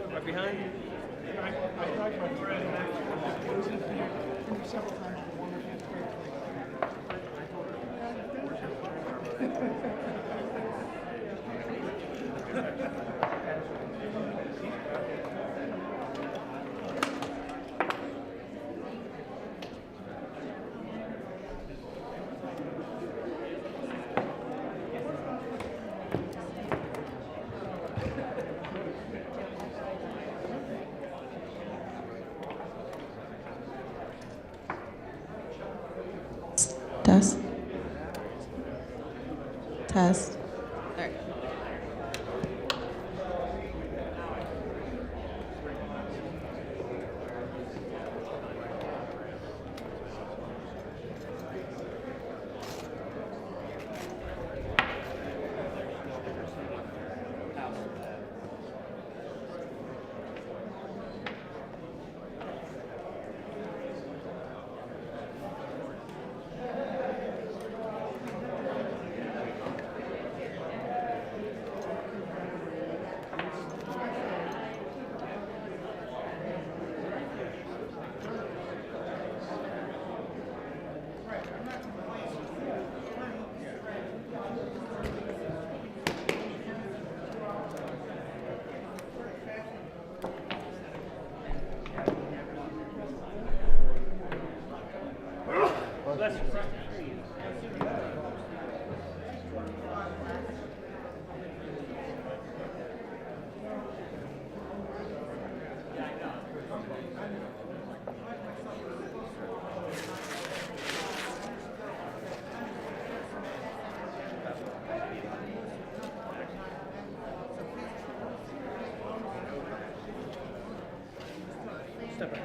Right behind you. Test. Test. All right. Step back.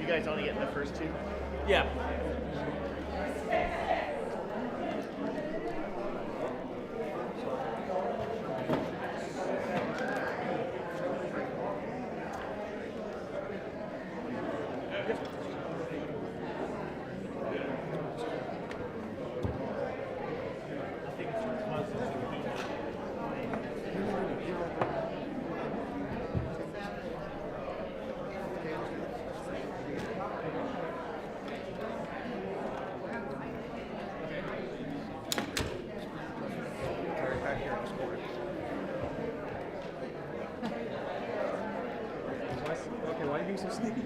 You guys only get the first two? Yeah. Okay, why are you being so sneaky?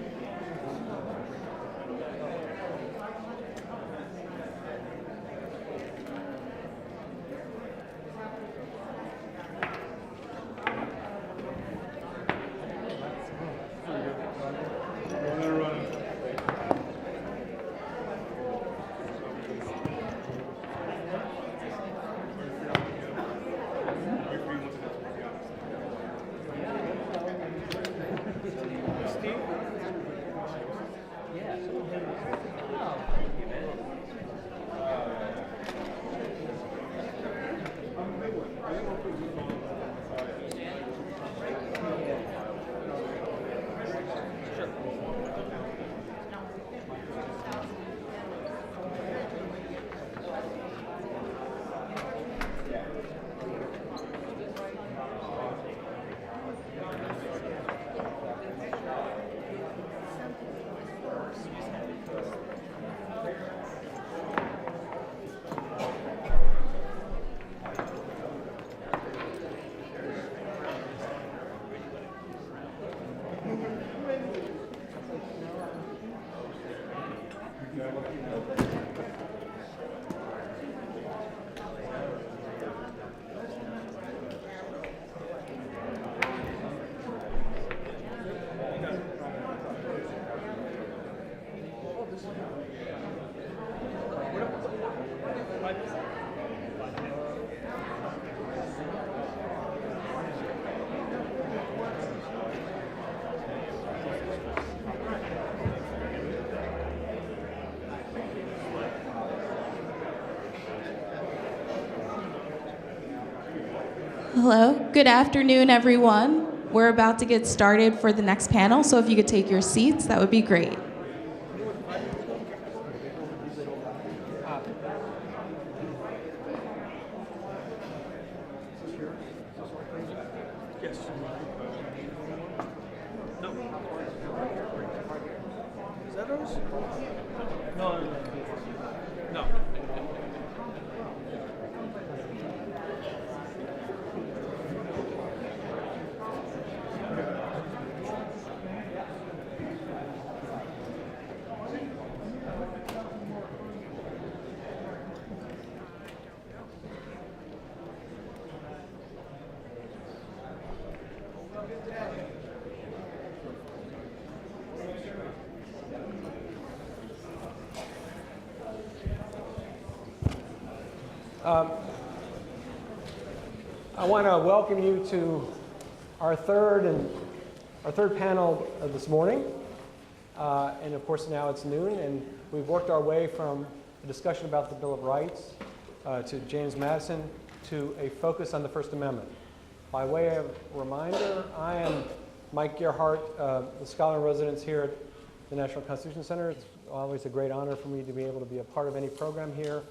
Hello. Good afternoon, everyone. We're about to get started for the next panel, so if you could take your seats, that would be great. Yes. No. Is that those? No, no, no. No. I want to welcome you to our third panel this morning. And of course now it's noon, and we've worked our way from a discussion about the Bill of Rights to James Madison to a focus on the First Amendment. By way of reminder, I am Mike Gerhardt, the scholar in residence here at the National Constitution Center. It's always a great honor for me to be able to be a part of any program here.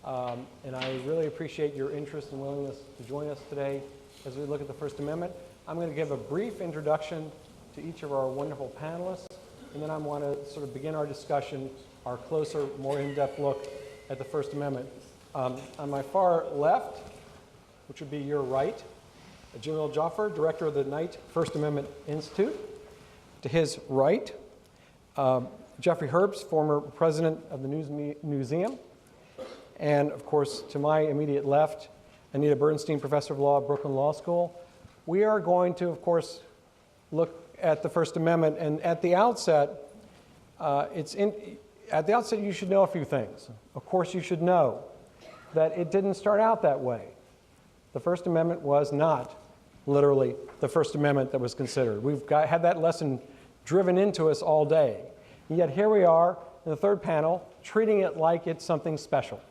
And I really appreciate your interest and willingness to join us today as we look at the First Amendment. I'm going to give a brief introduction to each of our wonderful panelists, and then I want to sort of begin our discussion, our closer, more in-depth look at the First Amendment. On my far left, which would be your right, Jamil Jaffer, director of the Knight First Amendment Institute. To his right, Jeffrey Herbst, former president of the Museum. And of course, to my immediate left, Anita Bernstein, professor of law at Brooklyn Law School. We are going to, of course, look at the First Amendment. And at the outset, you should know a few things. Of course, you should know that it didn't start out that way. The First Amendment was not literally the First Amendment that was considered. We've had that lesson driven into us all day. And yet here we are in the third panel, treating it like it's something special.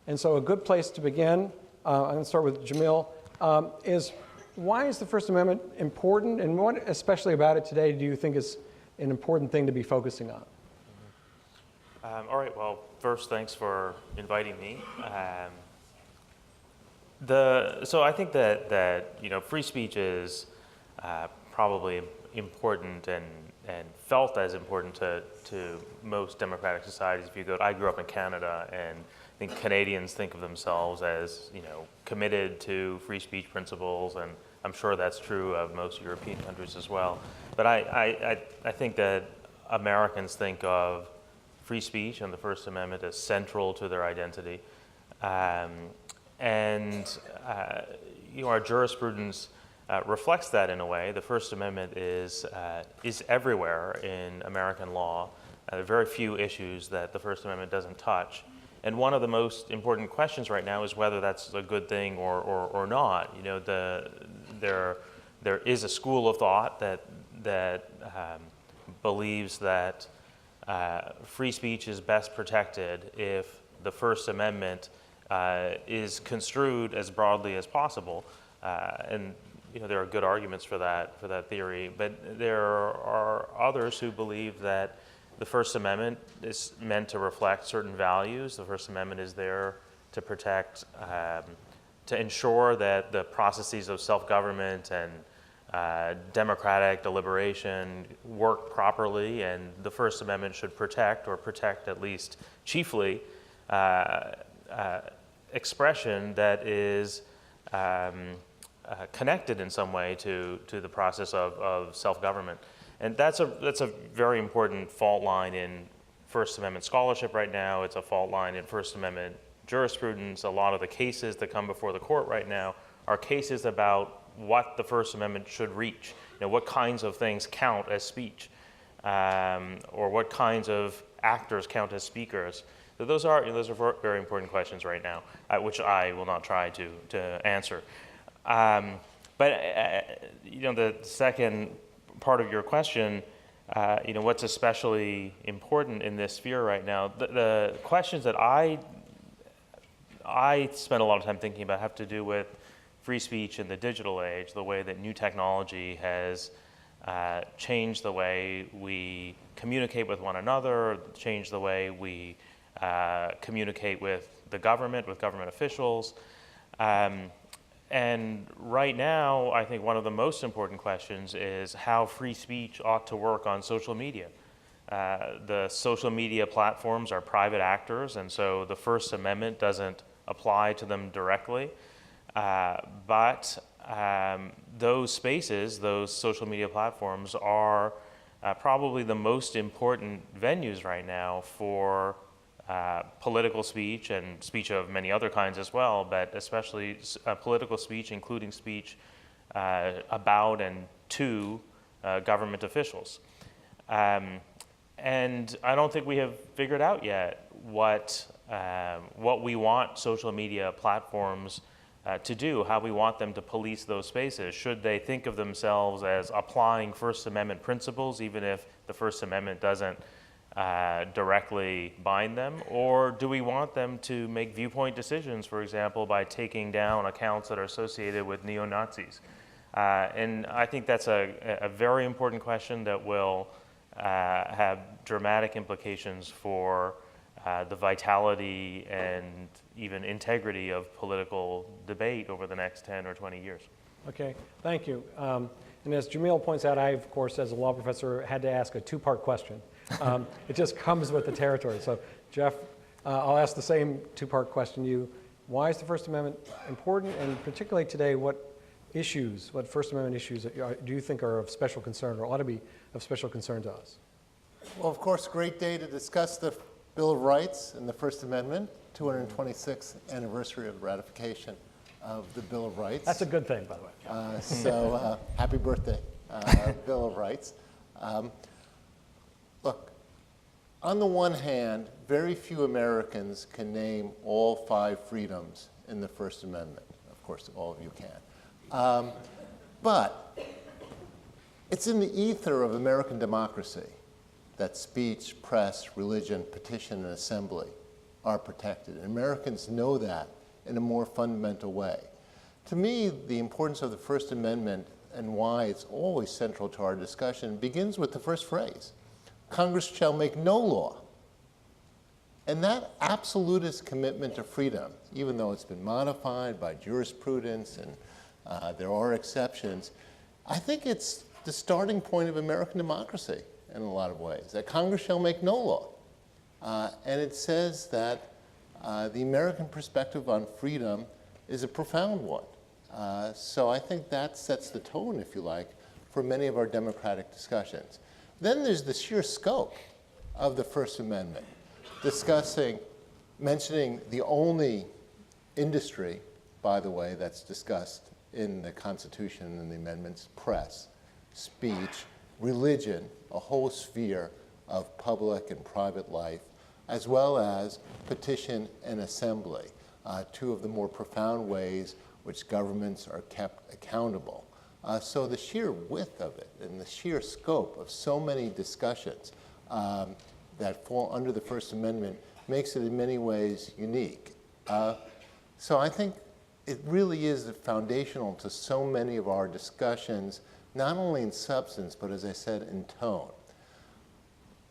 And so a good place to begin, I'm going to start with Jamil, is why is the First Amendment important, and what especially about it today do you think is an important thing to be focusing on? All right, well, first, thanks for inviting me. So I think that free speech is probably important and felt as important to most democratic societies. I grew up in Canada, and I think Canadians think of themselves as committed to free speech principles, and I'm sure that's true of most European countries as well. But I think that Americans think of free speech and the First Amendment as central to their identity, our jurisprudence reflects that in a way. The First Amendment is everywhere in American law. There are very few issues that the First Amendment doesn't touch. And one of the most important questions right now is whether that's a good thing or not. There is a school of thought that believes that free speech is best protected if the First Amendment is construed as broadly as possible. There are good arguments for that theory, but there are others who believe that the First Amendment is meant to reflect certain values. The First Amendment is there to protect, to ensure that the processes of self-government and democratic deliberation work properly, and the First Amendment should protect, or protect at least chiefly, expression that is connected in some way to the process of self-government. And that's a very important fault line in First Amendment scholarship right now. It's a fault line in First Amendment jurisprudence. A lot of the cases that come before the court right now are cases about what the First Amendment should reach. What kinds of things count as speech, or what kinds of actors count as speakers. So those are very important questions right now, which I will not try to answer. But the second part of your question, what's especially important in this sphere right now, the questions that I spend a lot of time thinking about have to do with free speech in the digital age, the way that new technology has changed the way we communicate with one another, changed the way we communicate with the government, with government officials. And right now, I think one of the most important questions is how free speech ought to work on social media. The social media platforms are private actors, and so the First Amendment doesn't apply to them directly. But those spaces, those social media platforms, are probably the most important venues right now for political speech, and speech of many other kinds as well, but especially political speech, including speech about and to government officials. And I don't think we have figured out yet what we want social media platforms to do, how we want them to police those spaces. Should they think of themselves as applying First Amendment principles, even if the First Amendment doesn't directly bind them? Or do we want them to make viewpoint decisions, for example, by taking down accounts that are associated with neo-Nazis? And I think that's a very important question that will have dramatic implications for the vitality and even integrity of political debate over the next 10 or 20 years. Okay, thank you. And as Jamil points out, I, of course, as a law professor, had to ask a two-part question. It just comes with the territory. So, Jeff, I'll ask the same two-part question to you. Why is the First Amendment important? And particularly today, what First Amendment issues do you think are of special concern or ought to be of special concern to us? Well, of course, great day to discuss the Bill of Rights and the First Amendment, 226th anniversary of ratification of the Bill of Rights. That's a good thing, by the way. So happy birthday, Bill of Rights. Look, on the one hand, very few Americans can name all 5 freedoms in the First Amendment. Of course, all of you can. But it's in the ether of American democracy that speech, press, religion, petition, and assembly are protected. And Americans know that in a more fundamental way. To me, the importance of the First Amendment and why it's always central to our discussion begins with the first phrase: Congress shall make no law. And that absolutist commitment to freedom, even though it's been modified by jurisprudence and there are exceptions, I think it's the starting point of American democracy in a lot of ways, that Congress shall make no law. And it says that the American perspective on freedom is a profound one. So I think that sets the tone, if you like, for many of our democratic discussions. Then there's the sheer scope of the First Amendment, mentioning the only industry, by the way, that's discussed in the Constitution and the amendments: press, speech, religion, a whole sphere of public and private life, as well as petition and assembly, 2 of the more profound ways which governments are kept accountable. So the sheer width of it and the sheer scope of so many discussions that fall under the First Amendment makes it in many ways unique. So I think it really is foundational to so many of our discussions, not only in substance, but as I said, in tone.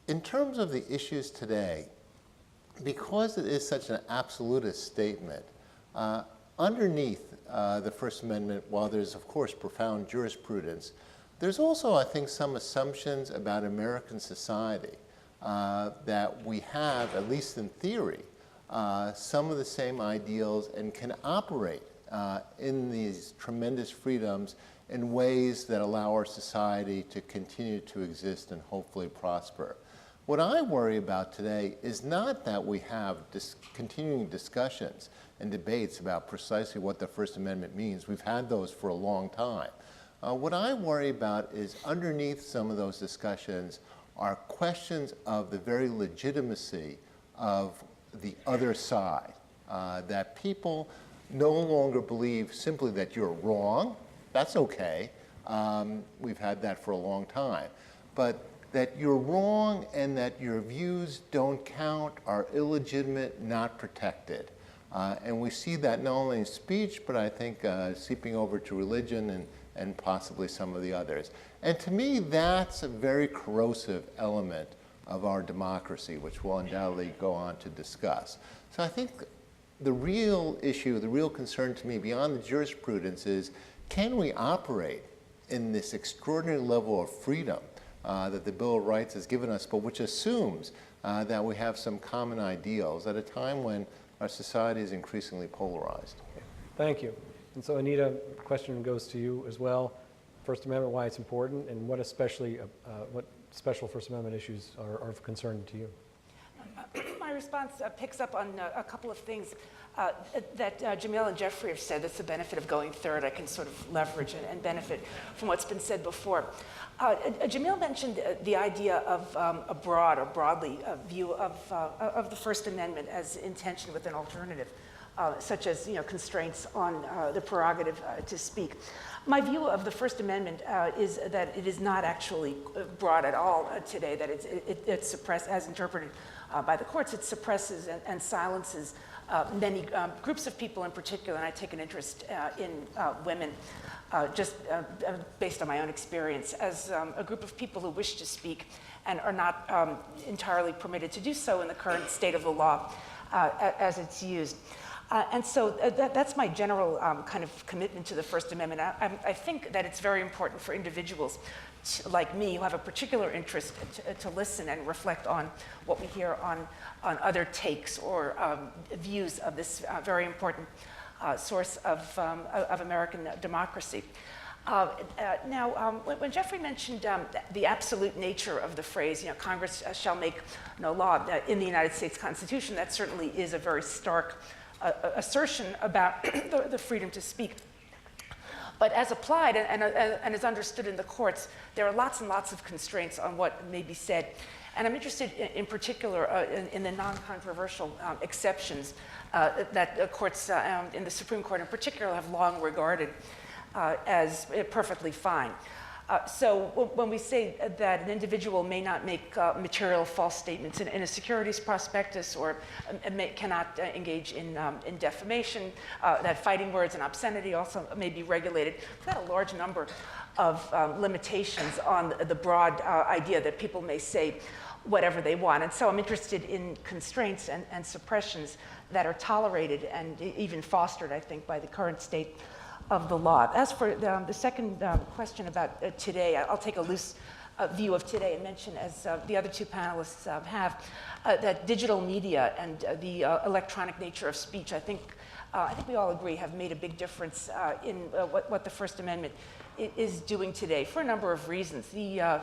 In terms of the issues today, because it is such an absolutist statement, underneath the First Amendment, while there's, of course, profound jurisprudence, there's also, I think, some assumptions about American society that we have, at least in theory, some of the same ideals and can operate in these tremendous freedoms in ways that allow our society to continue to exist and hopefully prosper. What I worry about today is not that we have continuing discussions and debates about precisely what the First Amendment means. We've had those for a long time. What I worry about is underneath some of those discussions are questions of the very legitimacy of the other side, that people no longer believe simply that you're wrong. That's okay. We've had that for a long time. But that you're wrong and that your views don't count, are illegitimate, not protected. And we see that not only in speech, but I think seeping over to religion and possibly some of the others. And to me, that's a very corrosive element of our democracy, which we'll undoubtedly go on to discuss. So I think the real issue, the real concern to me beyond the jurisprudence is, can we operate in this extraordinary level of freedom that the Bill of Rights has given us, but which assumes that we have some common ideals at a time when our society is increasingly polarized. Thank you. And so, Anita, the question goes to you as well. First Amendment, why it's important, and what especially, what special First Amendment issues are of concern to you? My response picks up on a couple of things that Jamil and Jeffrey have said. That's the benefit of going third. I can sort of leverage and benefit from what's been said before. Jamil mentioned the idea of a broad or broadly view of the First Amendment as in tension with an alternative, such as constraints on the prerogative to speak. My view of the First Amendment is that it is not actually broad at all today, that it's suppressed, as interpreted by the courts, it suppresses and silences many groups of people in particular, and I take an interest in women, just based on my own experience, as a group of people who wish to speak and are not entirely permitted to do so in the current state of the law as it's used. And so that's my general kind of commitment to the First Amendment. I think that it's very important for individuals like me who have a particular interest to listen and reflect on what we hear on other takes or views of this very important source of American democracy. Now, when Jeffrey mentioned the absolute nature of the phrase, Congress shall make no law in the United States Constitution, that certainly is a very stark assertion about the freedom to speak. But as applied and as understood in the courts, there are lots and lots of constraints on what may be said. And I'm interested in particular in the non-controversial exceptions that courts in the Supreme Court in particular have long regarded as perfectly fine. So when we say that an individual may not make material false statements in a securities prospectus or cannot engage in defamation, that fighting words and obscenity also may be regulated, we've got a large number of limitations on the broad idea that people may say whatever they want. And so I'm interested in constraints and suppressions that are tolerated and even fostered, I think, by the current state of the law. As for the second question about today, I'll take a loose view of today and mention, as the other two panelists have, that digital media and the electronic nature of speech, I think we all agree, have made a big difference in what the First Amendment is doing today for a number of reasons. The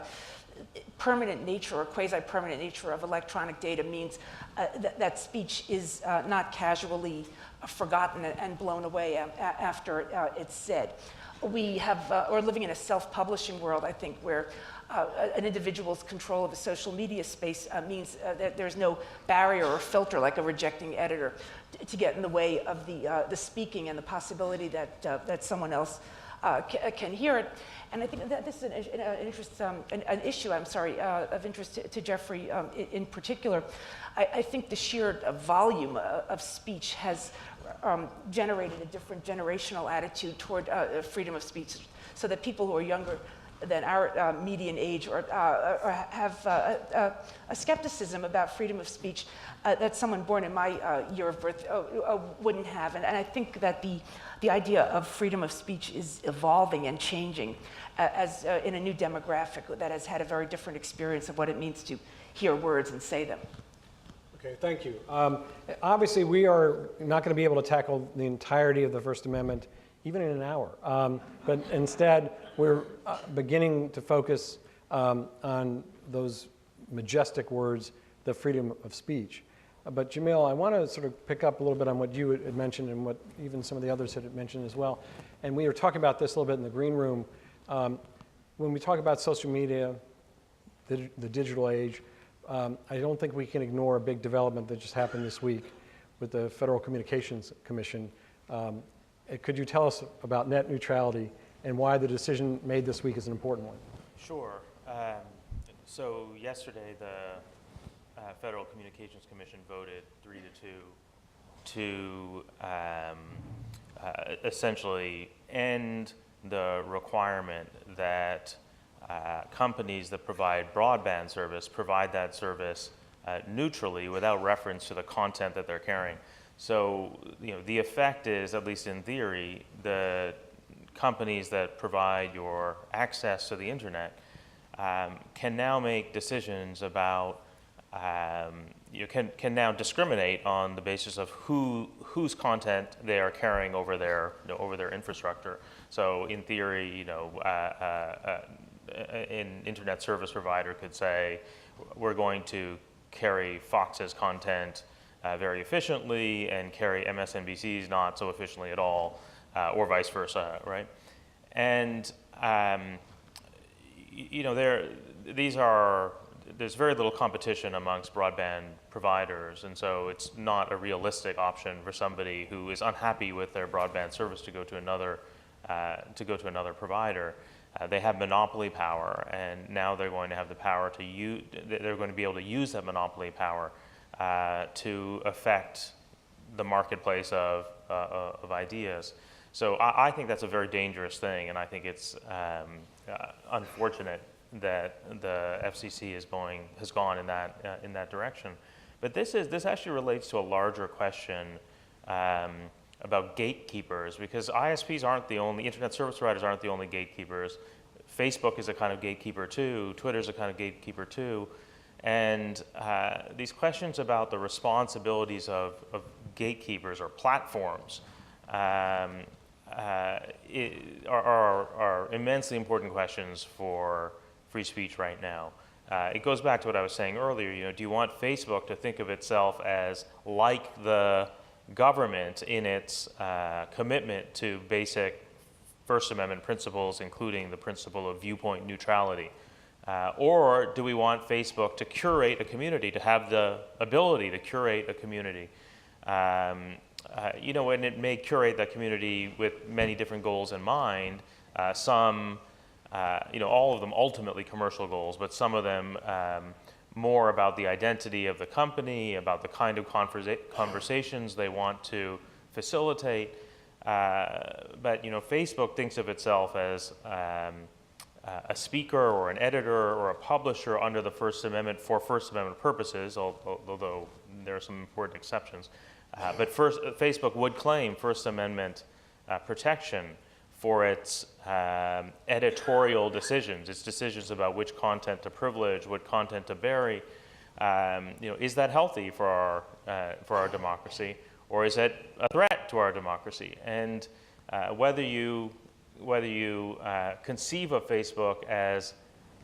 permanent nature or quasi-permanent nature of electronic data means that speech is not casually forgotten and blown away after it's said. We're living in a self-publishing world, I think, where an individual's control of a social media space means that there's no barrier or filter, like a rejecting editor, to get in the way of the speaking and the possibility that someone else can hear it. And I think that this is an issue of interest to Jeffrey in particular. I think the sheer volume of speech has generated a different generational attitude toward freedom of speech, so that people who are younger than our median age or have a skepticism about freedom of speech that someone born in my year of birth wouldn't have. And I think that the idea of freedom of speech is evolving and changing as in a new demographic that has had a very different experience of what it means to hear words and say them. Okay, thank you. Obviously, we are not going to be able to tackle the entirety of the First Amendment even in an hour. But instead, we're beginning to focus on those majestic words, the freedom of speech. But Jamil, I want to sort of pick up a little bit on what you had mentioned and what even some of the others had mentioned as well. And we were talking about this a little bit in the green room. When we talk about social media, the digital age, I don't think we can ignore a big development that just happened this week with the Federal Communications Commission. Could you tell us about net neutrality and why the decision made this week is an important one? Sure. So yesterday, the Federal Communications Commission voted 3-2 to essentially end the requirement that companies that provide broadband service provide that service neutrally without reference to the content that they're carrying. So, the effect is, at least in theory, the companies that provide your access to the internet can now make decisions about, can now discriminate on the basis of whose content they are carrying over their infrastructure. So, in theory, an internet service provider could say, we're going to carry Fox's content very efficiently and carry MSNBC's not so efficiently at all, or vice versa, right? And you know, there's very little competition amongst broadband providers, and so it's not a realistic option for somebody who is unhappy with their broadband service to go to another provider. They have monopoly power, and now they're going to have the power to use. They're going to be able to use that monopoly power to affect the marketplace of ideas. So I think that's a very dangerous thing, and I think it's unfortunate that the FCC has gone in that direction. But this actually relates to a larger question about gatekeepers, because ISPs aren't the only, internet service providers aren't the only gatekeepers. Facebook is a kind of gatekeeper too. Twitter's a kind of gatekeeper too. And these questions about the responsibilities of gatekeepers or platforms are immensely important questions for free speech right now. It goes back to what I was saying earlier. You know, do you want Facebook to think of itself as like the government in its commitment to basic First Amendment principles, including the principle of viewpoint neutrality? Or do we want Facebook to curate a community, to have the ability to curate a community? You know, and it may curate that community with many different goals in mind. Some, you know, all of them ultimately commercial goals, but some of them more about the identity of the company, about the kind of conversations they want to facilitate. But you know, Facebook thinks of itself as a speaker or an editor or a publisher under the First Amendment for First Amendment purposes, although there are some important exceptions. But Facebook would claim First Amendment protection for its editorial decisions, its decisions about which content to privilege, what content to bury. You know, is that healthy for our democracy, or is it a threat to our democracy? And whether you conceive of Facebook as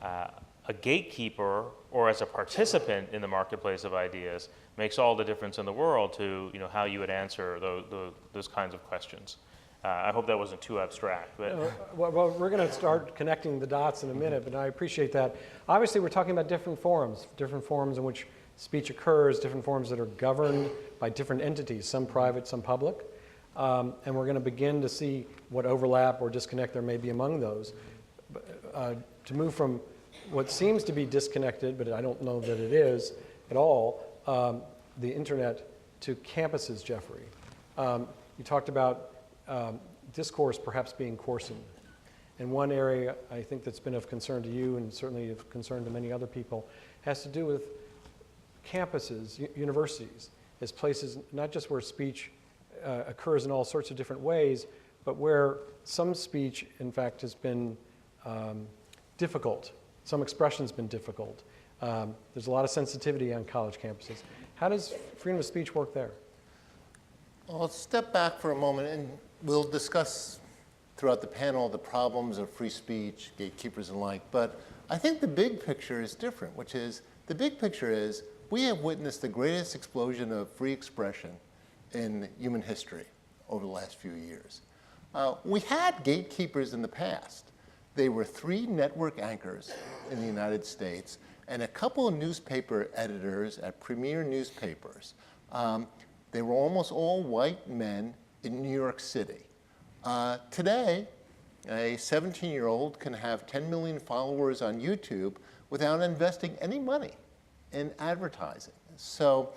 a gatekeeper or as a participant in the marketplace of ideas makes all the difference in the world to, you know, how you would answer those kinds of questions. I hope that wasn't too abstract. But well, we're going to start connecting the dots in a minute, but I appreciate that. Obviously, we're talking about different forums in which speech occurs, different forums that are governed by different entities, some private, some public. And we're going to begin to see what overlap or disconnect there may be among those. To move from what seems to be disconnected, but I don't know that it is at all, the internet to campuses, Jeffrey. You talked about discourse perhaps being coarsened. And one area I think that's been of concern to you and certainly of concern to many other people has to do with campuses, universities, as places not just where speech occurs in all sorts of different ways, but where some speech, in fact, has been difficult. Some expression's been difficult. There's a lot of sensitivity on college campuses. How does freedom of speech work there? Well, let's step back for a moment, and we'll discuss throughout the panel the problems of free speech, gatekeepers and like, but I think the big picture is different, which is, the big picture is we have witnessed the greatest explosion of free expression in human history over the last few years. We had gatekeepers in the past. They were 3 network anchors in the United States and a couple of newspaper editors at premier newspapers. They were almost all white men in New York City. Today, a 17-year-old can have 10 million followers on YouTube without investing any money in advertising. So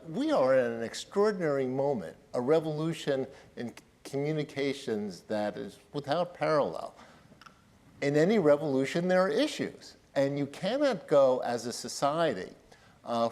we are at an extraordinary moment, a revolution in communications that is without parallel. In any revolution, there are issues. And you cannot go as a society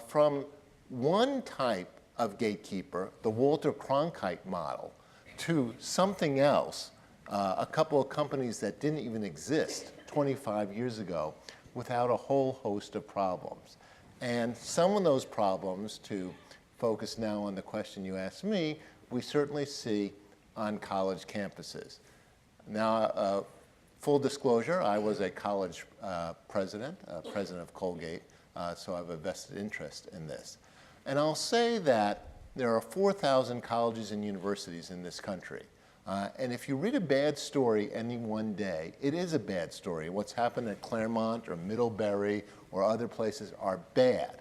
from one type of gatekeeper, the Walter Cronkite model, to something else, a couple of companies that didn't even exist 25 years ago, without a whole host of problems. And some of those problems, to focus now on the question you asked me, we certainly see on college campuses. Now, full disclosure, I was a college president of Colgate, so I have a vested interest in this. And I'll say that there are 4,000 colleges and universities in this country. And if you read a bad story any one day, it is a bad story. What's happened at Claremont or Middlebury or other places are bad.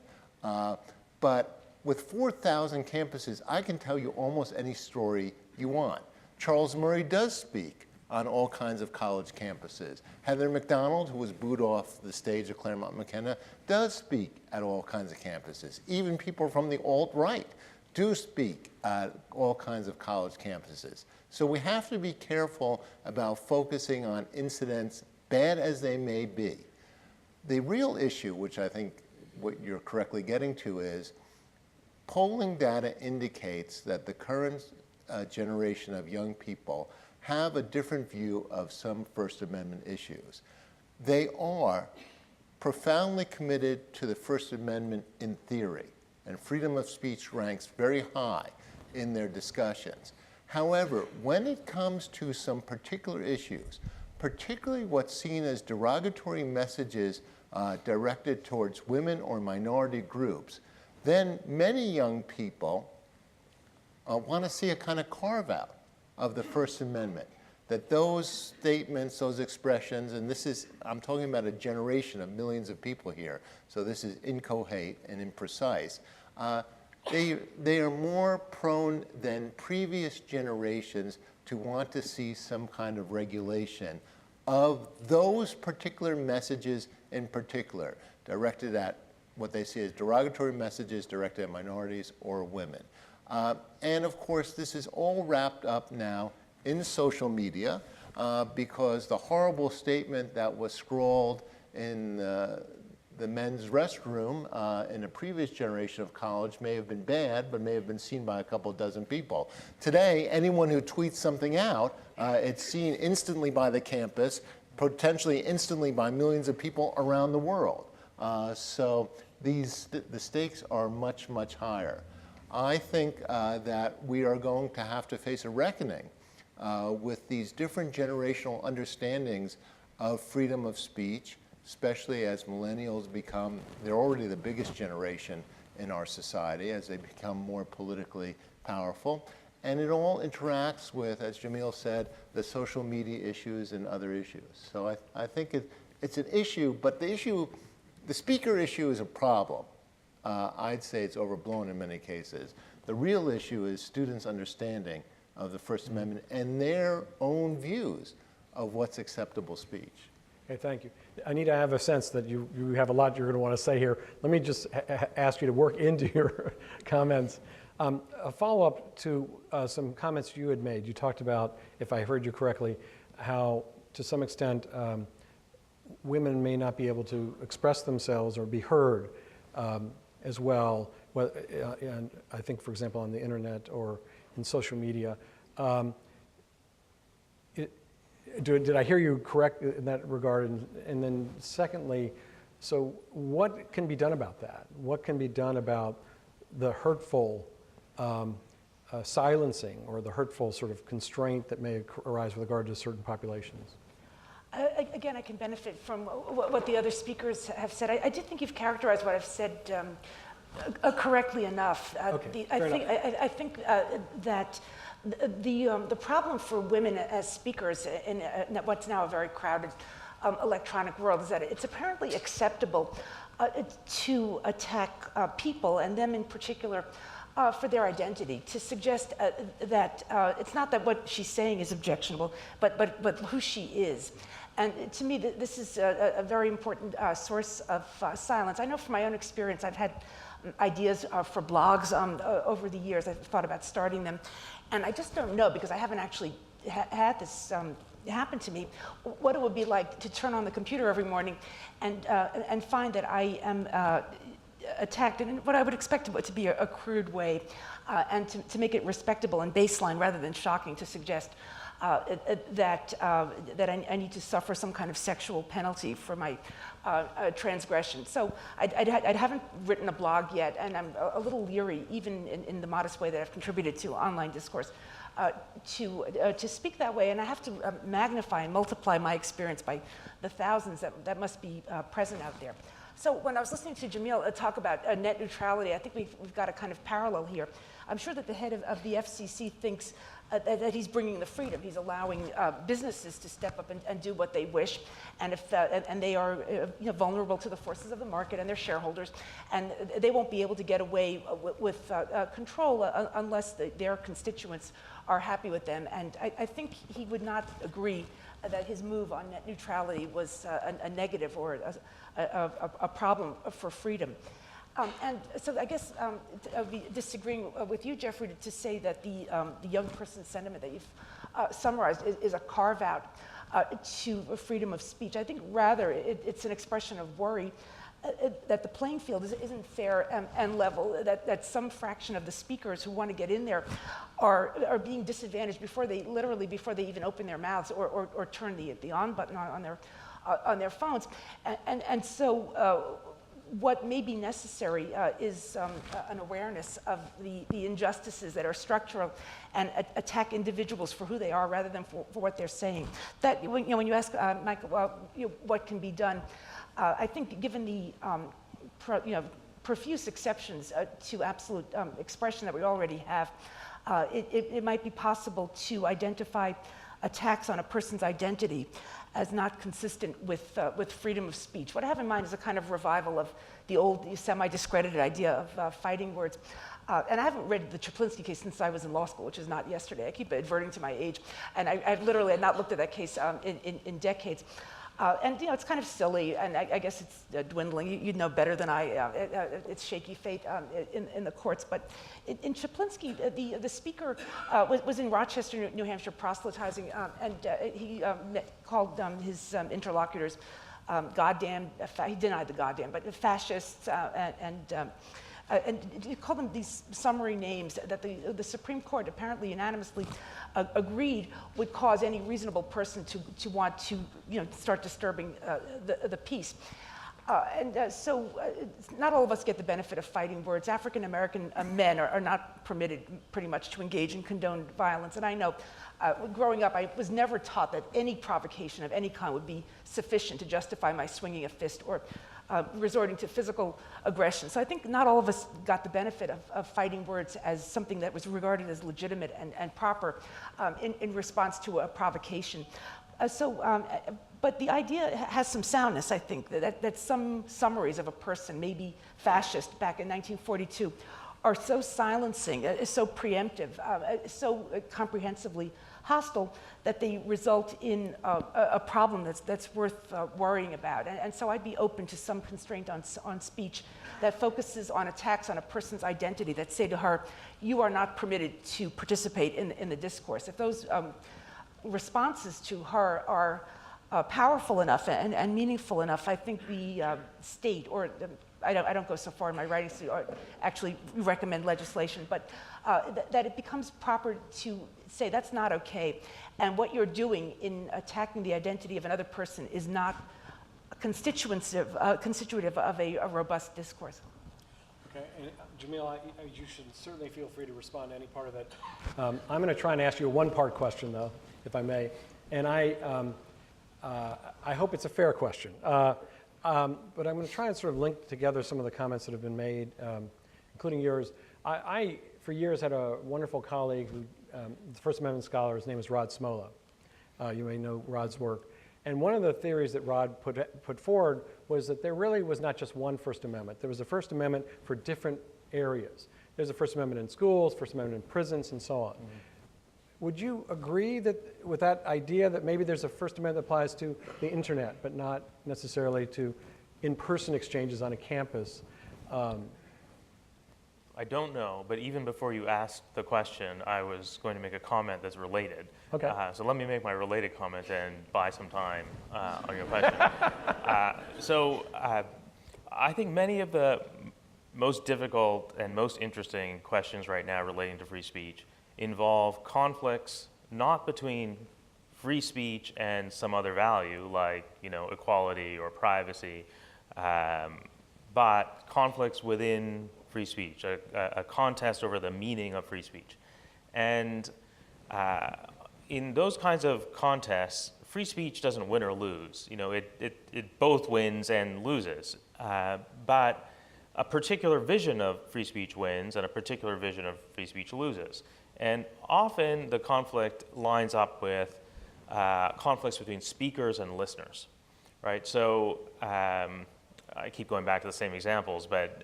But with 4,000 campuses, I can tell you almost any story you want. Charles Murray does speak on all kinds of college campuses. Heather McDonald, who was booed off the stage of Claremont McKenna, does speak at all kinds of campuses. Even people from the alt-right do speak at all kinds of college campuses. So we have to be careful about focusing on incidents, bad as they may be. The real issue, which I think what you're correctly getting to, is polling data indicates that the current generation of young people have a different view of some First Amendment issues. They are profoundly committed to the First Amendment in theory, and freedom of speech ranks very high in their discussions. However, when it comes to some particular issues, particularly what's seen as derogatory messages directed towards women or minority groups, then many young people want to see a kind of carve-out of the First Amendment, that those statements, those expressions, and this is, I'm talking about a generation of millions of people here, so this is inchoate and imprecise, they are more prone than previous generations to want to see some kind of regulation of those particular messages in particular, directed at what they see as derogatory messages directed at minorities or women. And of course, this is all wrapped up now in social media because the horrible statement that was scrawled in the men's restroom in a previous generation of college may have been bad, but may have been seen by a couple dozen people. Today, anyone who tweets something out, it's seen instantly by the campus, potentially instantly by millions of people around the world. So the stakes are much, much higher. I think that we are going to have to face a reckoning with these different generational understandings of freedom of speech, especially as millennials become, they're already the biggest generation in our society as they become more politically powerful. And it all interacts with, as Jamil said, the social media issues and other issues. So I think it's an issue, but the speaker issue is a problem. I'd say it's overblown in many cases. The real issue is students' understanding of the First Amendment and their own views of what's acceptable speech. Okay, thank you. Anita, I have a sense that you have a lot you're going to want to say here. Let me just ask you to work into your comments. A follow-up to some comments you had made. You talked about, if I heard you correctly, how to some extent women may not be able to express themselves or be heard as well, and I think, for example, on the internet or in social media. Did I hear you correct in that regard? And then secondly, so what can be done about that? What can be done about the hurtful silencing or the hurtful sort of constraint that may arise with regard to certain populations? Again, I can benefit from what the other speakers have said. I do think you've characterized what I've said correctly enough. Okay, I think that the problem for women as speakers in what's now a very crowded electronic world is that it's apparently acceptable to attack people, and them in particular, for their identity, to suggest that it's not that what she's saying is objectionable, but who she is. And to me, this is a very important source of silence. I know from my own experience, I've had ideas for blogs over the years. I've thought about starting them. And I just don't know, because I haven't actually had this happen to me, what it would be like to turn on the computer every morning and find that I am attacked in what I would expect to be a crude way, and to make it respectable and baseline rather than shocking, to suggest that I need to suffer some kind of sexual penalty for my transgression. So I haven't written a blog yet, and I'm a little leery, even in the modest way that I've contributed to online discourse, to speak that way. And I have to magnify and multiply my experience by the thousands that must be present out there. So when I was listening to Jamil talk about net neutrality, I think we've got a kind of parallel here. I'm sure that the head of the FCC thinks that he's bringing the freedom. He's allowing businesses to step up and do what they wish, and if and they are vulnerable to the forces of the market and their shareholders, and they won't be able to get away with control unless their constituents are happy with them. And I think he would not agree that his move on net neutrality was a negative or a problem for freedom. And so I guess I would be disagreeing with you, Jeffrey, to say that the young person sentiment that you've summarized is a carve-out to freedom of speech. I think rather it's an expression of worry that the playing field isn't fair and level, that some fraction of the speakers who want to get in there are being disadvantaged before they even open their mouths or turn the on button on their phones. And so what may be necessary is an awareness of the injustices that are structural and attack individuals for who they are rather than for what they're saying. That when you ask Michael, what can be done, I think given the profuse exceptions to absolute expression that we already have, it might be possible to identify attacks on a person's identity as not consistent with freedom of speech. What I have in mind is a kind of revival of the old semi-discredited idea of fighting words. And I haven't read the Chaplinsky case since I was in law school, which is not yesterday. I keep adverting to my age. And I've literally not looked at that case in decades. And it's kind of silly, and I guess it's dwindling. You'd know better than I. It's shaky fate in the courts. But in Chaplinsky, the speaker was in Rochester, New Hampshire, proselytizing, and he called his interlocutors goddamn. He denied the goddamn, but fascists and he called them these summary names that the Supreme Court apparently unanimously agreed would cause any reasonable person to want to start disturbing the peace. So not all of us get the benefit of fighting words. African American men are not permitted pretty much to engage in condoned violence. And I know growing up, I was never taught that any provocation of any kind would be sufficient to justify my swinging a fist or resorting to physical aggression. So I think not all of us got the benefit of fighting words as something that was regarded as legitimate and proper in response to a provocation. But the idea has some soundness, I think, that some summaries of a person, maybe fascist back in 1942, are so silencing, so preemptive, so comprehensively hostile that they result in a problem that's worth worrying about. And so I'd be open to some constraint on speech that focuses on attacks on a person's identity that say to her, you are not permitted to participate in the discourse. If those responses to her are powerful enough and meaningful enough, I think the state, or I don't go so far in my writings to actually recommend legislation, but that it becomes proper to say that's not okay, and what you're doing in attacking the identity of another person is not constitutive of a robust discourse. Okay, and Jamil, you should certainly feel free to respond to any part of that. I'm going to try and ask you a one-part question, though, if I may, and I hope it's a fair question. But I'm going to try and sort of link together some of the comments that have been made, including yours. I, for years, had a wonderful colleague who, the First Amendment scholar. His name is Rod Smola. You may know Rod's work. And one of the theories that Rod put forward was that there really was not just one First Amendment. There was a First Amendment for different areas. There's a First Amendment in schools, First Amendment in prisons, and so on. Mm-hmm. Would you agree with that idea that maybe there's a First Amendment that applies to the internet, but not necessarily to in-person exchanges on a campus? I don't know, but even before you asked the question, I was going to make a comment that's related. Okay. So let me make my related comment and buy some time on your question. I think many of the most difficult and most interesting questions right now relating to free speech involve conflicts not between free speech and some other value like equality or privacy, but conflicts within free speech, a contest over the meaning of free speech. And in those kinds of contests, free speech doesn't win or lose. It both wins and loses. but a particular vision of free speech wins and a particular vision of free speech loses. And often the conflict lines up with conflicts between speakers and listeners, right? So I keep going back to the same examples, but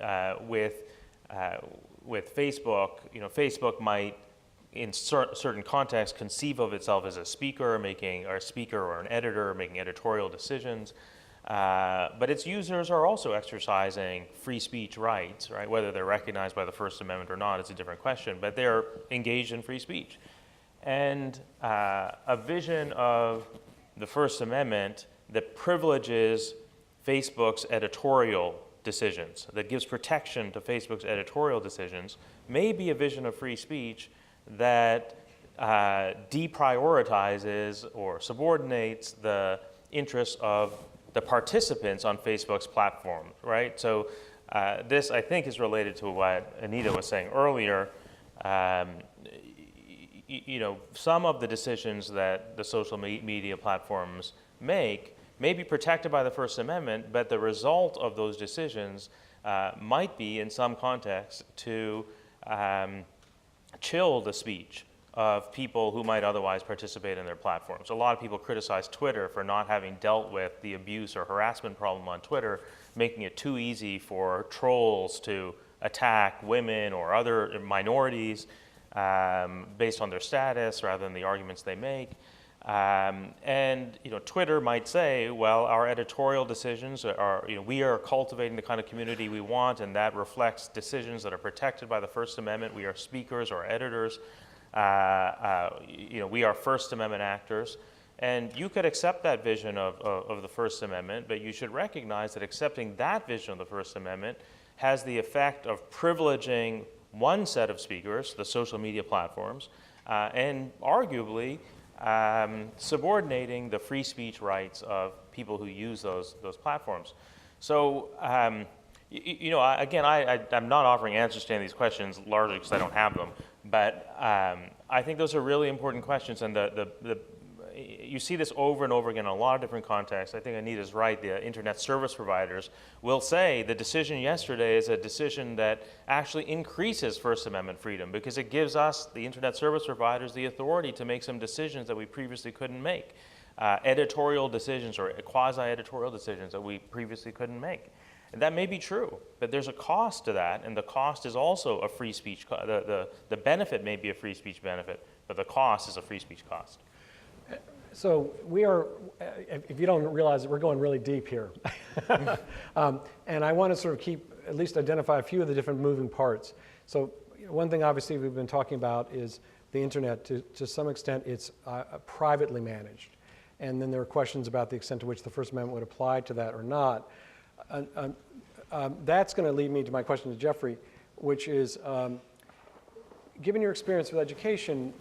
with Facebook, Facebook might, in certain contexts, conceive of itself as a speaker, or an editor making editorial decisions. But its users are also exercising free speech rights, right? Whether they're recognized by the First Amendment or not is a different question, but they're engaged in free speech. And a vision of the First Amendment that privileges Facebook's editorial decisions, that gives protection to Facebook's editorial decisions, may be a vision of free speech that deprioritizes or subordinates the interests of the participants on Facebook's platform, right? So this, I think, is related to what Anita was saying earlier. Some of the decisions that the social media platforms make may be protected by the First Amendment, but the result of those decisions might be, in some contexts, to chill the speech of people who might otherwise participate in their platforms. A lot of people criticize Twitter for not having dealt with the abuse or harassment problem on Twitter, making it too easy for trolls to attack women or other minorities based on their status rather than the arguments they make. And Twitter might say, well, our editorial decisions are, we are cultivating the kind of community we want, and that reflects decisions that are protected by the First Amendment. We are speakers or editors. We are First Amendment actors. And you could accept that vision of the First Amendment, but you should recognize that accepting that vision of the First Amendment has the effect of privileging one set of speakers, the social media platforms, and arguably subordinating the free speech rights of people who use those platforms. So, again, I'm not offering answers to any of these questions largely because I don't have them, but I think those are really important questions, and you see this over and over again in a lot of different contexts. I think Anita's right. The internet service providers will say the decision yesterday is a decision that actually increases First Amendment freedom because it gives us, the internet service providers, the authority to make some decisions that we previously couldn't make, editorial decisions or quasi-editorial decisions that we previously couldn't make. And that may be true, but there's a cost to that, and the cost is also a free speech. The benefit may be a free speech benefit, but the cost is a free speech cost. So we are, if you don't realize it, we're going really deep here. And I want to sort of at least identify a few of the different moving parts. So one thing obviously we've been talking about is the internet. To some extent, it's privately managed. And then there are questions about the extent to which the First Amendment would apply to that or not. That's going to lead me to my question to Jeffrey, which is, given your experience with education,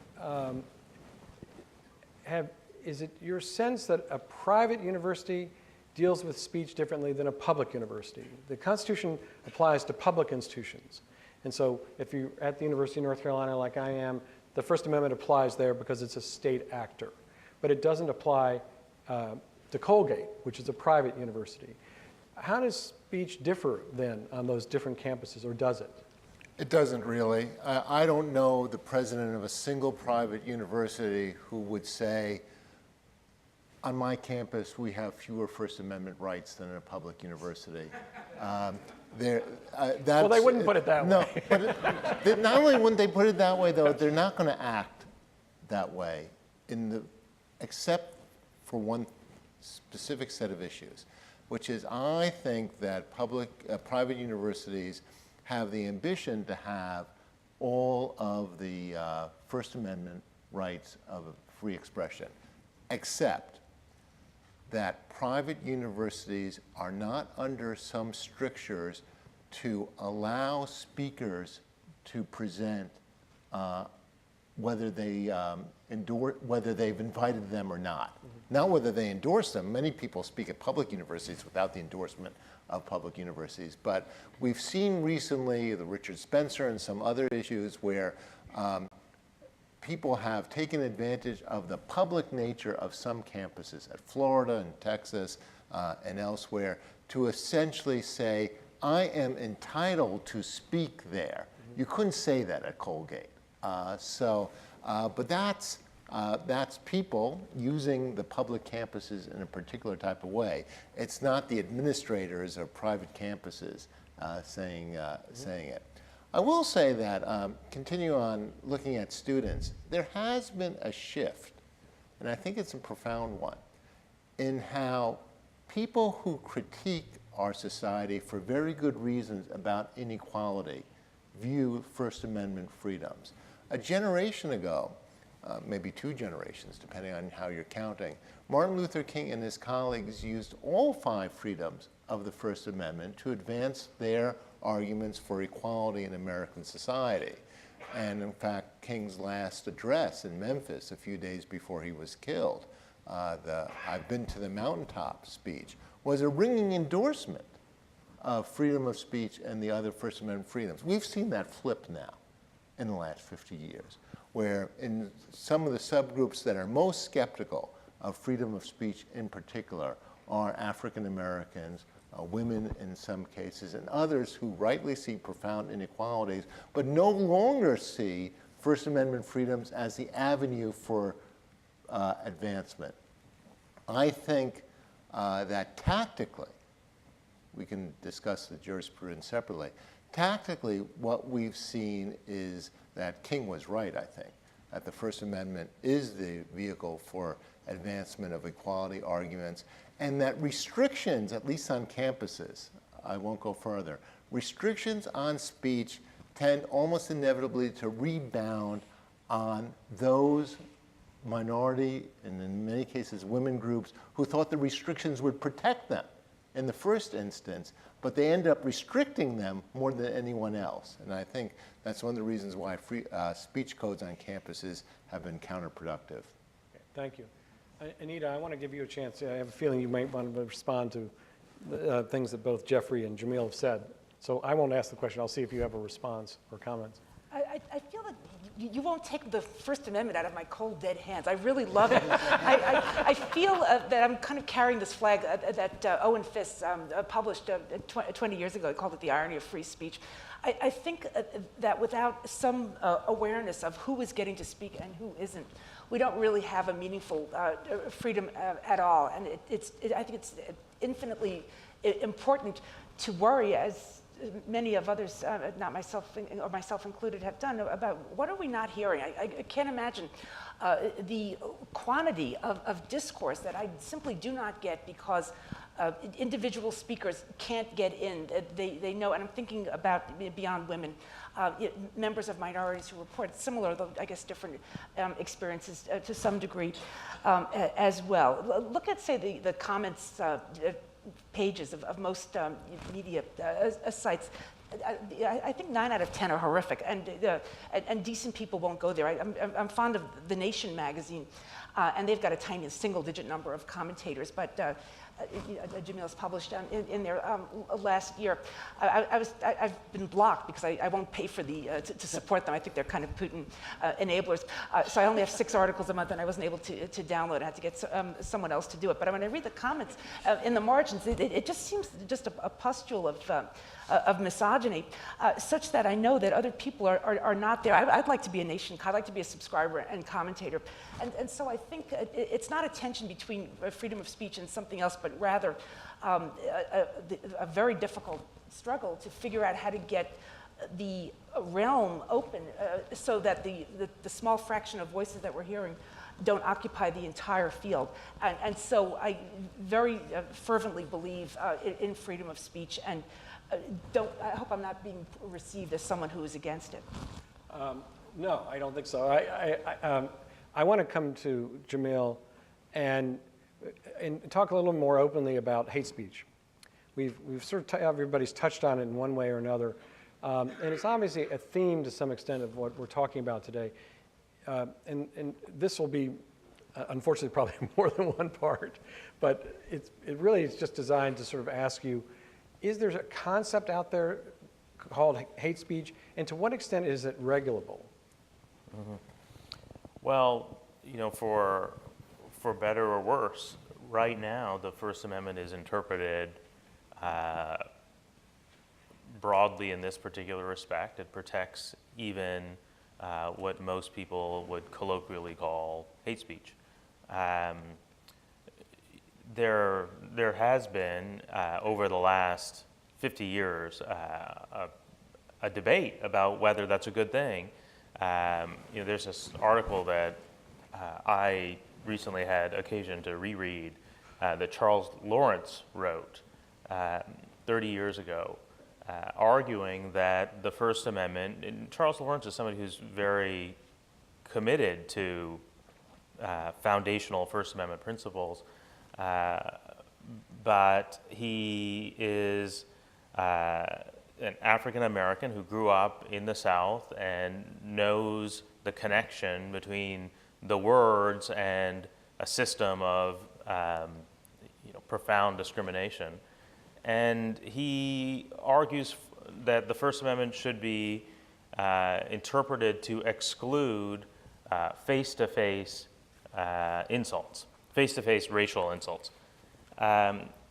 is it your sense that a private university deals with speech differently than a public university? The Constitution applies to public institutions. And so if you're at the University of North Carolina like I am, the First Amendment applies there because it's a state actor. But it doesn't apply to Colgate, which is a private university. How does speech differ then on those different campuses, or does it? It doesn't really. I don't know the president of a single private university who would say, on my campus, we have fewer First Amendment rights than in a public university. Well, they wouldn't put it that way. No, but not only wouldn't they put it that way, though, they're not going to act that way, except for one specific set of issues, which is I think that private universities have the ambition to have all of the First Amendment rights of free expression, except that private universities are not under some strictures to allow speakers to present whether they've invited them or not. Not whether they endorse them. Many people speak at public universities without the endorsement of public universities. But we've seen recently the Richard Spencer and some other issues where people have taken advantage of the public nature of some campuses at Florida and Texas and elsewhere to essentially say, I am entitled to speak there. You couldn't say that at Colgate. But that's people using the public campuses in a particular type of way. It's not the administrators of private campuses saying it. I will say that, continue on looking at students, there has been a shift, and I think it's a profound one, in how people who critique our society for very good reasons about inequality view First Amendment freedoms. A generation ago, maybe 2 generations, depending on how you're counting, Martin Luther King and his colleagues used all 5 freedoms of the First Amendment to advance their arguments for equality in American society. And in fact, King's last address in Memphis a few days before he was killed, the I've been to the mountaintop speech, was a ringing endorsement of freedom of speech and the other First Amendment freedoms. We've seen that flip now in the last 50 years, where in some of the subgroups that are most skeptical of freedom of speech in particular are African Americans, women in some cases, and others who rightly see profound inequalities, but no longer see First Amendment freedoms as the avenue for advancement. I think that tactically, we can discuss the jurisprudence separately, tactically what we've seen is that King was right, I think, that the First Amendment is the vehicle for advancement of equality arguments, and that restrictions, at least on campuses, I won't go further, restrictions on speech tend almost inevitably to rebound on those minority, and in many cases women groups, who thought the restrictions would protect them in the first instance, but they end up restricting them more than anyone else. And I think that's one of the reasons why free speech codes on campuses have been counterproductive. Okay, thank you. Anita, I want to give you a chance. I have a feeling you might want to respond to the things that both Jeffrey and Jamil have said. So I won't ask the question. I'll see if you have a response or comments. I feel that you won't take the First Amendment out of my cold, dead hands. I really love it. I feel that I'm kind of carrying this flag that Owen Fisk published 20 years ago. He called it The Irony of Free Speech. I think that without some awareness of who is getting to speak and who isn't, we don't really have a meaningful freedom at all. And I think it's infinitely important to worry, as many of others, not myself or myself included, have done, about what are we not hearing. I can't imagine the quantity of discourse that I simply do not get because individual speakers can't get in. They know, and I'm thinking about beyond women, members of minorities who report similar, though I guess different experiences to some degree as well. Look at, say, the comments pages of most media sites. I think 9 out of 10 are horrific, and decent people won't go there. I'm fond of The Nation magazine, and they've got a tiny single-digit number of commentators, but Jamil's published in there last year. I've been blocked because I won't pay for to support them. I think they're kind of Putin enablers. So I only have 6 articles a month, and I wasn't able to download it. I had to get someone else to do it. But when I read the comments in the margins, it just seems just a pustule of misogyny, such that I know that other people are not there. I'd like to be a nation. I'd like to be a subscriber and commentator. And so I think it's not a tension between freedom of speech and something else, but rather a very difficult struggle to figure out how to get the realm open so that the small fraction of voices that we're hearing don't occupy the entire field. And so I very fervently believe in freedom of speech, and I hope I'm not being received as someone who is against it. No, I don't think so. I want to come to Jamil and talk a little more openly about hate speech. We've sort of everybody's touched on it in one way or another, and it's obviously a theme to some extent of what we're talking about today. And this will be, unfortunately, probably more than one part, but it really is just designed to sort of ask you, is there a concept out there called hate speech, and to what extent is it regulable? Mm-hmm. Well, for better or worse, right now the First Amendment is interpreted broadly in this particular respect. It protects even what most people would colloquially call hate speech. There has been, over the last 50 years, a debate about whether that's a good thing. There's this article that I recently had occasion to reread that Charles Lawrence wrote 30 years ago, arguing that the First Amendment, and Charles Lawrence is somebody who's very committed to foundational First Amendment principles, but he is an African American who grew up in the South and knows the connection between the words and a system of profound discrimination. And he argues that the First Amendment should be interpreted to exclude face-to-face insults, face-to-face racial insults.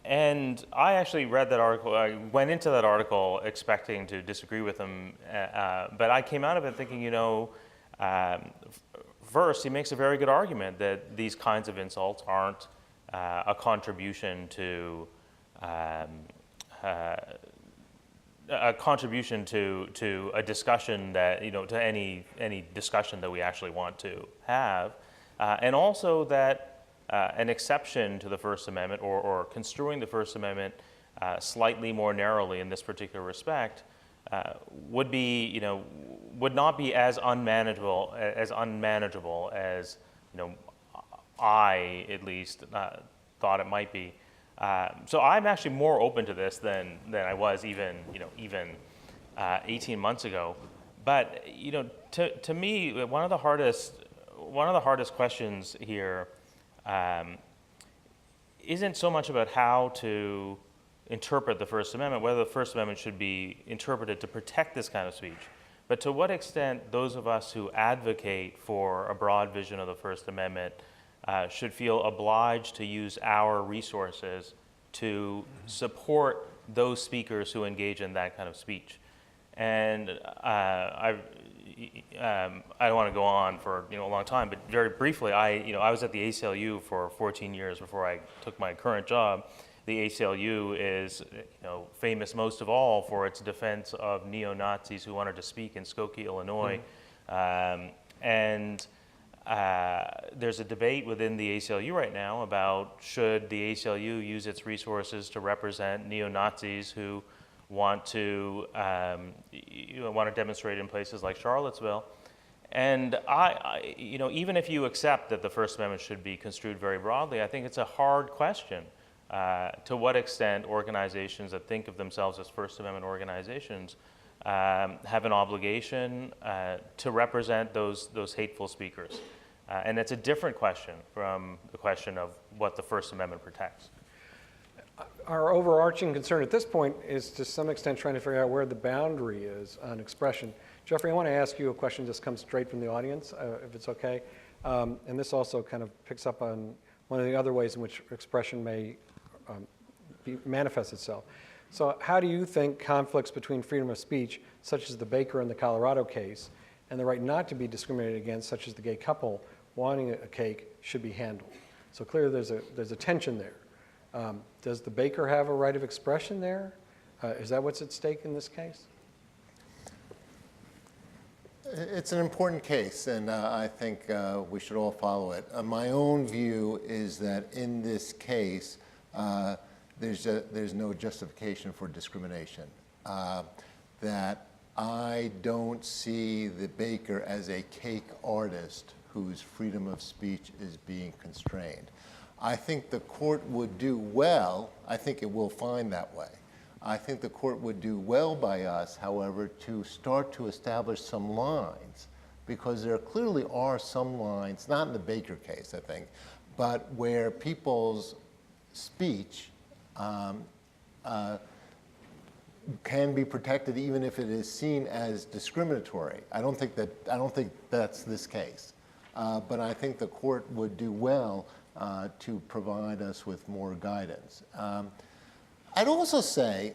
And I actually read that article. I went into that article expecting to disagree with him, but I came out of it thinking, first, he makes a very good argument that these kinds of insults aren't a contribution to a discussion that, to any discussion that we actually want to have, and also that an exception to the First Amendment or construing the First Amendment slightly more narrowly in this particular respect would not be as unmanageable as I at least thought it might be. So I'm actually more open to this than I was even 18 months ago. But to me, one of the hardest questions here isn't so much about how to interpret the First Amendment, whether the First Amendment should be interpreted to protect this kind of speech, but to what extent those of us who advocate for a broad vision of the First Amendment should feel obliged to use our resources to support those speakers who engage in that kind of speech. And I don't want to go on for a long time, but very briefly, I was at the ACLU for 14 years before I took my current job. The ACLU is famous most of all for its defense of neo-Nazis who wanted to speak in Skokie, Illinois. And there's a debate within the ACLU right now about should the ACLU use its resources to represent neo-Nazis who want to demonstrate in places like Charlottesville. And even if you accept that the First Amendment should be construed very broadly, I think it's a hard question to what extent organizations that think of themselves as First Amendment organizations have an obligation to represent those hateful speakers. And it's a different question from the question of what the First Amendment protects. Our overarching concern at this point is to some extent trying to figure out where the boundary is on expression. Jeffrey, I want to ask you a question that comes straight from the audience, if it's okay. And this also kind of picks up on one of the other ways in which expression may manifest itself. So how do you think conflicts between freedom of speech, such as the Baker and the Colorado case, and the right not to be discriminated against, such as the gay couple wanting a cake, should be handled? So clearly there's a tension there. Does the Baker have a right of expression there? Is that what's at stake in this case? It's an important case, and I think we should all follow it. My own view is that in this case, there's no justification for discrimination. That I don't see the Baker as a cake artist whose freedom of speech is being constrained. I think the court would do well, I think it will find that way. I think the court would do well by us, however, to start to establish some lines, because there clearly are some lines, not in the Baker case, I think, but where people's speech can be protected even if it is seen as discriminatory. I don't think that's this case. but I think the court would do well to provide us with more guidance. I'd also say,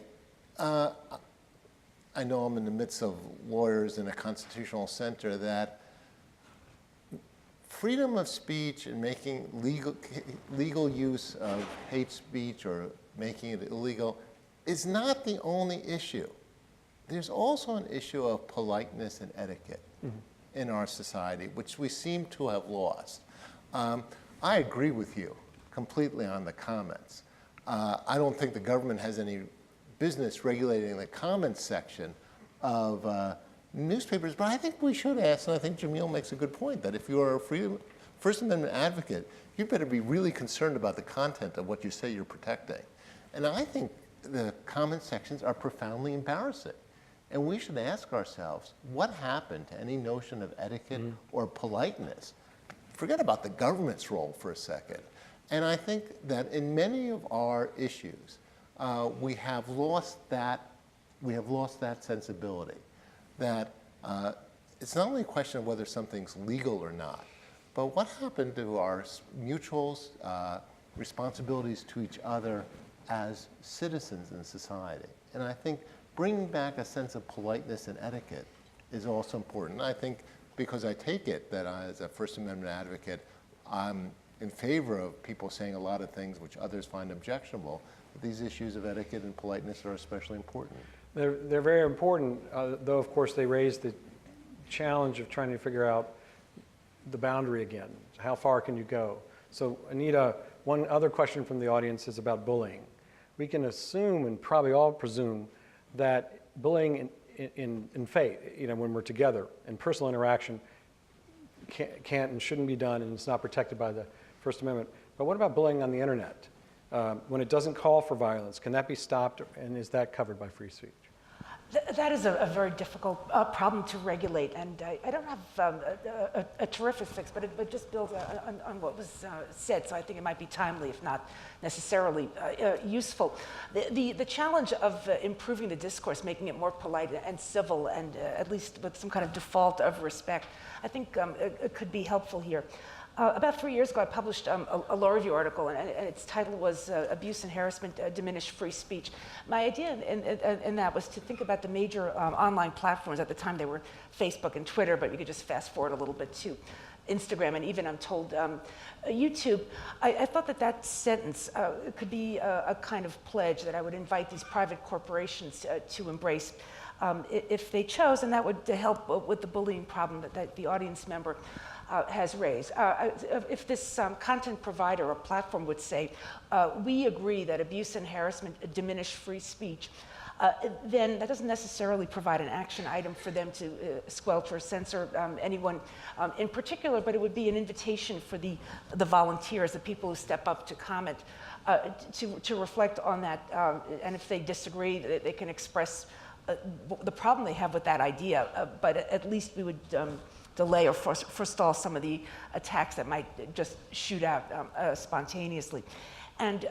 I know I'm in the midst of lawyers in a constitutional center, that freedom of speech and making legal use of hate speech or making it illegal is not the only issue. There's also an issue of politeness and etiquette in our society, which we seem to have lost. I agree with you completely on the comments. I don't think the government has any business regulating the comments section of newspapers, but I think we should ask, and I think Jamil makes a good point, that if you are a First Amendment advocate, you better be really concerned about the content of what you say you're protecting. And I think the comment sections are profoundly embarrassing. And we should ask ourselves, what happened to any notion of etiquette or politeness? Forget about the government's role for a second. And I think that in many of our issues, we have lost that sensibility. That it's not only a question of whether something's legal or not, but what happened to our mutual responsibilities to each other as citizens in society. And I think bringing back a sense of politeness and etiquette is also important. I think because I take it that as a First Amendment advocate, I'm in favor of people saying a lot of things which others find objectionable, but these issues of etiquette and politeness are especially important. They're very important, though of course they raise the challenge of trying to figure out the boundary again. How far can you go? So Anita, one other question from the audience is about bullying. We can assume, and probably all presume, that bullying in faith, when we're together, in personal interaction, can't and shouldn't be done, and it's not protected by the First Amendment. But what about bullying on the internet? When it doesn't call for violence, can that be stopped, and is that covered by free speech? That is a very difficult problem to regulate, and I don't have a terrific fix, but it just builds on what was said, so I think it might be timely, if not necessarily useful. The challenge of improving the discourse, making it more polite and civil, and at least with some kind of default of respect, I think it could be helpful here. About 3 years ago, I published a law review article, and its title was Abuse and Harassment Diminish Free Speech. My idea in that was to think about the major online platforms. At the time, they were Facebook and Twitter, but you could just fast forward a little bit to Instagram and even, I'm told, YouTube. I thought that sentence could be a kind of pledge that I would invite these private corporations to embrace if they chose, and that would help with the bullying problem that the audience member has raised. If this content provider or platform would say, we agree that abuse and harassment diminish free speech, then that doesn't necessarily provide an action item for them to squelch or censor anyone in particular, but it would be an invitation for the volunteers, the people who step up to comment, to reflect on that, and if they disagree, they can express the problem they have with that idea, but at least we would delay or forestall some of the attacks that might just shoot out spontaneously. And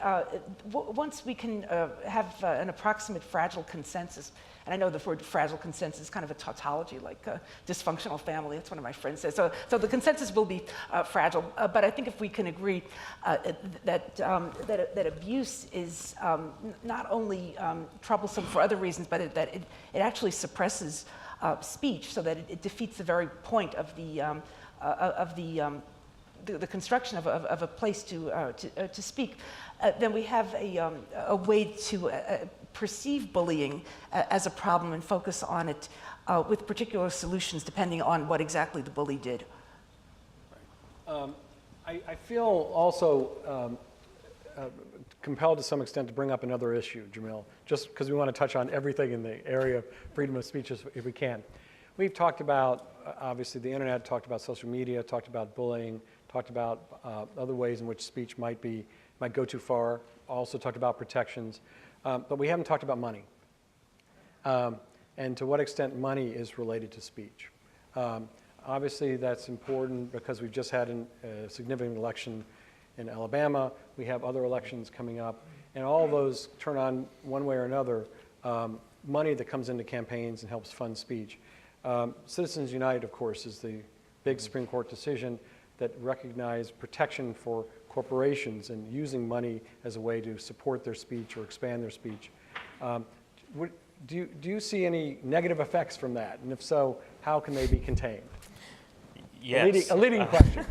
once we can have an approximate fragile consensus, and I know the word fragile consensus is kind of a tautology, like a dysfunctional family, that's one of my friends says. So the consensus will be fragile, but I think if we can agree that abuse is not only troublesome for other reasons, but that it actually suppresses speech, so that it defeats the very point of the construction of a place to speak, then we have a way to perceive bullying as a problem and focus on it with particular solutions depending on what exactly the bully did. I feel also compelled to some extent to bring up another issue, Jamil, just because we want to touch on everything in the area of freedom of speech if we can. We've talked about, obviously, the internet, talked about social media, talked about bullying, talked about other ways in which speech might go too far, also talked about protections, but we haven't talked about money and to what extent money is related to speech. Obviously, that's important because we've just had a significant election in Alabama. We have other elections coming up, and all of those turn on, one way or another, money that comes into campaigns and helps fund speech. Citizens United, of course, is the big Supreme Court decision. that recognize protection for corporations and using money as a way to support their speech or expand their speech. Do you see any negative effects from that? And if so, how can they be contained? Yes. A leading question.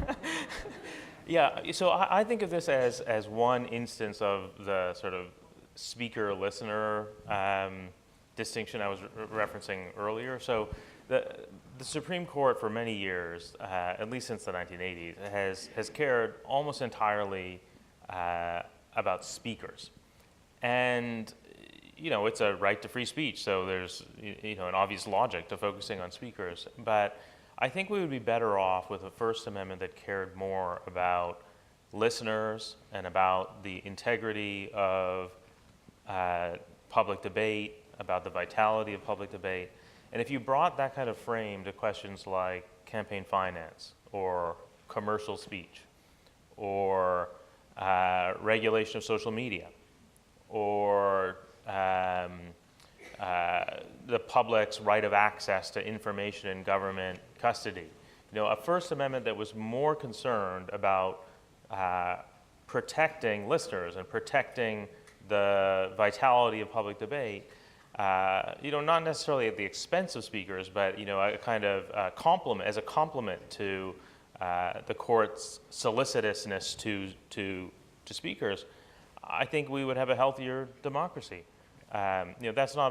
Yeah, so I think of this as one instance of the sort of speaker-listener distinction I was referencing earlier. So the Supreme Court for many years, at least since the 1980s, has cared almost entirely about speakers. And it's a right to free speech, so there's an obvious logic to focusing on speakers. But I think we would be better off with a First Amendment that cared more about listeners and about the integrity of public debate, about the vitality of public debate. And if you brought that kind of frame to questions like campaign finance or commercial speech or regulation of social media or the public's right of access to information in government custody. A First Amendment that was more concerned about protecting listeners and protecting the vitality of public debate, not necessarily at the expense of speakers, but a kind of complement to the court's solicitousness to speakers. I think we would have a healthier democracy. That's not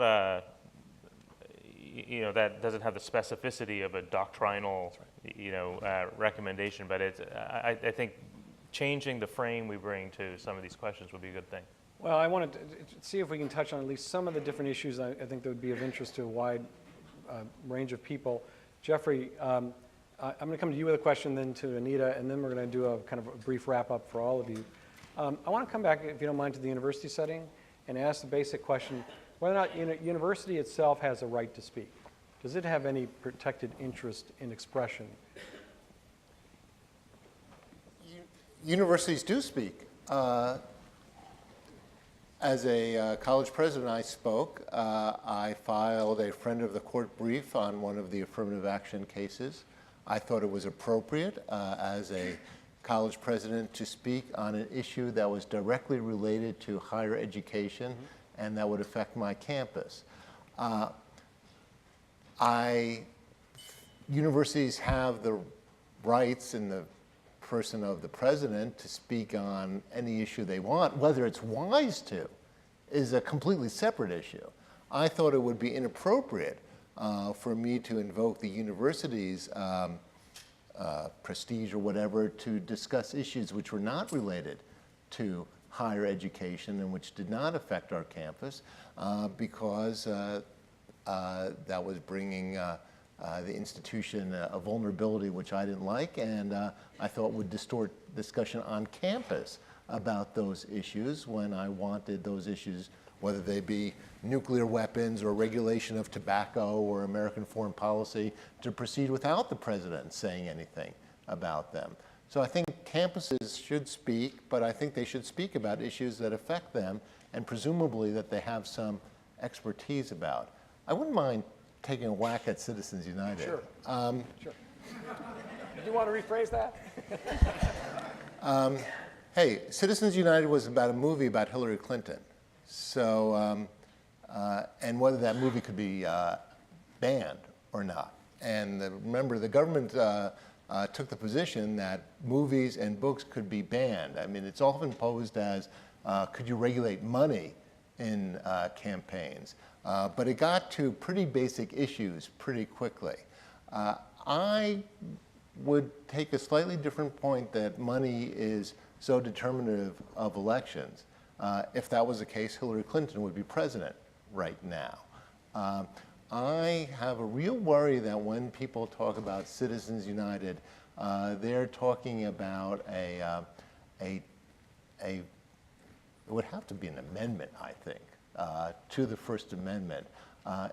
that doesn't have the specificity of a doctrinal, recommendation, but I think changing the frame we bring to some of these questions would be a good thing. Well, I wanted to see if we can touch on at least some of the different issues I think that would be of interest to a wide range of people. Jeffrey, I'm going to come to you with a question, then to Anita, and then we're going to do a kind of a brief wrap-up for all of you. I want to come back, if you don't mind, to the university setting and ask the basic question, whether or not university itself has a right to speak. Does it have any protected interest in expression? Universities do speak. As a college president, I spoke. I filed a friend of the court brief on one of the affirmative action cases. I thought it was appropriate as a college president to speak on an issue that was directly related to higher education and that would affect my campus. Universities have the rights in the person of the president to speak on any issue they want. Whether it's wise to is a completely separate issue. I thought it would be inappropriate for me to invoke the university's prestige or whatever to discuss issues which were not related to higher education and which did not affect our campus because that was bringing the institution a vulnerability which I didn't like, and I thought would distort discussion on campus about those issues when I wanted those issues, whether they be nuclear weapons or regulation of tobacco or American foreign policy, to proceed without the president saying anything about them. So I think campuses should speak, but I think they should speak about issues that affect them and presumably that they have some expertise about. I wouldn't mind taking a whack at Citizens United. Sure. Sure. Do you want to rephrase that? Hey, Citizens United was about a movie about Hillary Clinton. So, and whether that movie could be banned or not. And remember, the government took the position that movies and books could be banned. I mean, it's often posed as, could you regulate money in campaigns? But it got to pretty basic issues pretty quickly. I would take a slightly different point that money is so determinative of elections. If that was the case, Hillary Clinton would be president right now. I have a real worry that when people talk about Citizens United, they're talking about it would have to be an amendment, I think, to the First Amendment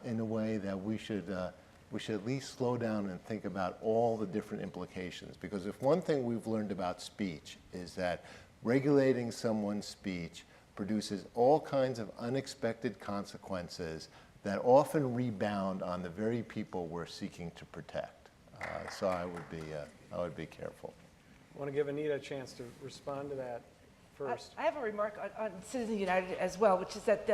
in a way that we should at least slow down and think about all the different implications. Because if one thing we've learned about speech is that regulating someone's speech produces all kinds of unexpected consequences that often rebound on the very people we're seeking to protect. So I would be careful. I want to give Anita a chance to respond to that first. I have a remark on Citizens United as well, which is that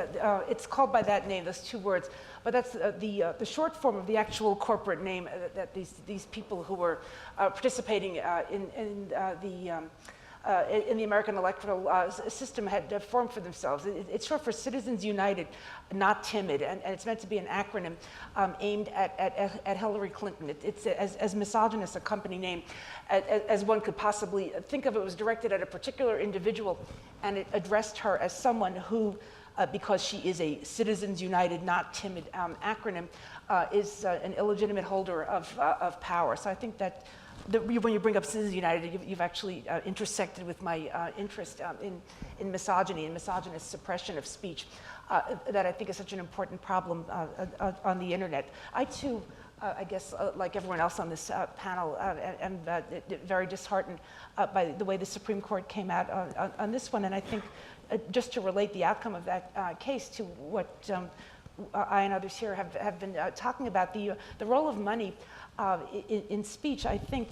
it's called by that name, those two words, but that's the short form of the actual corporate name that these people who were participating in the American electoral system had formed for themselves. It's short for Citizens United, not timid, and it's meant to be an acronym aimed at Hillary Clinton. It's as misogynist a company name as one could possibly think of. It was directed at a particular individual, and it addressed her as someone who, because she is a Citizens United, not timid acronym, is an illegitimate holder of power. So I think that when you bring up Citizens United, you've actually intersected with my interest in misogyny and misogynist suppression of speech that I think is such an important problem on the internet. I too, I guess, like everyone else on this panel, am very disheartened by the way the Supreme Court came out on this one. And I think just to relate the outcome of that case to what I and others here have been talking about, the role of money in speech, I think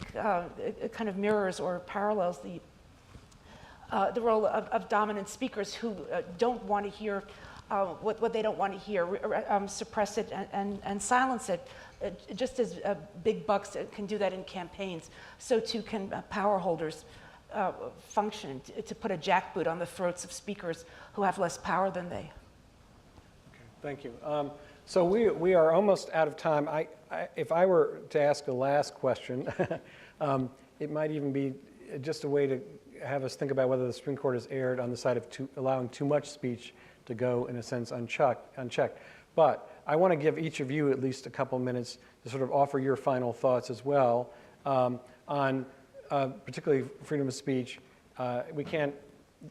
it kind of mirrors or parallels the role of dominant speakers who don't want to hear what they don't want to hear, suppress it and silence it. Just as big bucks can do that in campaigns, so too can power holders function to put a jackboot on the throats of speakers who have less power than they. Okay, thank you. So we are almost out of time. If I were to ask a last question, it might even be just a way to have us think about whether the Supreme Court has erred on the side of allowing too much speech to go, in a sense, unchecked. But I want to give each of you at least a couple minutes to sort of offer your final thoughts as well on particularly freedom of speech. We can't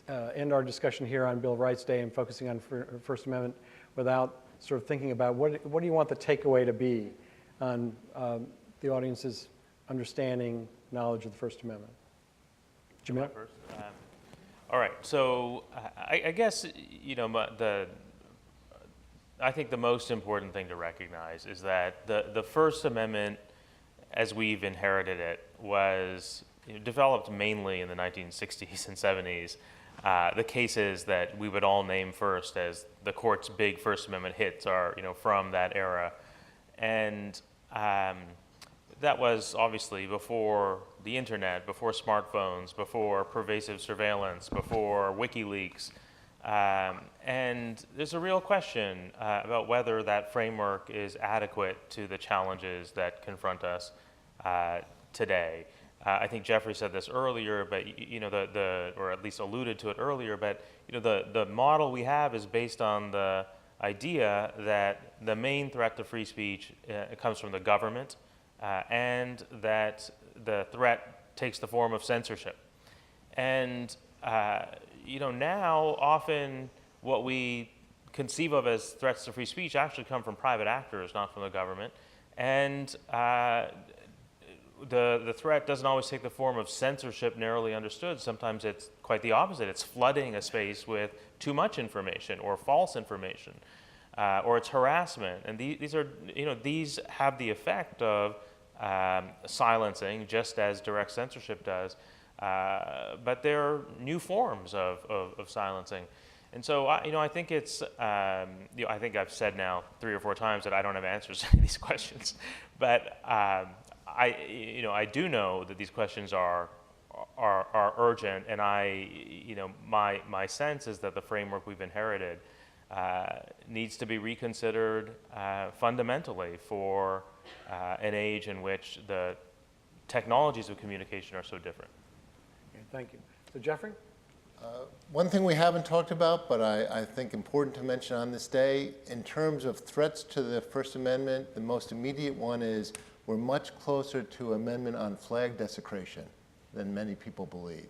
end our discussion here on Bill of Rights Day and focusing on First Amendment without sort of thinking about what do you want the takeaway to be on the audience's understanding, knowledge of the First Amendment. Jamil? First. All right. So I guess I think the most important thing to recognize is that the First Amendment, as we've inherited it, was developed mainly in the 1960s and 70s. The cases that we would all name first as the court's big First Amendment hits are, from that era, and that was obviously before the internet, before smartphones, before pervasive surveillance, before WikiLeaks, and there's a real question about whether that framework is adequate to the challenges that confront us today. I think Jeffrey said this earlier, but or at least alluded to it earlier. But the model we have is based on the idea that the main threat to free speech comes from the government, and that the threat takes the form of censorship. And now often what we conceive of as threats to free speech actually come from private actors, not from the government, and the threat doesn't always take the form of censorship narrowly understood. Sometimes it's quite the opposite. It's flooding a space with too much information or false information, or it's harassment. And these have the effect of silencing, just as direct censorship does. But they're new forms of silencing. And so I think it's I think I've said now 3 or 4 times that I don't have answers to these questions, but I do know that these questions are urgent, and my sense is that the framework we've inherited needs to be reconsidered fundamentally for an age in which the technologies of communication are so different. Okay, thank you. So Jeffrey? One thing we haven't talked about, but I think important to mention on this day, in terms of threats to the First Amendment, the most immediate one is we're much closer to amendment on flag desecration than many people believe.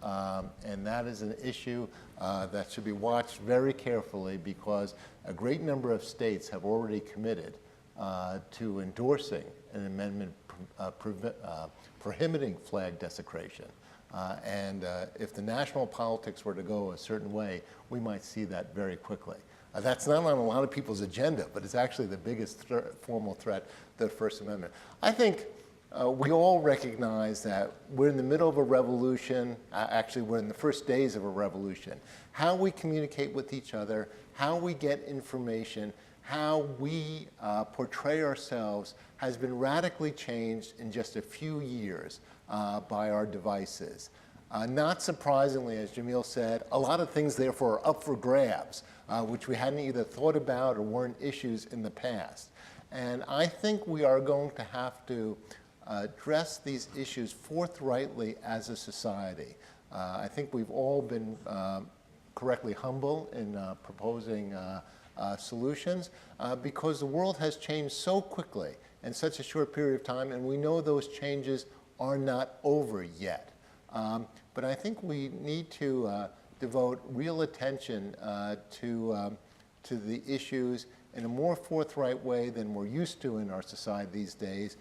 And that is an issue that should be watched very carefully, because a great number of states have already committed to endorsing an amendment prohibiting flag desecration. And if the national politics were to go a certain way, we might see that very quickly. That's not on a lot of people's agenda, but it's actually the biggest formal threat to the First Amendment. I think we all recognize that we're in the middle of a revolution. Actually, we're in the first days of a revolution. How we communicate with each other, how we get information, how we portray ourselves has been radically changed in just a few years by our devices. Not surprisingly, as Jamil said, a lot of things therefore are up for grabs, which we hadn't either thought about or weren't issues in the past. And I think we are going to have to address these issues forthrightly as a society. I think we've all been correctly humble in proposing solutions because the world has changed so quickly in such a short period of time, and we know those changes are not over yet. But I think we need to devote real attention to the issues in a more forthright way than we're used to in our society these days,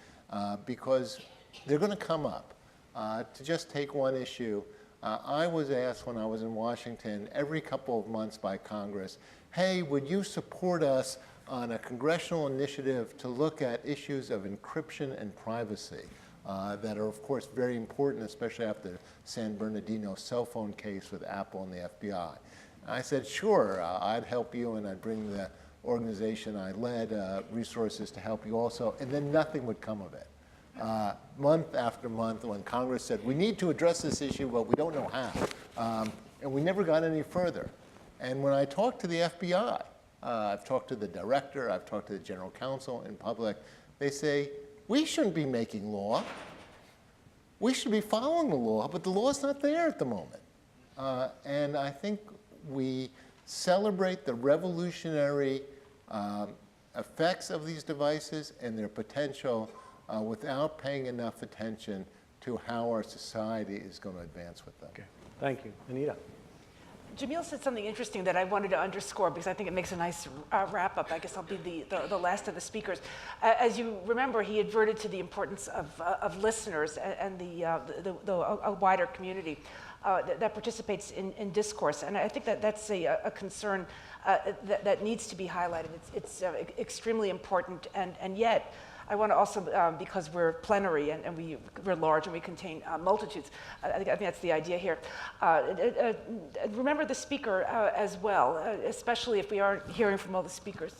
because they're going to come up. To just take one issue, I was asked when I was in Washington every couple of months by Congress, hey, would you support us on a congressional initiative to look at issues of encryption and privacy that are, of course, very important, especially after the San Bernardino cell phone case with Apple and the FBI. And I said, sure, I'd help you, and I'd bring the organization I led resources to help you also, and then nothing would come of it. Month after month, when Congress said, we need to address this issue, but we don't know how. And we never got any further. And when I talked to the FBI, I've talked to the director, I've talked to the general counsel in public, they say, we shouldn't be making law. We should be following the law, but the law's not there at the moment. And I think we celebrate the revolutionary effects of these devices and their potential without paying enough attention to how our society is going to advance with them. Okay. Thank you. Anita. Jamil said something interesting that I wanted to underscore because I think it makes a nice wrap-up. I guess I'll be the last of the speakers. As you remember, he adverted to the importance of listeners and a wider community that participates in discourse. And I think that that's a concern that needs to be highlighted. It's extremely important, and yet, I want to also, because we're plenary and we're large and we contain multitudes, I think that's the idea here. Remember the speaker as well, especially if we aren't hearing from all the speakers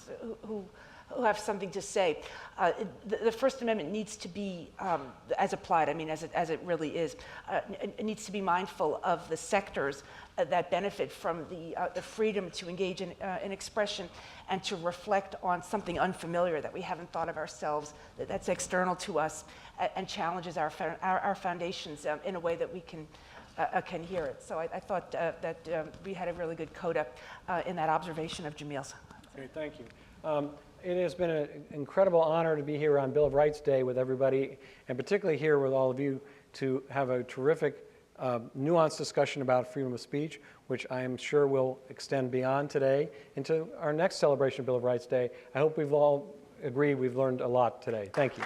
who have something to say. The First Amendment needs to be, as applied, I mean, as it really is, it needs to be mindful of the sectors that benefit from the freedom to engage in expression and to reflect on something unfamiliar that we haven't thought of ourselves, that's external to us, and challenges our foundations in a way that we can hear it. So I thought that we had a really good coda in that observation of Jamil's. Great, thank you. It has been an incredible honor to be here on Bill of Rights Day with everybody, and particularly here with all of you to have a terrific nuanced discussion about freedom of speech, which I am sure will extend beyond today into our next celebration of Bill of Rights Day. I hope we've all agreed we've learned a lot today. Thank you.